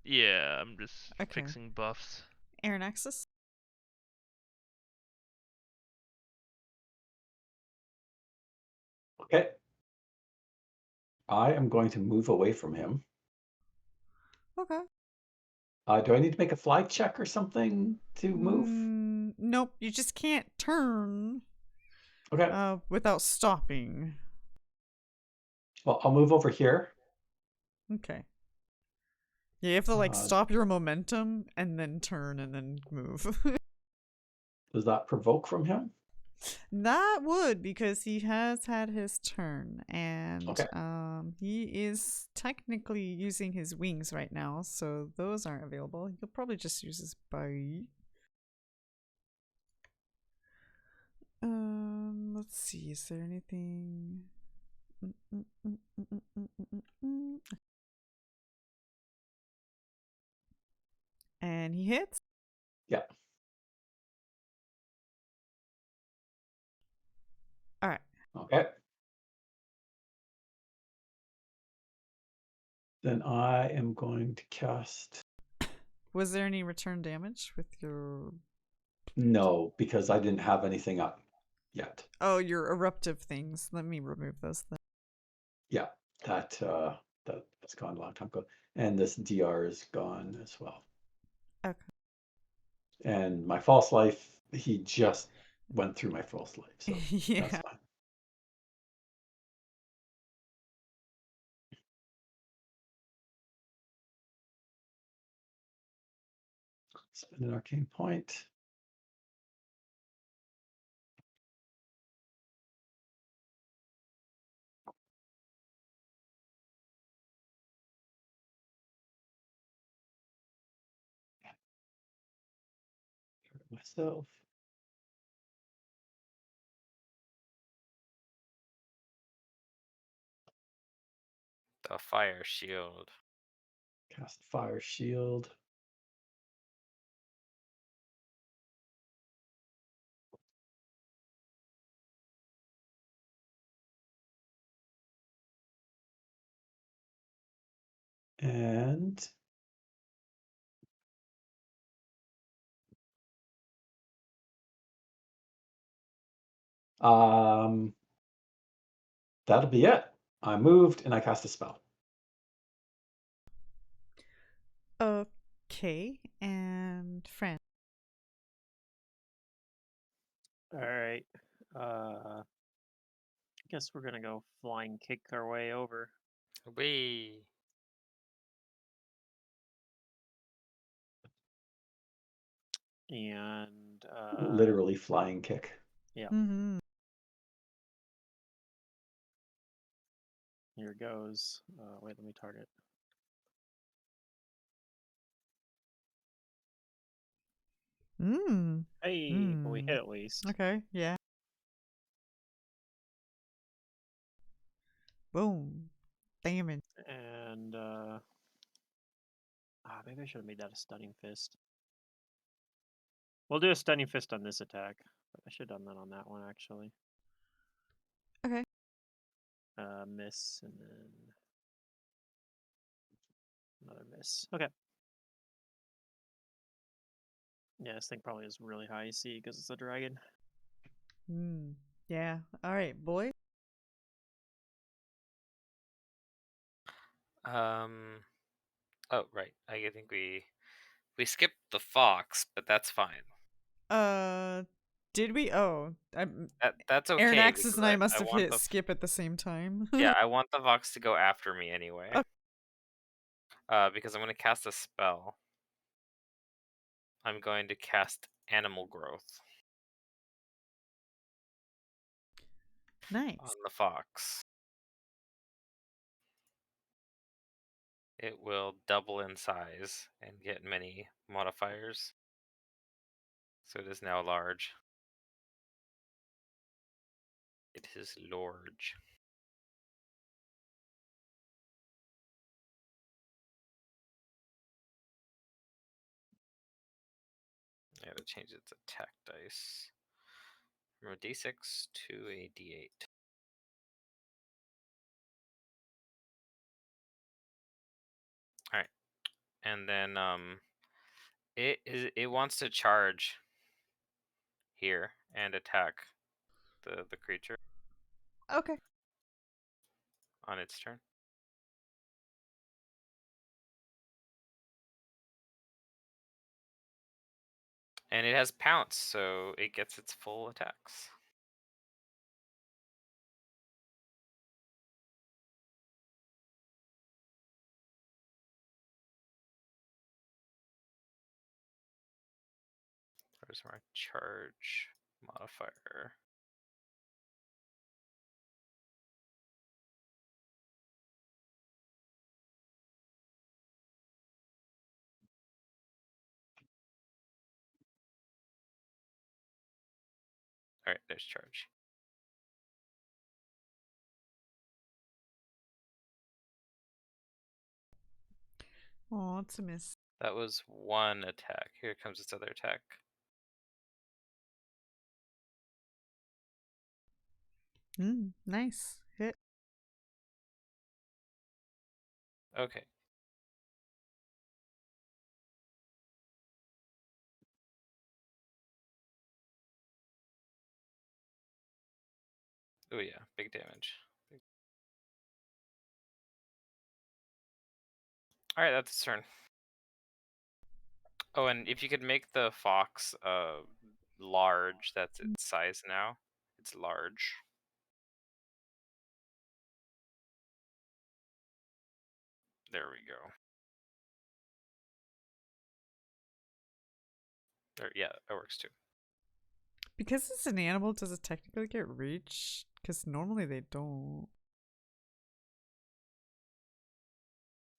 Yeah, I'm just fixing buffs. Aaron Axis? Okay. I am going to move away from him. Okay. Do I need to make a fly check or something to move? Nope, you just can't turn. Okay. Without stopping. Well, I'll move over here. Okay. Yeah, you have to stop your momentum and then turn and then move. Does that provoke from him? That would, because he has had his turn, and okay. He is technically using his wings right now, so those aren't available. He'll probably just use his bite. Let's see, is there anything? And he hits? Yeah. Alright. Okay. Then I am going to cast... Was there any return damage with your... No, because I didn't have anything up yet. Oh, your eruptive things. Let me remove those then. Yeah, that's gone a long time ago. And this DR is gone as well. Okay. And my false life, he just went through my false life, so yeah. That's fine. Spend an arcane point. Myself. The fire shield. Cast fire shield. And that'll be it. I moved and I cast a spell. Okay, and Fran. All right. I guess we're gonna go flying kick our way over. Whee! And Literally flying kick. Yeah. Mm-hmm. Here goes. Wait, let me target. Hey, we hit at least. Okay, yeah. Boom. Damage. And maybe I should have made that a stunning fist. We'll do a stunning fist on this attack. But I should have done that on that one actually. Okay. Miss and then another miss. Okay. Yeah, this thing probably is really high AC because it's a dragon. Yeah. All right, boy. Oh, right. I think we We skipped the fox, but that's fine. Did we? Oh, That's okay. Aaron Axis because and I must I have want hit the skip at the same time. yeah, I want the fox to go after me anyway. Okay. Because I'm going to cast a spell. I'm going to cast Animal Growth Nice. on the fox. It will double in size and get many modifiers. So it is now large. It is large. I gotta change its attack dice from a d6 to a d8. Alright. And then it wants to charge here and attack the creature Okay. on its turn. And it has pounce, so it gets its full attacks. Where's my charge modifier? Alright, there's charge. Oh, it's a miss. That was one attack. Here comes its other attack. Nice. Hit. Okay. Oh yeah, big damage. Alright, that's its turn. Oh, and if you could make the fox large, that's its size now. It's large. There we go. There, yeah, that works too. Because it's an animal, does it technically get reach? Because normally they don't.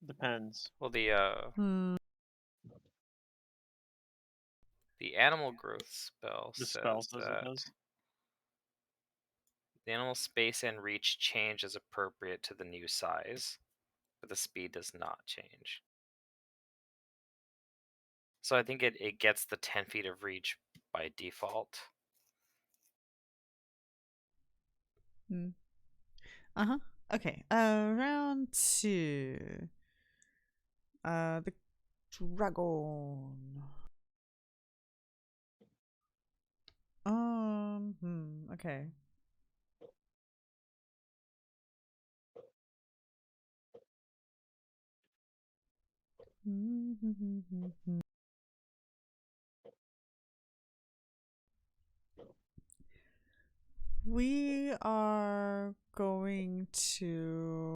Depends. Well, the animal growth spell The says spell says that it does. the animal space and reach change as appropriate to the new size, but the speed does not change. So I think it gets the 10 feet of reach by default. Uh-huh. Okay. Round 2. The dragon. Okay. We are going to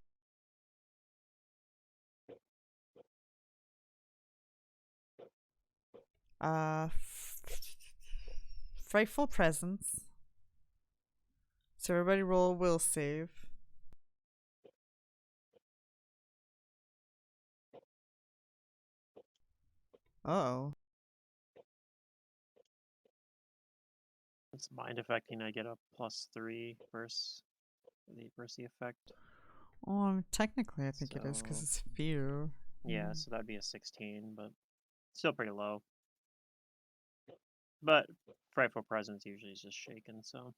frightful presence. So everybody roll a will save. Uh-oh. It's mind affecting. I get a +3 versus the effect. Technically I think it is because So- it's fear. Yeah, so that'd be a 16, but still pretty low. But frightful presence usually is just shaken, so.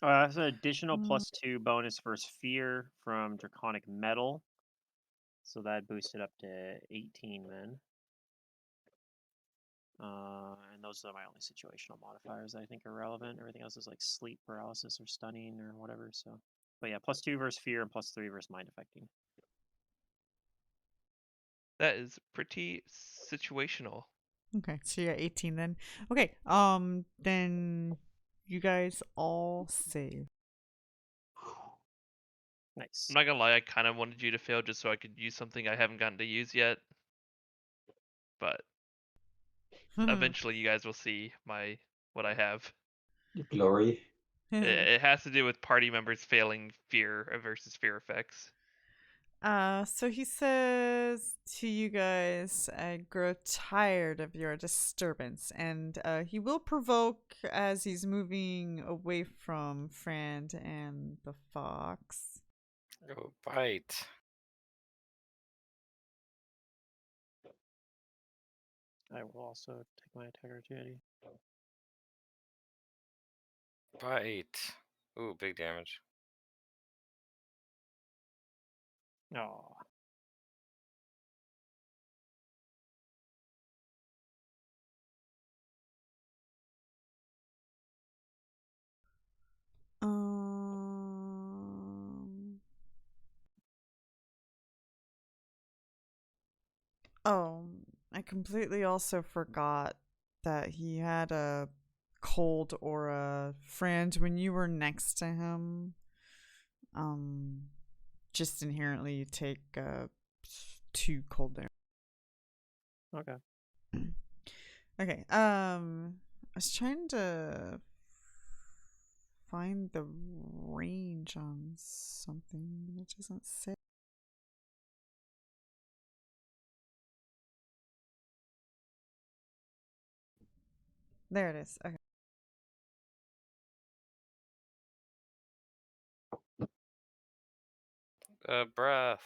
It's an additional +2 bonus versus fear from Draconic Metal. So that boosted up to 18 then. And those are my only situational modifiers that I think are relevant. Everything else is like sleep paralysis or stunning or whatever, so. But yeah, +2 versus fear and +3 versus mind affecting. That is pretty situational. Okay, so you got 18 then. Okay, then you guys all save. Nice. I'm not gonna lie, I kind of wanted you to fail just so I could use something I haven't gotten to use yet. But eventually, you guys will see what I have. Glory. It has to do with party members failing fear versus fear effects. So he says to you guys, I grow tired of your disturbance, and he will provoke as he's moving away from Frand and the fox. Oh, bite. I will also take my attack opportunity. Bite. Ooh, big damage. Oh. Oh, I completely also forgot that he had a cold aura. Friend, when you were next to him, just inherently you take 2 cold damage. Okay. Okay. I was trying to find the range on something. It doesn't say. There it is. Okay. Breath.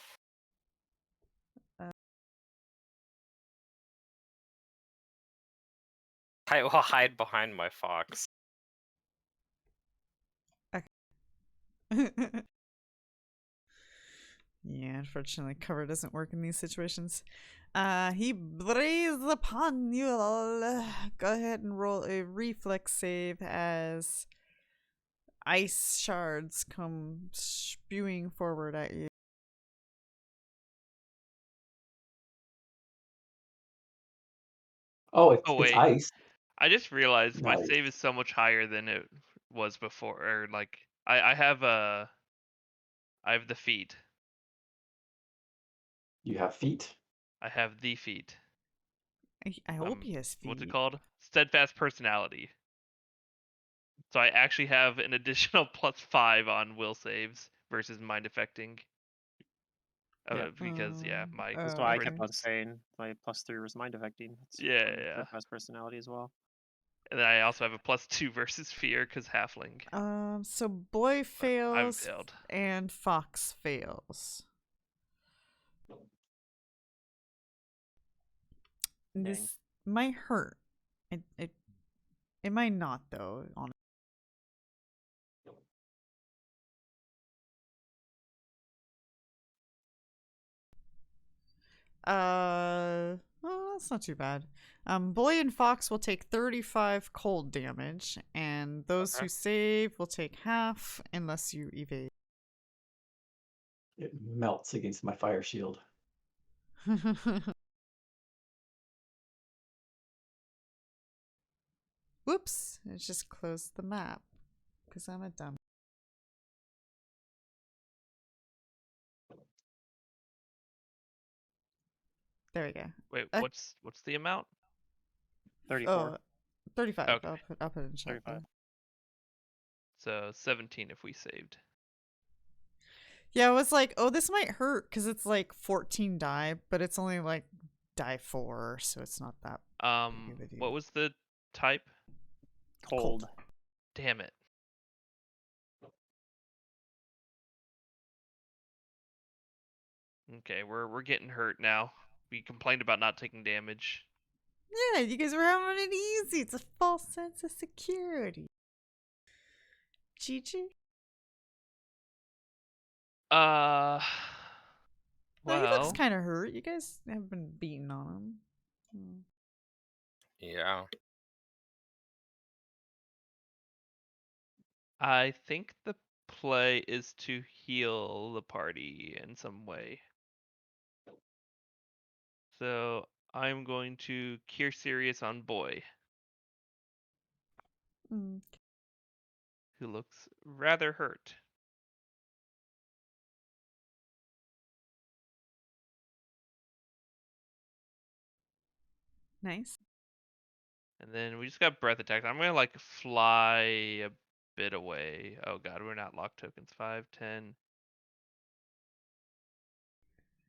I will hide behind my fox. Yeah, unfortunately, cover doesn't work in these situations. He breathes upon you all. Go ahead and roll a reflex save as ice shards come spewing forward at you. Oh, it's wait. ice. I just realized my Nice. save is so much higher than it was before. Or like, I have the feat. You have feet. I have the feat. I hope he has feet. What's it called? Steadfast personality. So I actually have an additional +5 on will saves versus mind affecting. Yeah. Because my That's why I okay. kept on saying my +3 versus mind affecting. It's yeah. Best personality as well. And then I also have a +2 versus fear because halfling. So boy fails failed. and fox fails. This might hurt. It might not though. Honestly. Well, that's not too bad. Boy and Fox will take 35 cold damage, and those who save will take half unless you evade. It melts against my fire shield. Whoops! I just closed the map because I'm a dumb. There we go. Wait, what's the amount? 34. 35. Okay. I'll put it in chat. 35. So 17 if we saved. Yeah, I was like, oh, this might hurt because it's like 14 die, but it's only like die 4, so it's not that. What was the type? Cold. Damn it. Okay, we're getting hurt now. We complained about not taking damage. Yeah, you guys were having it easy. It's a false sense of security. GG. Well, he looks kind of hurt. You guys have been beating on him. Yeah. I think the play is to heal the party in some way. So I'm going to Cure Serious on Boy, Mm. who looks rather hurt. Nice. And then we just got breath attacks. I'm gonna like fly a bit away. Oh god, we're not locked tokens. 5, 10.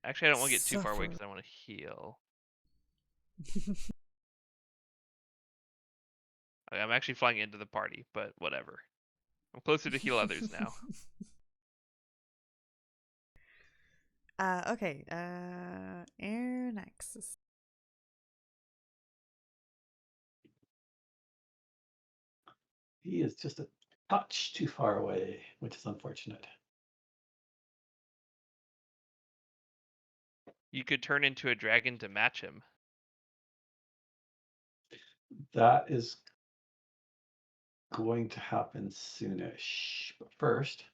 Actually, I don't want to get too far away because I want to heal. I'm actually flying into the party, but whatever. I'm closer to heal others now. Okay. Air Nexus. He is just a touch too far away, which is unfortunate. You could turn into a dragon to match him. That is going to happen soonish. But first,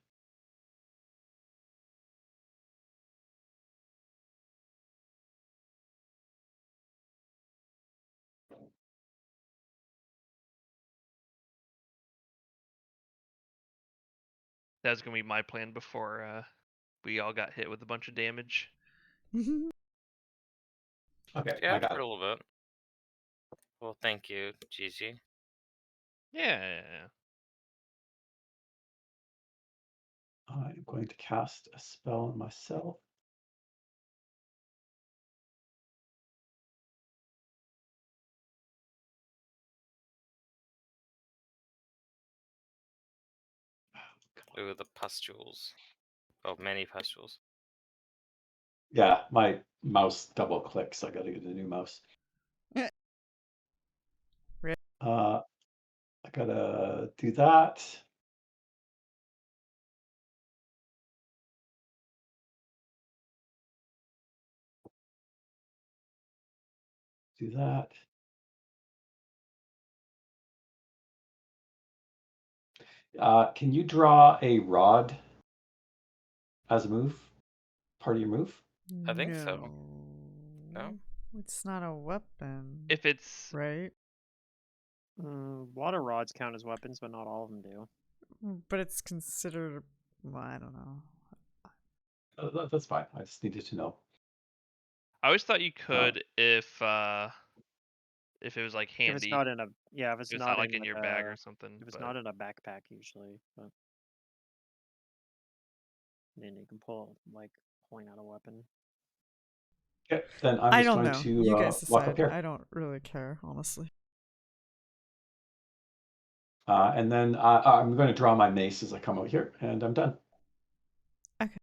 That was gonna be my plan before we all got hit with a bunch of damage. okay, Yeah, I got for it. a little bit. Well, thank you, Gigi. Yeah. I'm going to cast a spell on myself. Ooh, the pustules. Oh, many pustules. Yeah, my mouse double clicks. I got to get a new mouse. I gotta do that. Do that. Can you draw a rod as a move? Part of your move? I think so. No? It's not a weapon. If it's right? Water rods count as weapons, but not all of them do. But it's considered. Well, I don't know. That's fine. I just needed to know. I always thought you could if it was like handy. If it's not in a if it's not like in in your bag or something. If it's not in a backpack usually, but then you can point out a weapon. Okay, then I'm I just don't going know. to You guys walk up decide. here. I don't really care, honestly. And then I'm going to draw my mace as I come out here, and I'm done. Okay.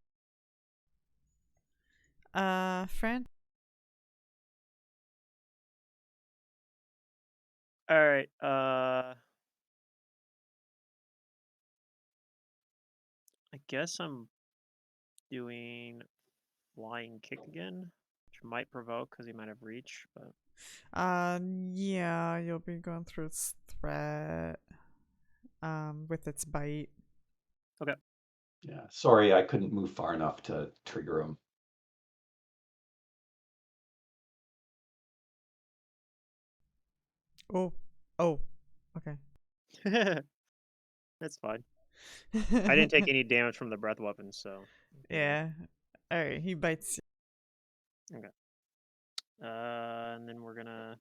Fran? All right. I guess I'm doing flying kick again, which might provoke because he might have reach, but Yeah, you'll be going through its threat. With its bite. okay. Yeah, sorry, I couldn't move far enough to trigger him. Oh, okay. That's fine. I didn't take any damage from the breath weapon, so. Yeah. All right, he bites you. Okay. And then we're gonna.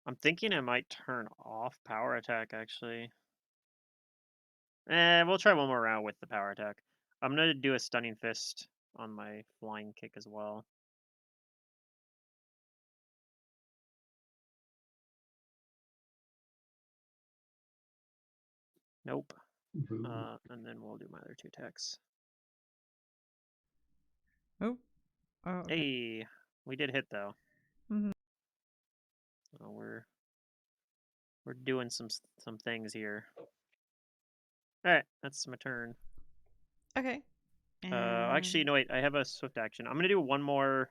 I'm thinking I might turn off power attack actually. We'll try one more round with the power attack. I'm gonna do a stunning fist on my flying kick as well. Nope. And then we'll do my other 2 attacks. Oh. Okay. Hey, we did hit though. Mm-hmm. So we're doing some things here. All right, that's my turn. Okay. Actually, no wait. I have a swift action. I'm gonna do one more.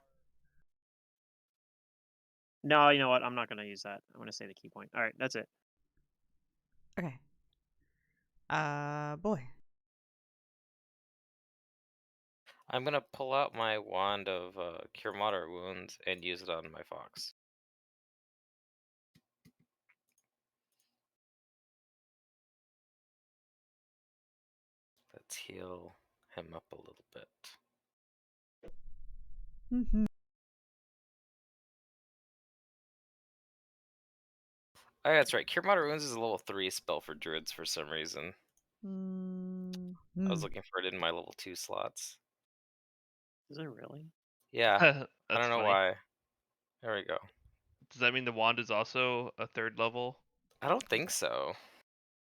No, you know what? I'm not gonna use that. I'm gonna say the key point. All right, that's it. Okay. Boy. I'm gonna pull out my wand of cure moderate wounds and use it on my fox. Let's heal him up a little bit. Mm-hmm. Oh, that's right. Cure moderate wounds is a level 3 spell for druids for some reason. I was looking for it in my level 2 slots. Is it really? Yeah, That's I don't know funny. why. There we go. Does that mean the wand is also a 3rd level? I don't think so.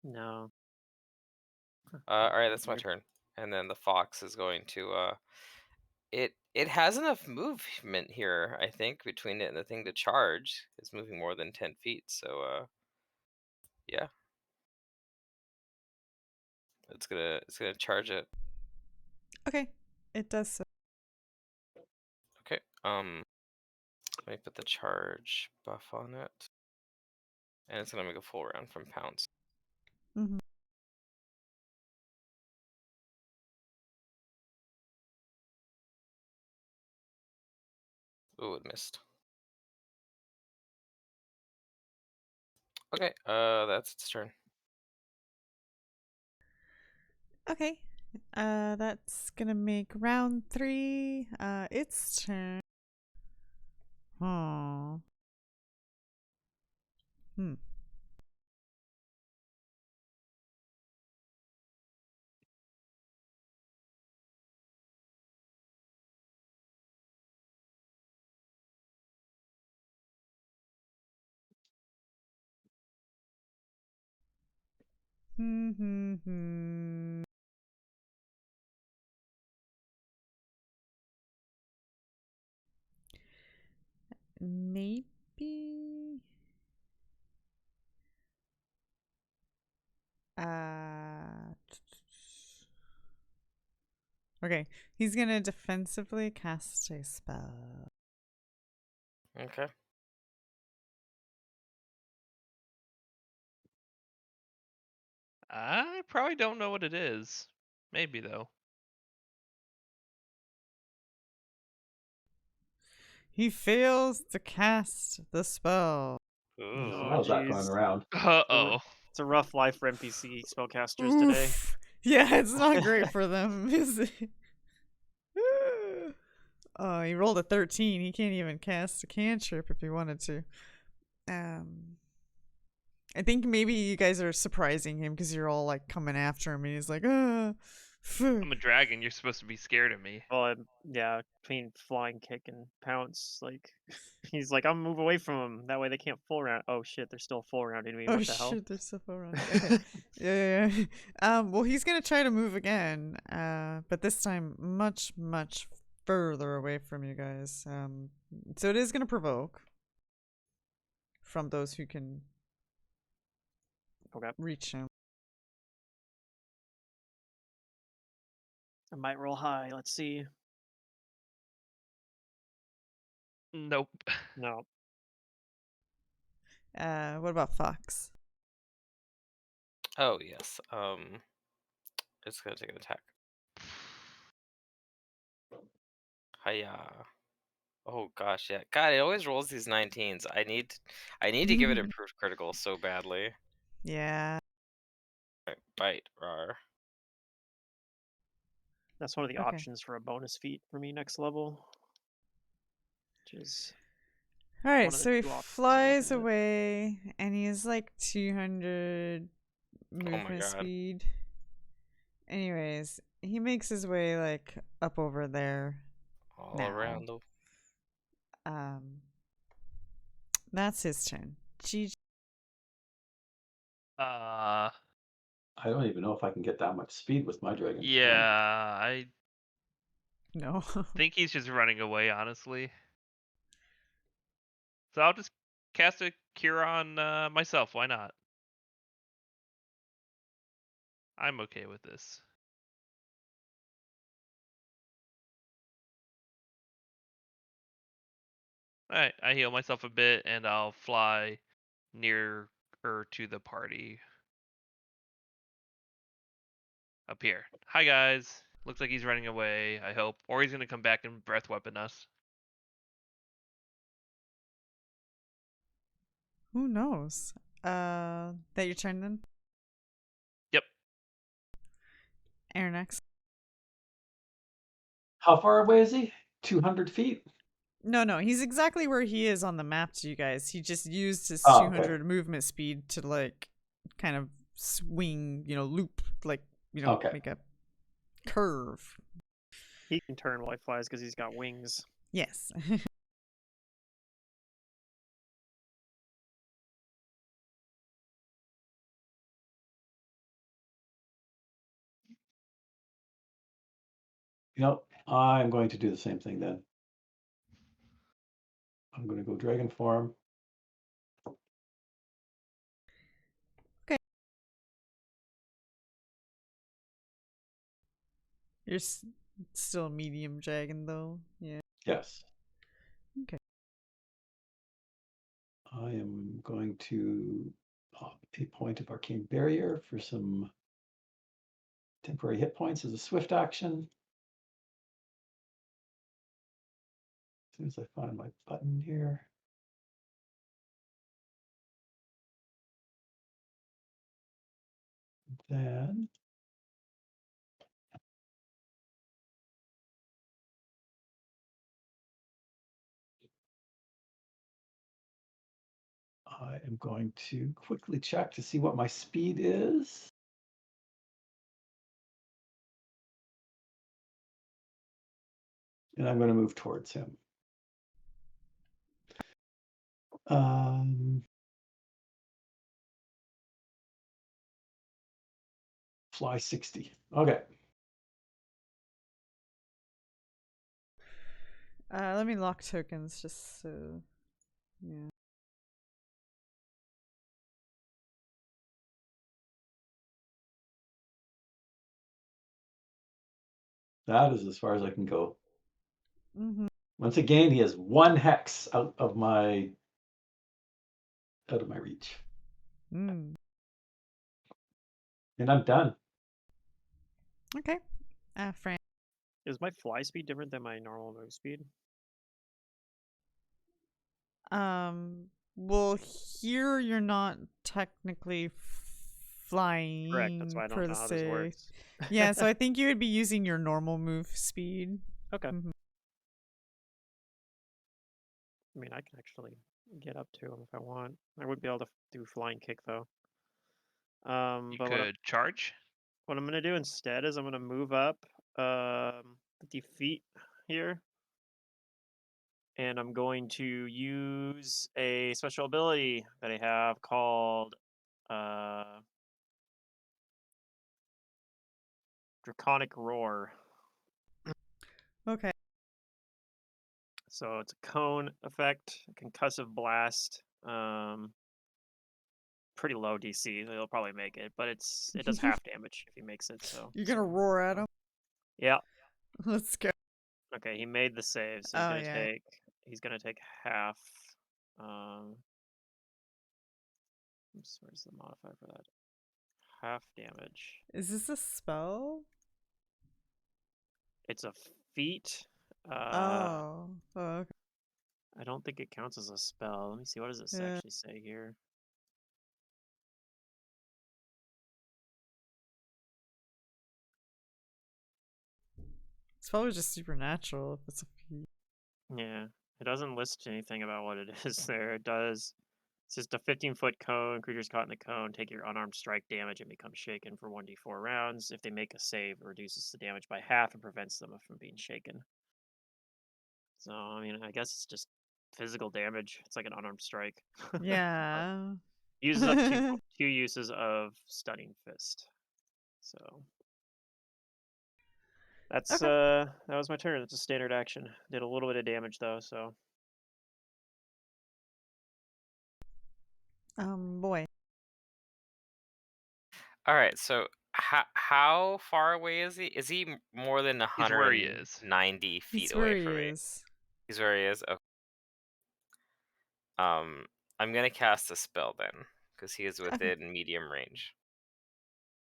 No. Alright, that's my Weird. turn. And then the fox is going to it has enough movement here, I think, between it and the thing to charge. It's moving more than 10 feet, so yeah. It's gonna charge it. Okay, it does so. Okay. Let me put the charge buff on it. And it's gonna make a full round from pounce. Mm-hmm. Ooh, it missed. Okay, that's its turn. Okay, that's gonna make round 3 its turn. Oh. Hmm. Maybe. Okay, he's gonna defensively cast a spell. Okay. I probably don't know what it is. Maybe though. He fails to cast the spell. Ooh. How's that going jeez. around? Uh-oh. It's a rough life for NPC spellcasters today. Oof. Yeah, it's not great for them, is it? Oh, he rolled a 13. He can't even cast a cantrip if he wanted to. I think maybe you guys are surprising him because you're all like coming after him, and he's like, I'm a dragon. You're supposed to be scared of me. Well, yeah, between flying kick and pounce, like he's like, I'm move away from him. That way they can't full round. Oh shit, they're still full rounding me. Oh What the hell? shit, there's stuff around. Okay. Yeah. Well, he's gonna try to move again. But this time much, much further away from you guys. So it is gonna provoke from those who can Okay. reach him. I might roll high. Let's see. Nope. No. What about Fox? Oh yes. It's gonna take an attack. Hiya. Oh gosh, yeah. God, it always rolls these 19s. I need to give it improved critical so badly. Yeah. Right, bite, rar. That's one of the Okay. options for a bonus feat for me next level. Which is All right, one of the so he 2 options I'm flies looking at. away, and he's like 200 Oh my movement god. speed. Anyways, he makes his way like up over there. All now. around the That's his turn. GG. I don't even know if I can get that much speed with my dragon. Yeah, I No. think he's just running away, honestly. So I'll just cast a cure on myself. Why not? I'm okay with this. Alright, I heal myself a bit and I'll fly nearer to the party. Up here. Hi guys. Looks like he's running away, I hope. Or he's going to come back and breath weapon us. Who knows? That your turn then? Yep. Airnex. How far away is he? 200 feet? No, he's exactly where he is on the map to you guys. He just used his Oh, 200 movement speed to, like, kind of swing, loop, like, Okay. make a curve. He can turn while he flies because he's got wings. Yes. I'm going to do the same thing then. I'm going to go dragon form. You're still medium dragon, though. Yeah. Yes. Okay. I am going to pop a point of arcane barrier for some temporary hit points as a swift action. As soon as I find my button here. Then I am going to quickly check to see what my speed is. And I'm going to move towards him. Fly 60. Okay. Let me lock tokens just so. Yeah. That is as far as I can go. Mm-hmm. Once again, he has 1 hex out of my reach. Mm. And I'm done. Okay. Fran. Is my fly speed different than my normal move speed? Well, here you're not technically flying. Correct. That's why I don't know how this works. Yeah, so I think you would be using your normal move speed. Okay. Mm-hmm. I mean, I can actually get up to him if I want. I would be able to do flying kick though. You But could charge. what I'm gonna do instead is I'm gonna move up 50 feet here, and I'm going to use a special ability that I have called Draconic Roar. Okay. So it's a cone effect, a concussive blast. Pretty low DC. He'll probably make it, but it does half damage if he makes it. So You're gonna roar at him? Yeah. Let's go. Okay, he made the save, so he's gonna take half. Where's the modifier for that? Half damage. Is this a spell? It's a feat. Oh, okay. I don't think it counts as a spell. Let me see. What does it actually say here? It's probably just supernatural if it's a feat. Yeah, it doesn't list anything about what it is there. It does. It's just a 15-foot cone. Creatures caught in the cone take your unarmed strike damage and become shaken for 1d4 rounds. If they make a save, it reduces the damage by half and prevents them from being shaken. So, I mean, I guess it's just physical damage. It's like an unarmed strike. Yeah. Uses up two uses of Stunning Fist. So that's that was my turn. It's a standard action. Did a little bit of damage though, so. Boy. All right, so how far away is he? Is he more than He's where he is. 190 feet He's away where from he me? is. He's where he is. Okay. I'm gonna cast a spell then, because he is within medium range.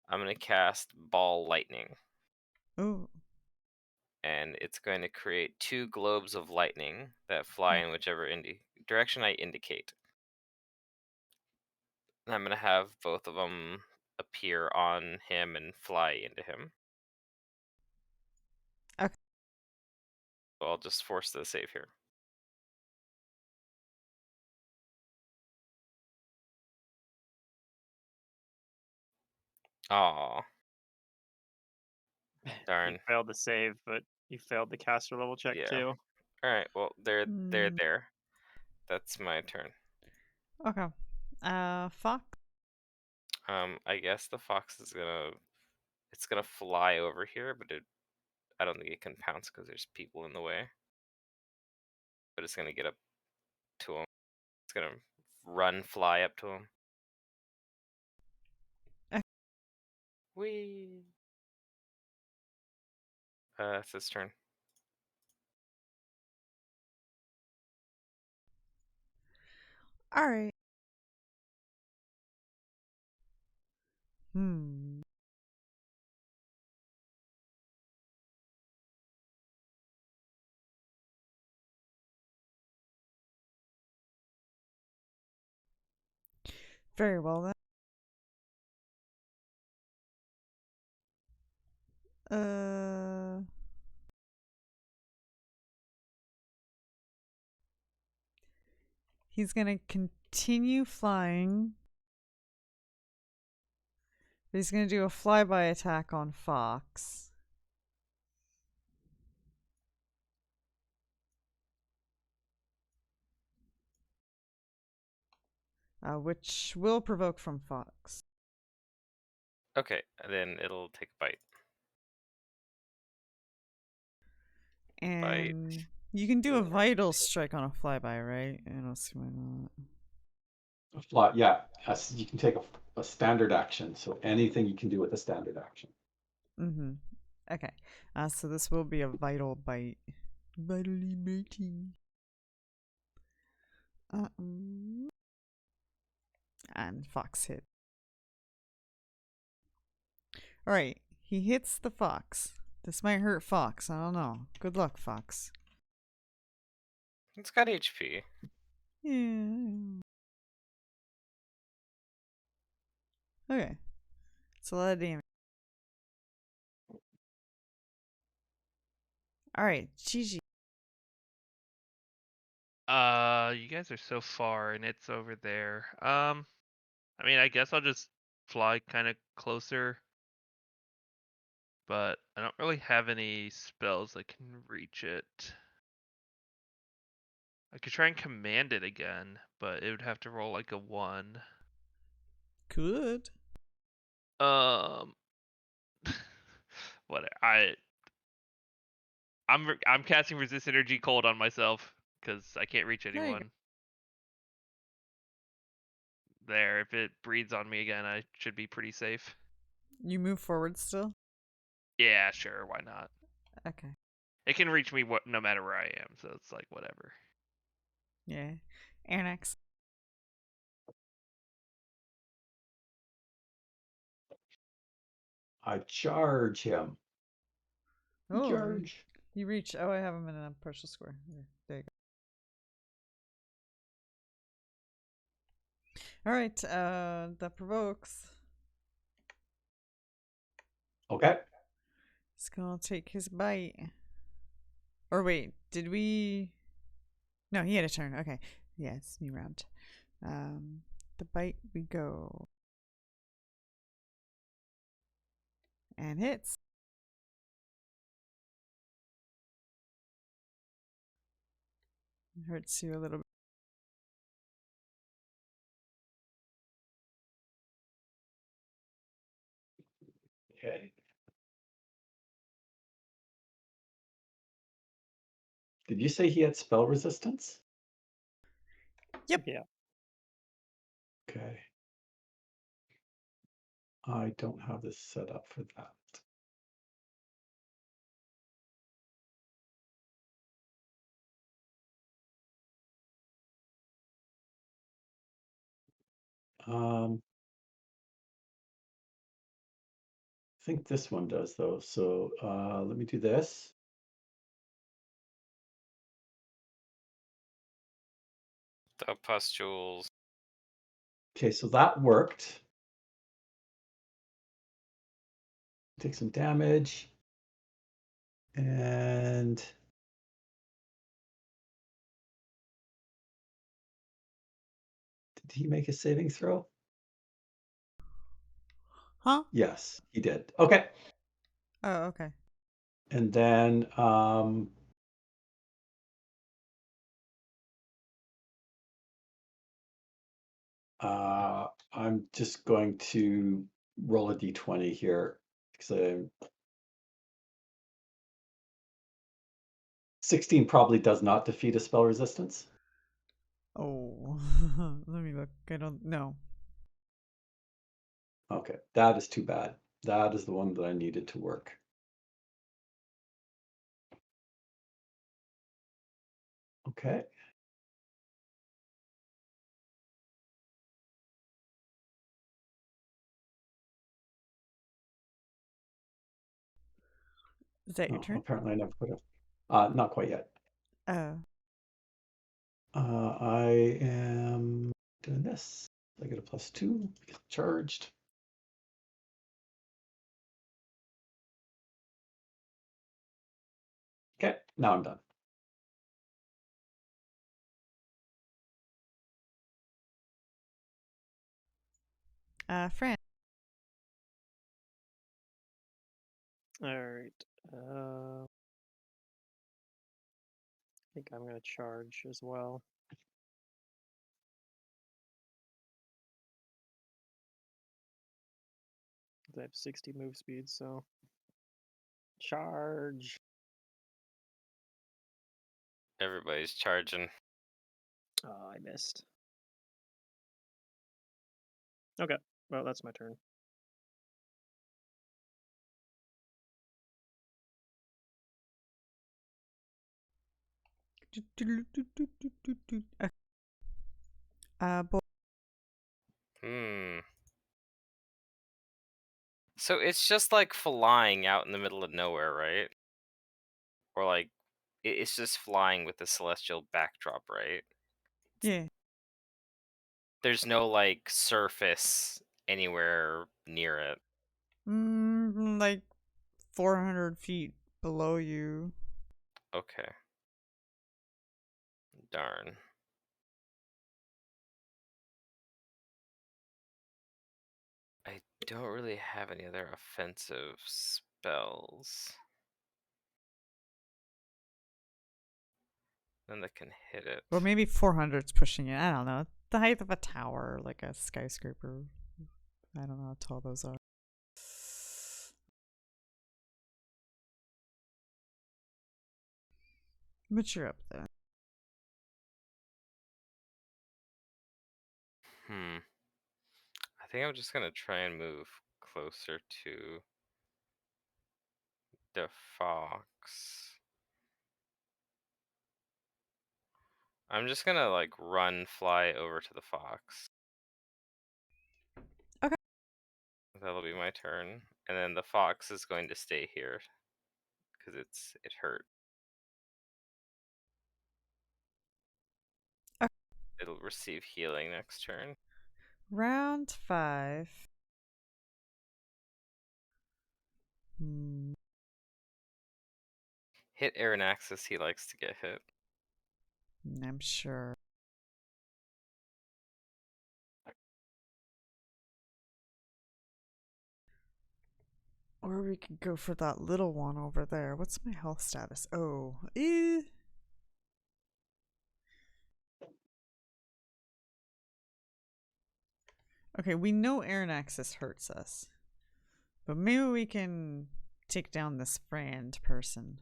I'm gonna cast Ball Lightning. Ooh. and it's going to create 2 globes of lightning that fly in whichever direction I indicate. And I'm going to have both of them appear on him and fly into him. Okay. So I'll just force the save here. Aw. Darn. You failed the save, but you failed the caster level check Yeah. too. Alright, well, they're there. That's my turn. Okay. Fox? I guess the fox is gonna fly over here, but I don't think it can pounce because there's people in the way. But it's gonna get up to him. It's gonna fly up to him. Okay. Whee! It's his turn. All right. Hmm. Very well then. He's gonna continue flying. But he's gonna do a flyby attack on Fox. Which will provoke from Fox. Okay, then it'll take a bite. And you can do a vital strike on a flyby, right? I don't see why not. Yeah, you can take a standard action. So anything you can do with a standard action. Mm-hmm. Okay. So this will be a vital bite. Vitally biting. And Fox hit. Alright. He hits the Fox. This might hurt Fox. I don't know. Good luck, Fox. It's got HP. Yeah. Okay. It's a lot of damage. Alright, GG. You guys are so far and it's over there. I mean, I guess I'll just fly kind of closer. But I don't really have any spells that can reach it. I could try and command it again, but it would have to roll like a 1. Good. What I'm casting resist energy cold on myself because I can't reach anyone. There, if it breathes on me again, I should be pretty safe. You move forward still? Yeah, sure, why not? Okay. It can reach me no matter where I am, so it's like whatever. Yeah. Annex. I charge him. Oh, Charge. You reach. Oh, I have him in a partial square. There you go. Alright, that provokes. Okay. He's gonna take his bite. Or wait, did we... No, he had a turn. Okay. Yeah, it's new round. The bite we go. And hits. Hurts you a little bit. Okay. Did you say he had spell resistance? Yep. Yeah. Okay. I don't have this set up for that. I think this one does though. So let me do this. The pustules. Okay, so that worked. Take some damage. And did he make a saving throw? Huh? Yes, he did. Okay. Oh, okay. And then I'm just going to roll a d20 here because 16 probably does not defeat a spell resistance. Oh, let me look. I don't know. Okay, that is too bad. That is the one that I needed to work. Okay. Is that your Oh, turn? apparently I never put it. Not quite yet. Oh. I am doing this. I get a +2, get charged. Okay, now I'm done. Fran. All right. I think I'm gonna charge as well. I have 60 move speed, so charge. Everybody's charging. Oh, I missed. Okay, well that's my turn. Boy. So it's just like flying out in the middle of nowhere, right? Or like it's just flying with the celestial backdrop, right? Yeah. There's no like surface anywhere near it. Like 400 feet below you. Okay. Darn. I don't really have any other offensive spells. Then that can hit it. Or maybe 400's pushing it. I don't know. The height of a tower, like a skyscraper. I don't know how tall those are. But you're up there. I think I'm just gonna try and move closer to the fox. I'm just gonna like fly over to the fox. Okay. That'll be my turn, and then the fox is going to stay here because it hurt. Okay. It'll receive healing next turn. Round 5. Hit Aranaxis, he likes to get hit. I'm sure. Or we could go for that little one over there. What's my health status? Oh, Okay, we know Aranaxis hurts us. But maybe we can take down this friend person.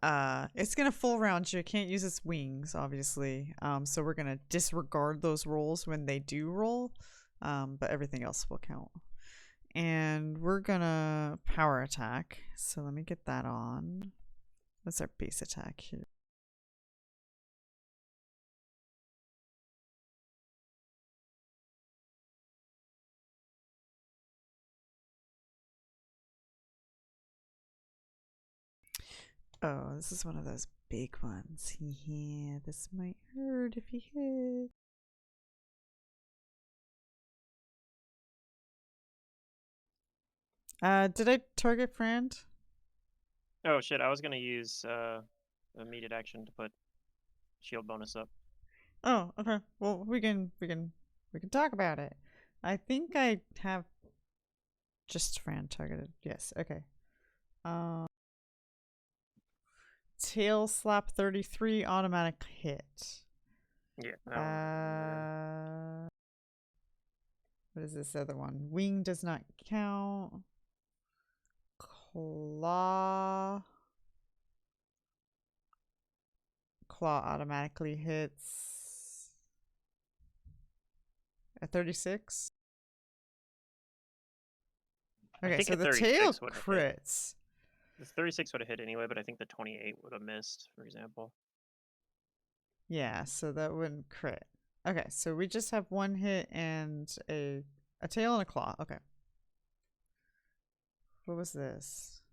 It's gonna full round you. It can't use its wings, obviously. So we're gonna disregard those rolls when they do roll. But everything else will count. And we're gonna power attack. So let me get that on. What's our base attack here? Oh, this is one of those big ones. Yeah, this might hurt if he hit. Did I target friend? Oh shit! I was gonna use immediate action to put shield bonus up. Oh, okay. Well, we can talk about it. I think I have just friend targeted. Yes. Okay. Tail slap 33 automatic hit. Yeah. That one. What is this other one? Wing does not count. Claw automatically hits at 36. Okay, so the tail crits. The 36 would have hit anyway, but I think the 28 would have missed, for example. Yeah, so that wouldn't crit. Okay, so we just have one hit and a tail and a claw. Okay. What was this?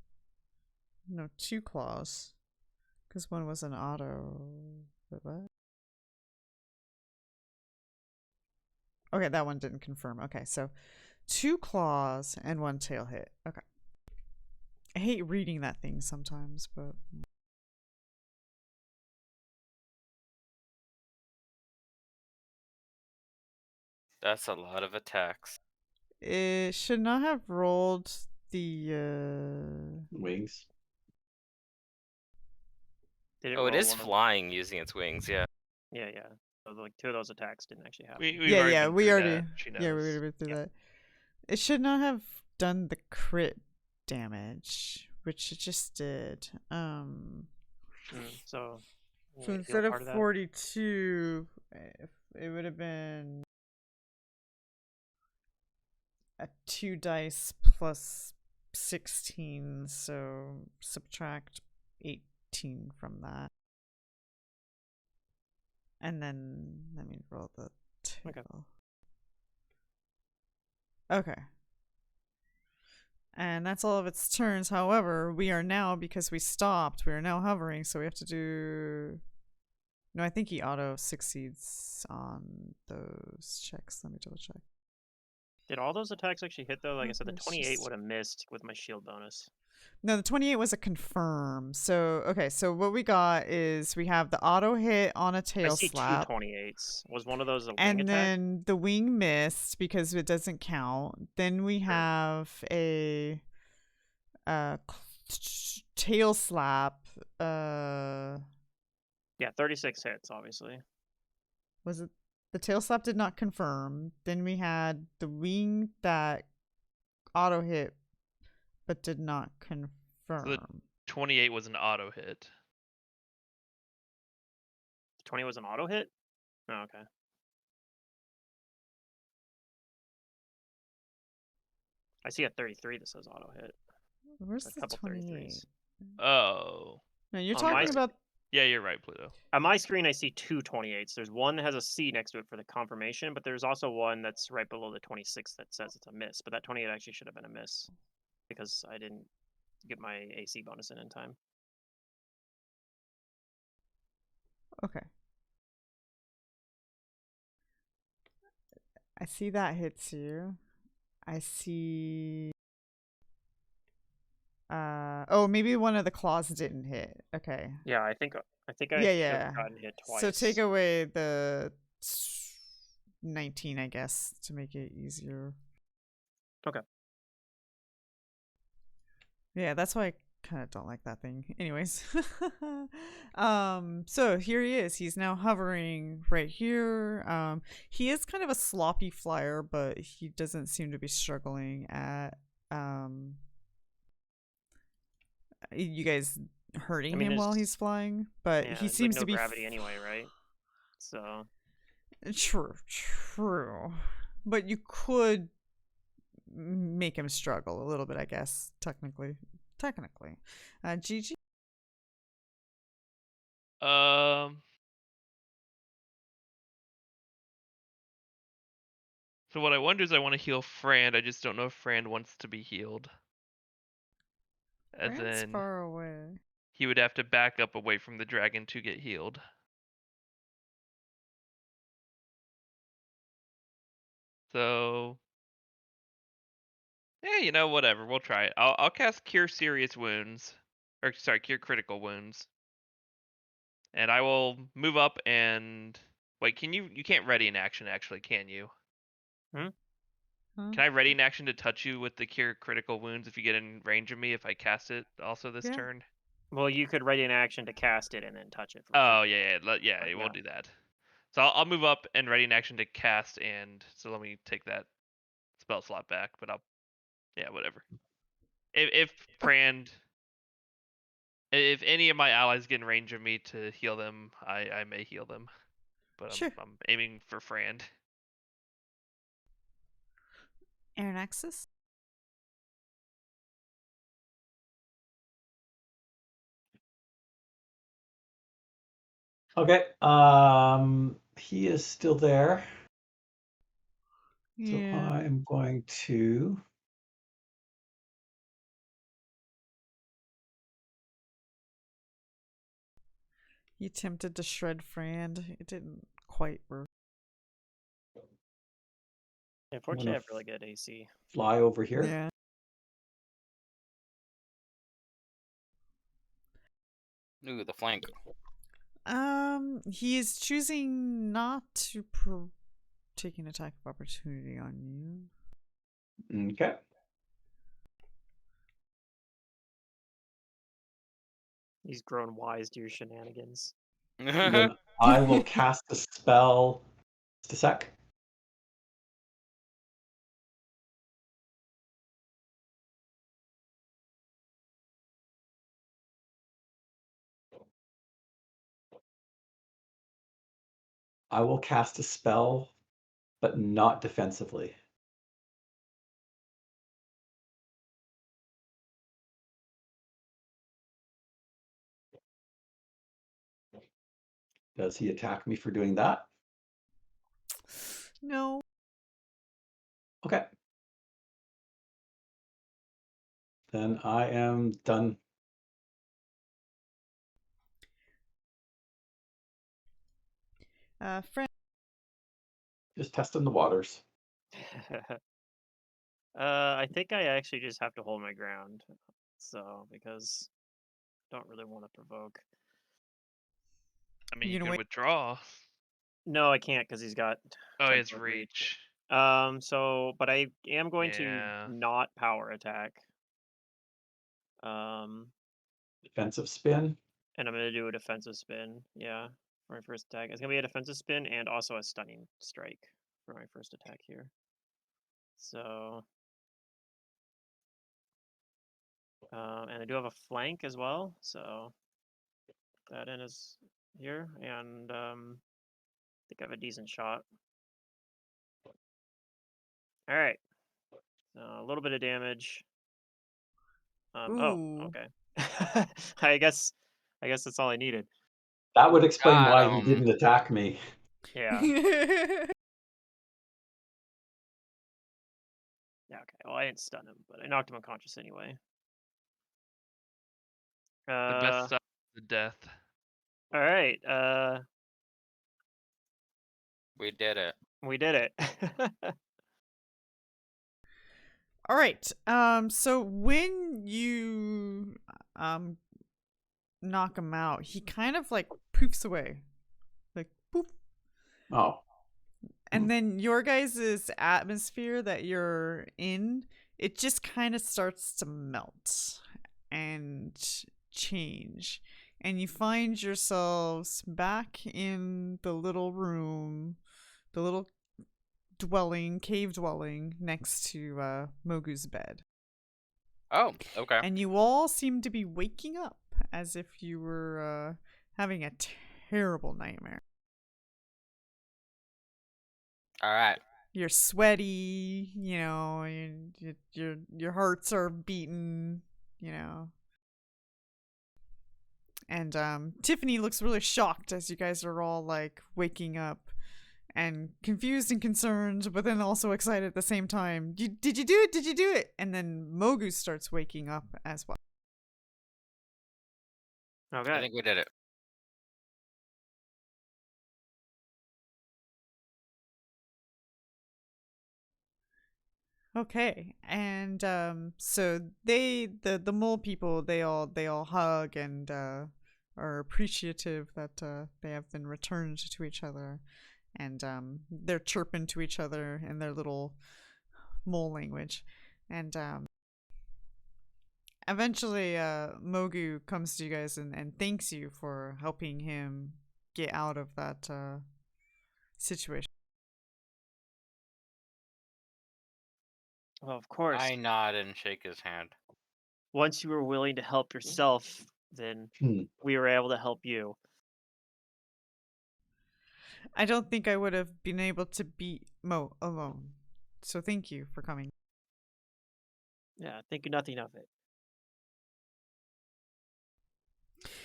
No, 2 claws. Because one was an auto. Wait, what? Okay, that one didn't confirm. Okay, so 2 claws and 1 tail hit. Okay. I hate reading that thing sometimes, but... That's a lot of attacks. It should not have rolled the wings. Did it Oh, it roll is one of- flying using its wings, yeah. Yeah, yeah. So like 2 of those attacks didn't actually happen. We already been through that. She knows. Yeah, we already went through that. It should not have done the crit damage, which it just did. So instead of 42, it would have been a 2 dice plus 16, so subtract 18 from that. And then let me roll the table. Okay. And that's all of its turns. However, we are now, because we stopped, we are now hovering, so we have to do... No, I think he auto succeeds on those checks. Let me double check. Did all those attacks actually hit though? Like I said, the 28 would have missed with my shield bonus. No, the 28 was a confirm. So, okay, so what we got is we have the auto hit on a tail slap. I see 2 28s. Was one of those a wing and attack? then the wing missed because it doesn't count. Then we have a tail slap. Yeah, 36 hits, obviously. Was it the tail slap did not confirm? Then we had the wing that auto hit but did not confirm. So the 28 was an auto hit. 20 was an auto hit? Oh, okay. I see a 33 that says auto hit. Where's the 28? Oh. No, you're talking about... Yeah, you're right, Pluto. On my screen, I see 2 28s. There's one that has a C next to it for the confirmation, but there's also one that's right below the 26 that says it's a miss. But that 28 actually should have been a miss because I didn't get my AC bonus in time. Okay. I see that hits you. I see... oh, maybe one of the claws didn't hit. Okay. Yeah, I think I yeah. gotten hit twice. So take away the 19, I guess, to make it easier. Okay. Yeah, that's why I kind of don't like that thing. Anyways. So here he is. He's now hovering right here. He is kind of a sloppy flyer, but he doesn't seem to be struggling at you guys hurting him while he's flying, but yeah, he seems no to be gravity anyway, right? So true, but you could make him struggle a little bit, I guess. Technically, GG. So what I wonder is I want to heal Fran. I just don't know if Fran wants to be healed. Fran's far away. he would have to back up away from the dragon to get healed. So, yeah, whatever. We'll try it. I'll cast Cure Serious Wounds, or sorry, Cure Critical Wounds, and I will move up and wait. Can you? You can't ready in action, actually, can you? Hmm? Can I ready in action to touch you with the Cure Critical Wounds if you get in range of me if I cast it also this turn? Well, you could ready an action to cast it and then touch it. Oh yeah, we'll do that. So I'll move up and ready an action to cast, and so let me take that spell slot back. But whatever. If Prand, if any of my allies get in range of me to heal them, I may heal them. But Sure. I'm aiming for Frand. Aaron Axis? Okay. He is still there. So I'm going to He attempted to shred Frand. It didn't quite work. Unfortunately, I have really good AC. Fly over here. Yeah. Ooh, the flank. He is choosing not to take an attack of opportunity on you. Okay. He's grown wise to your shenanigans. Then I will cast a spell. Just a sec. I will cast a spell, but not defensively. Does he attack me for doing that? No. Okay. Then I am done. Frand. Just testing the waters. I think I actually just have to hold my ground. So, because I don't really want to provoke. I mean, you can withdraw. No, I can't because he's got. Oh, he has reach. So, but I am going to not power attack. Defensive spin. And I'm going to do a defensive spin. Yeah, for my first attack. It's going to be a defensive spin and also a stunning strike for my first attack here. So, and I do have a flank as well. So that in is here, and I think I have a decent shot. All right. So a little bit of damage. Oh, okay. I guess that's all I needed. That would explain why he didn't attack me. Yeah. Yeah, okay. Well, I didn't stun him, but I knocked him unconscious anyway. The best stuff is the death. All right. We did it. We did it. All right. So when you knock him out, he kind of like poofs away, like poof. Oh. And then your guys' atmosphere that you're in, it just kind of starts to melt and change. And you find yourselves back in the little room, the little cave dwelling next to Mogu's bed. Oh, okay. And you all seem to be waking up as if you were having a terrible nightmare. All right. You're sweaty, your hearts are beating, And Tiffany looks really shocked as you guys are all like waking up and confused and concerned, but then also excited at the same time. Did you do it? Did you do it? And then Mogu starts waking up as well. Okay. I think we did it. Okay, and so the mole people they all hug and are appreciative that they have been returned to each other, and they're chirping to each other in their little mole language, and eventually Mogu comes to you guys and thanks you for helping him get out of that situation. Well, of course. I nod and shake his hand. Once you were willing to help yourself, then we were able to help you. I don't think I would have been able to beat Mo alone. So thank you for coming. Yeah, think nothing of it.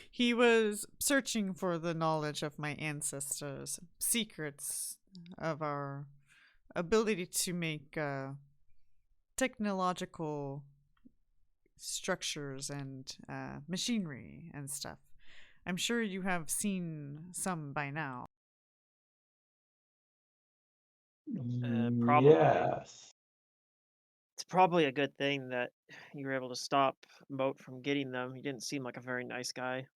He was searching for the knowledge of my ancestors, secrets of our ability to make technological structures and machinery and stuff. I'm sure you have seen some by now. Probably. Yes. It's probably a good thing that you were able to stop Moat from getting them. He didn't seem like a very nice guy.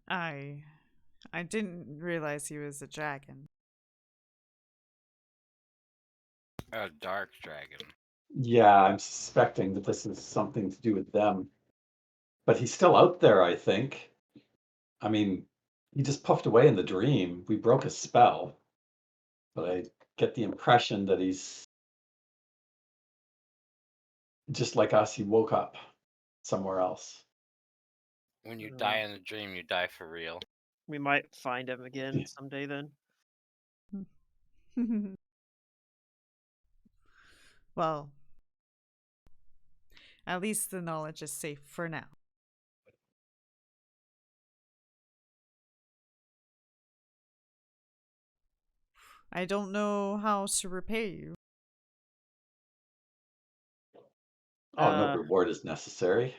I didn't realize he was a dragon. A dark dragon. Yeah, I'm suspecting that this is something to do with them. But he's still out there, I think. I mean, he just puffed away in the dream. We broke his spell. But I get the impression that he's just like us. He woke up somewhere else. When you die in a dream, you die for real. We might find him again someday then. Well, at least the knowledge is safe for now. I don't know how to repay you. Oh, no reward is necessary.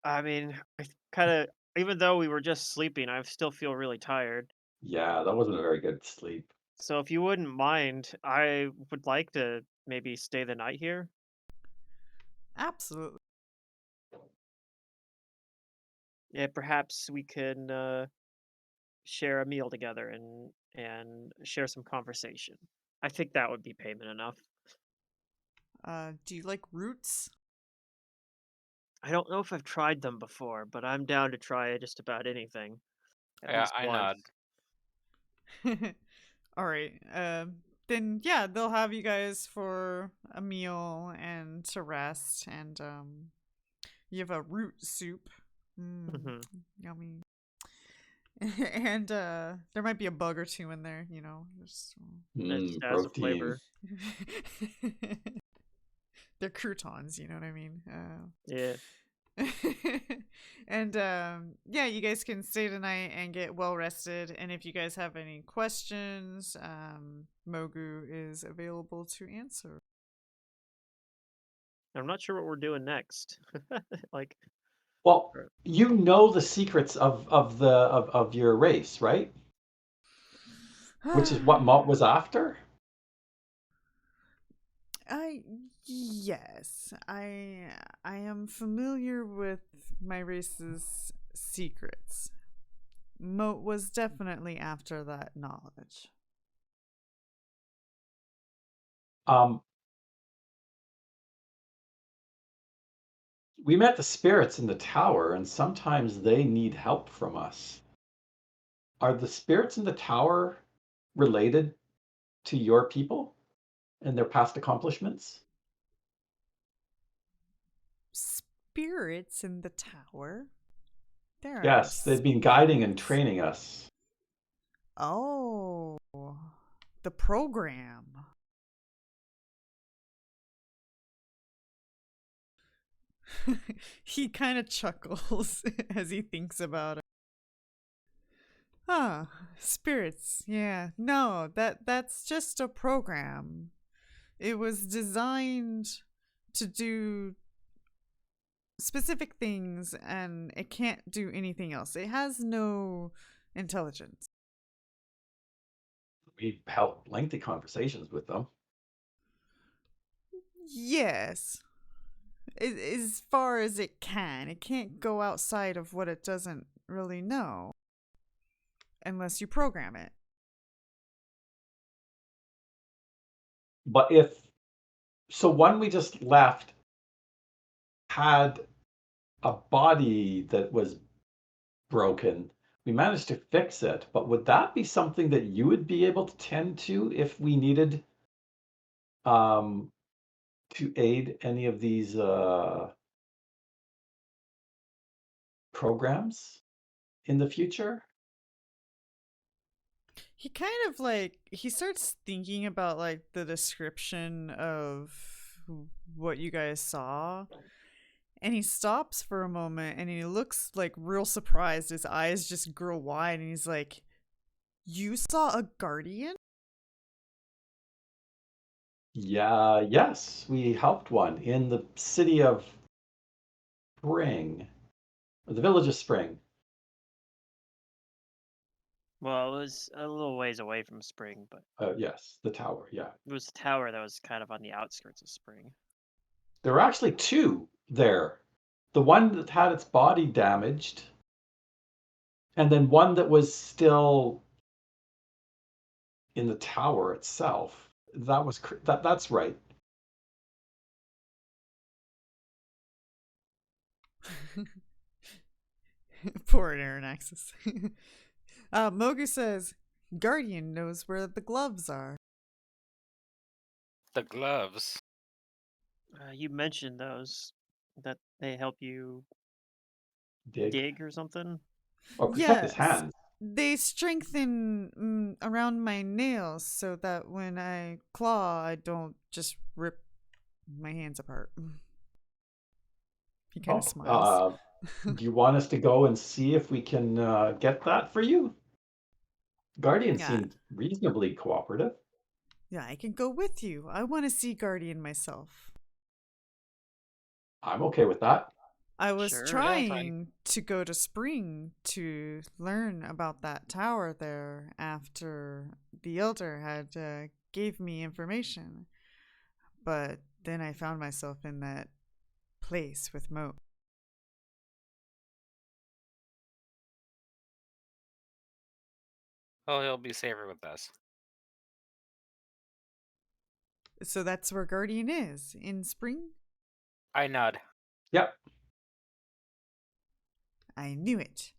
I mean, I kind of, even though we were just sleeping, I still feel really tired. Yeah, that wasn't a very good sleep. So if you wouldn't mind, I would like to maybe stay the night here. Absolutely. Yeah, perhaps we can share a meal together and share some conversation. I think that would be payment enough. Do you like roots? I don't know if I've tried them before, but I'm down to try just about anything. At Yeah, least I once. nod. All right. Then yeah, they'll have you guys for a meal and to rest, and you have a root soup. Yummy. And there might be a bug or two in there, you know. Just That has a flavor. They're croutons, you know what I mean? Yeah. And yeah, you guys can stay tonight and get well rested. And if you guys have any questions, Mogu is available to answer. I'm not sure what we're doing next. Like, well, you know the secrets of your race, right? Which is what Mott was after. Yes, I am familiar with my race's secrets. Moat was definitely after that knowledge. We met the spirits in the tower, and sometimes they need help from us. Are the spirits in the tower related to your people and their past accomplishments? Spirits in the tower? There are yes, no they've been guiding and training us. Oh, the program. He kind of chuckles as he thinks about it. Ah, spirits. Yeah. No, that's just a program. It was designed to do specific things and it can't do anything else. It has no intelligence. We held lengthy conversations with them. Yes. As far as it can. It can't go outside of what it doesn't really know. Unless you program it. But one we just left had a body that was broken. We managed to fix it, but would that be something that you would be able to tend to if we needed to aid any of these programs in the future? He kind of he starts thinking about the description of what you guys saw. And he stops for a moment and he looks real surprised. His eyes just grow wide and he's like, "You saw a guardian?" Yeah, yes, we helped one in the city of Spring, or the village of Spring. Well, it was a little ways away from Spring, but yes, the tower, yeah. it was the tower that was kind of on the outskirts of Spring. There were actually two there. The one that had its body damaged, and then one that was still in the tower itself. That's right. Poor Aranaxis. Mogu says, "Guardian knows where the gloves are." The gloves? You mentioned those, that they help you Dig. or something? Or protect his hands. They strengthen around my nails so that when I claw, I don't just rip my hands apart. He kind of smiles. Do you want us to go and see if we can get that for you? Guardian seemed reasonably cooperative. Yeah, I can go with you. I want to see Guardian myself. I'm okay with that. I was trying to go to Spring to learn about that tower there after the Elder had gave me information. But then I found myself in that place with Mo. Oh, he'll be safer with us. So that's where Guardian is, in Spring? I nod. Yep. I knew it.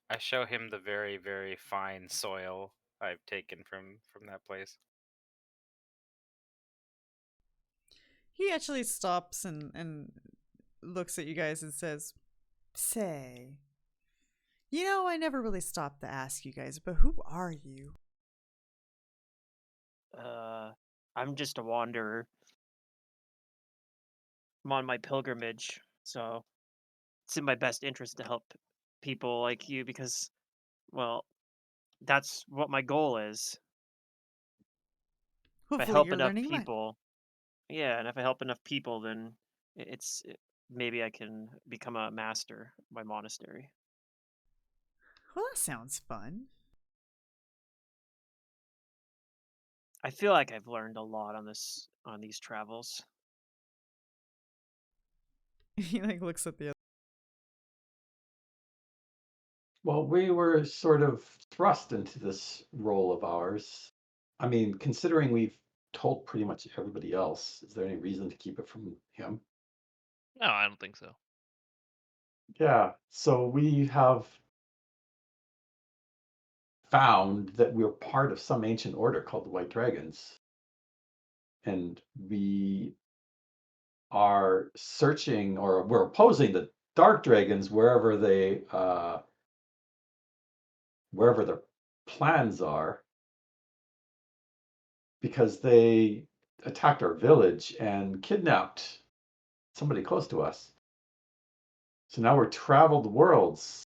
I show him the very, very fine soil I've taken from that place. He actually stops and looks at you guys and says, "Say, I never really stopped to ask you guys, but who are you?" I'm just a wanderer. I'm on my pilgrimage, so it's in my best interest to help people like you because, well, that's what my goal is. If I Hopefully help you're enough learning much. people, yeah, and if I help enough people, then maybe I can become a master of my monastery. Well, that sounds fun. I feel like I've learned a lot on these travels. He looks at the other. Well, we were sort of thrust into this role of ours. I mean, considering we've told pretty much everybody else, is there any reason to keep it from him? No, I don't think so. Yeah, so we have found that we're part of some ancient order called the White Dragons. And we are searching, or we're opposing the Dark Dragons wherever their plans are, because they attacked our village and kidnapped somebody close to us. So now we're traveled worlds,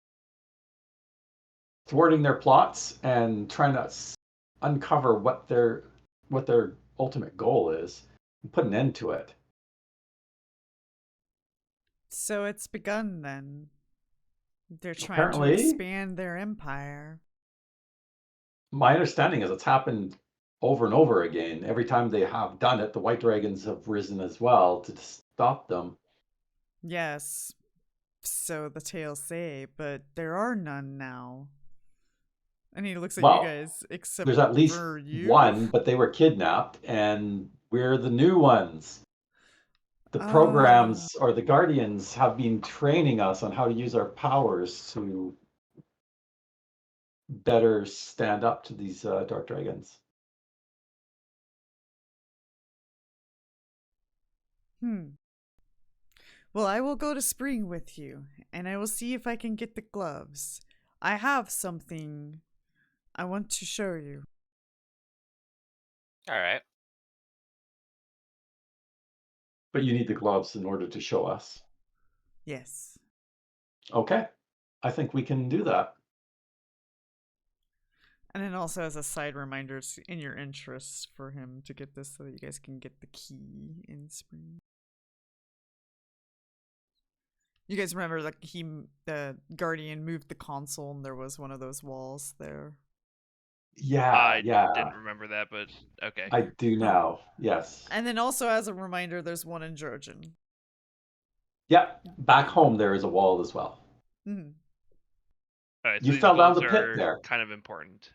thwarting their plots and trying to uncover what their ultimate goal is and put an end to it. So it's begun then. They're trying to Apparently. expand their empire. My understanding is it's happened over and over again. Every time they have done it, the white dragons have risen as well to stop them. Yes, so the tales say, but there are none now. And he looks at you Well, guys, except there's at least for you. one, but they were kidnapped, and we're the new ones. The programs or the guardians have been training us on how to use our powers to better stand up to these dark dragons. Well, I will go to Spring with you, and I will see if I can get the gloves. I have something I want to show you. All right. But you need the gloves in order to show us. Yes. Okay. I think we can do that. And then also as a side reminder, it's in your interest for him to get this so that you guys can get the key in Spring. You guys remember like the Guardian moved the console and there was one of those walls there? Yeah, I yeah. didn't remember that, but okay. I do now, yes. And then also as a reminder, there's one in Georgian. Yeah, back home there is a wall as well. Mm-hmm. All right, so You these fell down the gloves pit are there. kind of important.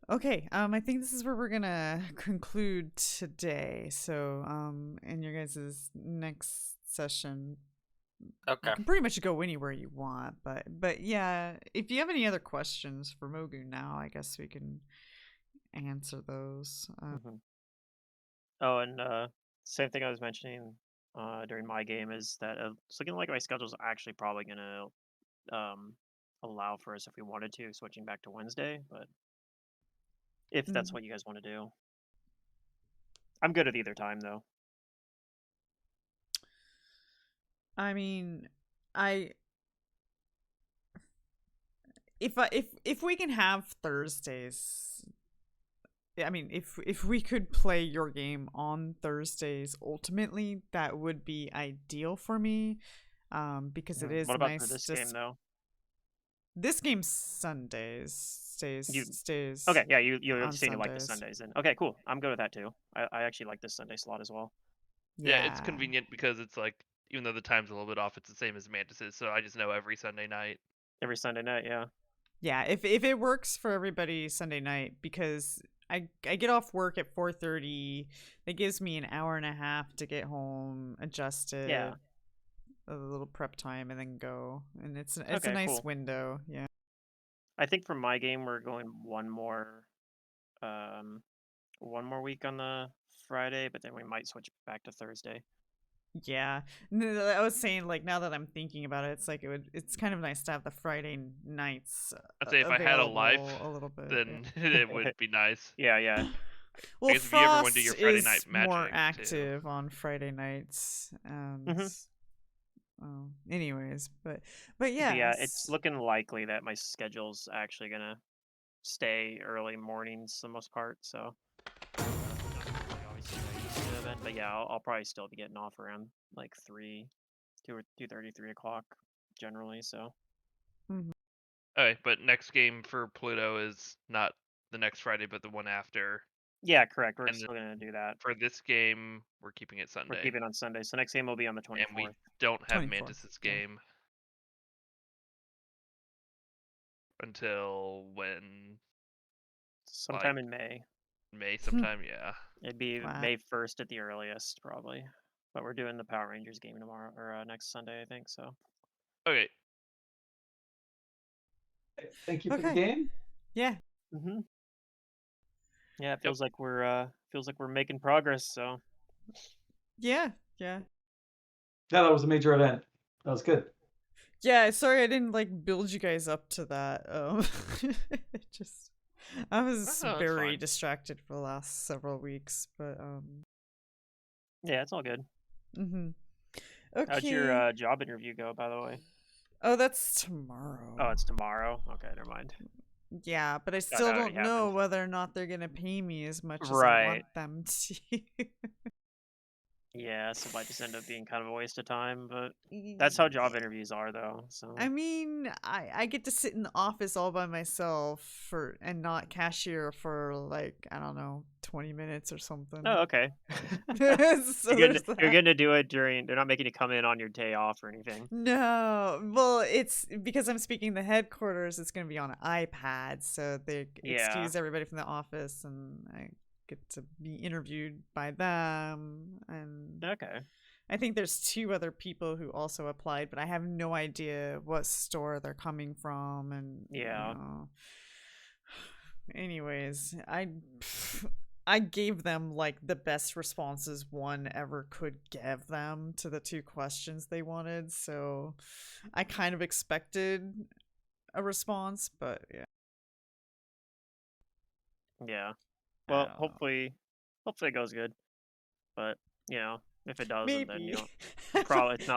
Okay, I think this is where we're gonna conclude today. So, in your guys' next session, Okay. you can pretty much go anywhere you want. But yeah, if you have any other questions for Mogu now, I guess we can answer those. Oh, and same thing I was mentioning during my game is that it's looking like my schedule's actually probably gonna allow for us if we wanted to switching back to Wednesday, but if that's what you guys want to do, I'm good at either time though. I mean, if we can have Thursdays, I mean, if we could play your game on Thursdays, ultimately that would be ideal for me, because it is What about nice for this to game though? This game's Sundays stays. Okay, yeah, you on saying you like the Sundays. Sundays then. Okay, cool. I'm good with that too. I actually like this Sunday slot as well. Yeah, it's convenient because it's like, even though the time's a little bit off, it's the same as Mantis's, so I just know every Sunday night. Every Sunday night, yeah. Yeah, if it works for everybody Sunday night, because I get off work at 4:30, that gives me an hour and a half to get home, adjusted, a little prep time, and then go. And it's a nice window, yeah. I think for my game we're going one more week on the Friday, but then we might switch back to Thursday. Yeah, I was saying, like, now that I'm thinking about it, it's like it's kind of nice to have the Friday nights. I'd say if I had a life, a little bit, then it would be nice. Yeah. Well, if you ever want to do your Friday is night magic more active on Friday nights, and anyways, but yeah. Yeah, it's looking likely that my schedule's actually gonna stay early mornings for the most part. So, but yeah, I'll probably still be getting off around like 2:30, 3 o'clock generally. So. Okay, but next game for Pluto is not the next Friday, but the one after. Yeah, correct. We're still gonna do that. For this game, we're keeping it Sunday. We're keeping it on Sunday. So next game will be on the 24th. And we don't have Mantis's game until when? Sometime in May. May sometime, yeah. It'd be May 1st at the earliest, probably. But we're doing the Power Rangers game tomorrow or next Sunday, I think. So. Okay. Thank you for the game. Yeah. Yeah, it feels like we're making progress. So. Yeah. Yeah, that was a major event. That was good. Yeah, sorry I didn't like build you guys up to that. I was very distracted for the last several weeks, but yeah, it's all good. Okay. How'd your job interview go, by the way? Oh, that's tomorrow. Oh, it's tomorrow. Okay, never mind. Yeah, but I still don't know whether or not they're gonna pay me as much as I want them to. Yeah, so it might just end up being kind of a waste of time, but that's how job interviews are, though. So I mean, I get to sit in the office all by myself and not cashier for like, I don't know, 20 minutes or something. oh, okay. So You're there's getting that. to do it during. They're not making you come in on your day off or anything. No, well, it's because I'm speaking the headquarters. It's going to be on an iPad, so they Yeah. excuse everybody from the office, and I get to be interviewed by them. And Okay. I think there's 2 other people who also applied, but I have no idea what store they're coming from, and Yeah. Anyways, I gave them like the best responses one ever could give them to the 2 questions they wanted, so I kind of expected a response, but yeah. Yeah. Well, hopefully it goes good. But if it doesn't, then Maybe. probably it's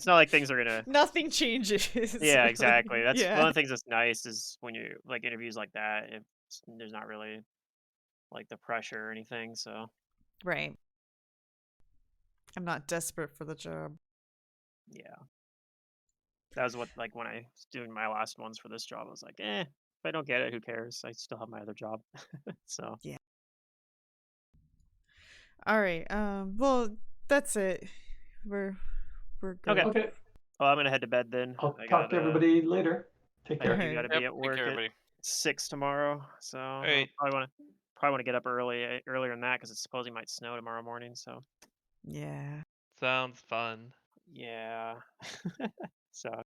not like things are gonna. Nothing changes. Yeah, really. exactly. That's yeah. one of the things that's nice is when you like interviews like that. If there's not really like the pressure or anything, so Right. I'm not desperate for the job. yeah. That was what like when I was doing my last ones for this job. I was like, if I don't get it, who cares? I still have my other job. So yeah. All right. Well, that's it. We're good. Okay. Well, I'm gonna head to bed then. I'll I talk to everybody later. Take care. You got to Alright. be at work at 6 tomorrow, so I'll right. probably want to get up earlier than that because it's supposedly might snow tomorrow morning. So Yeah. Sounds fun. yeah. So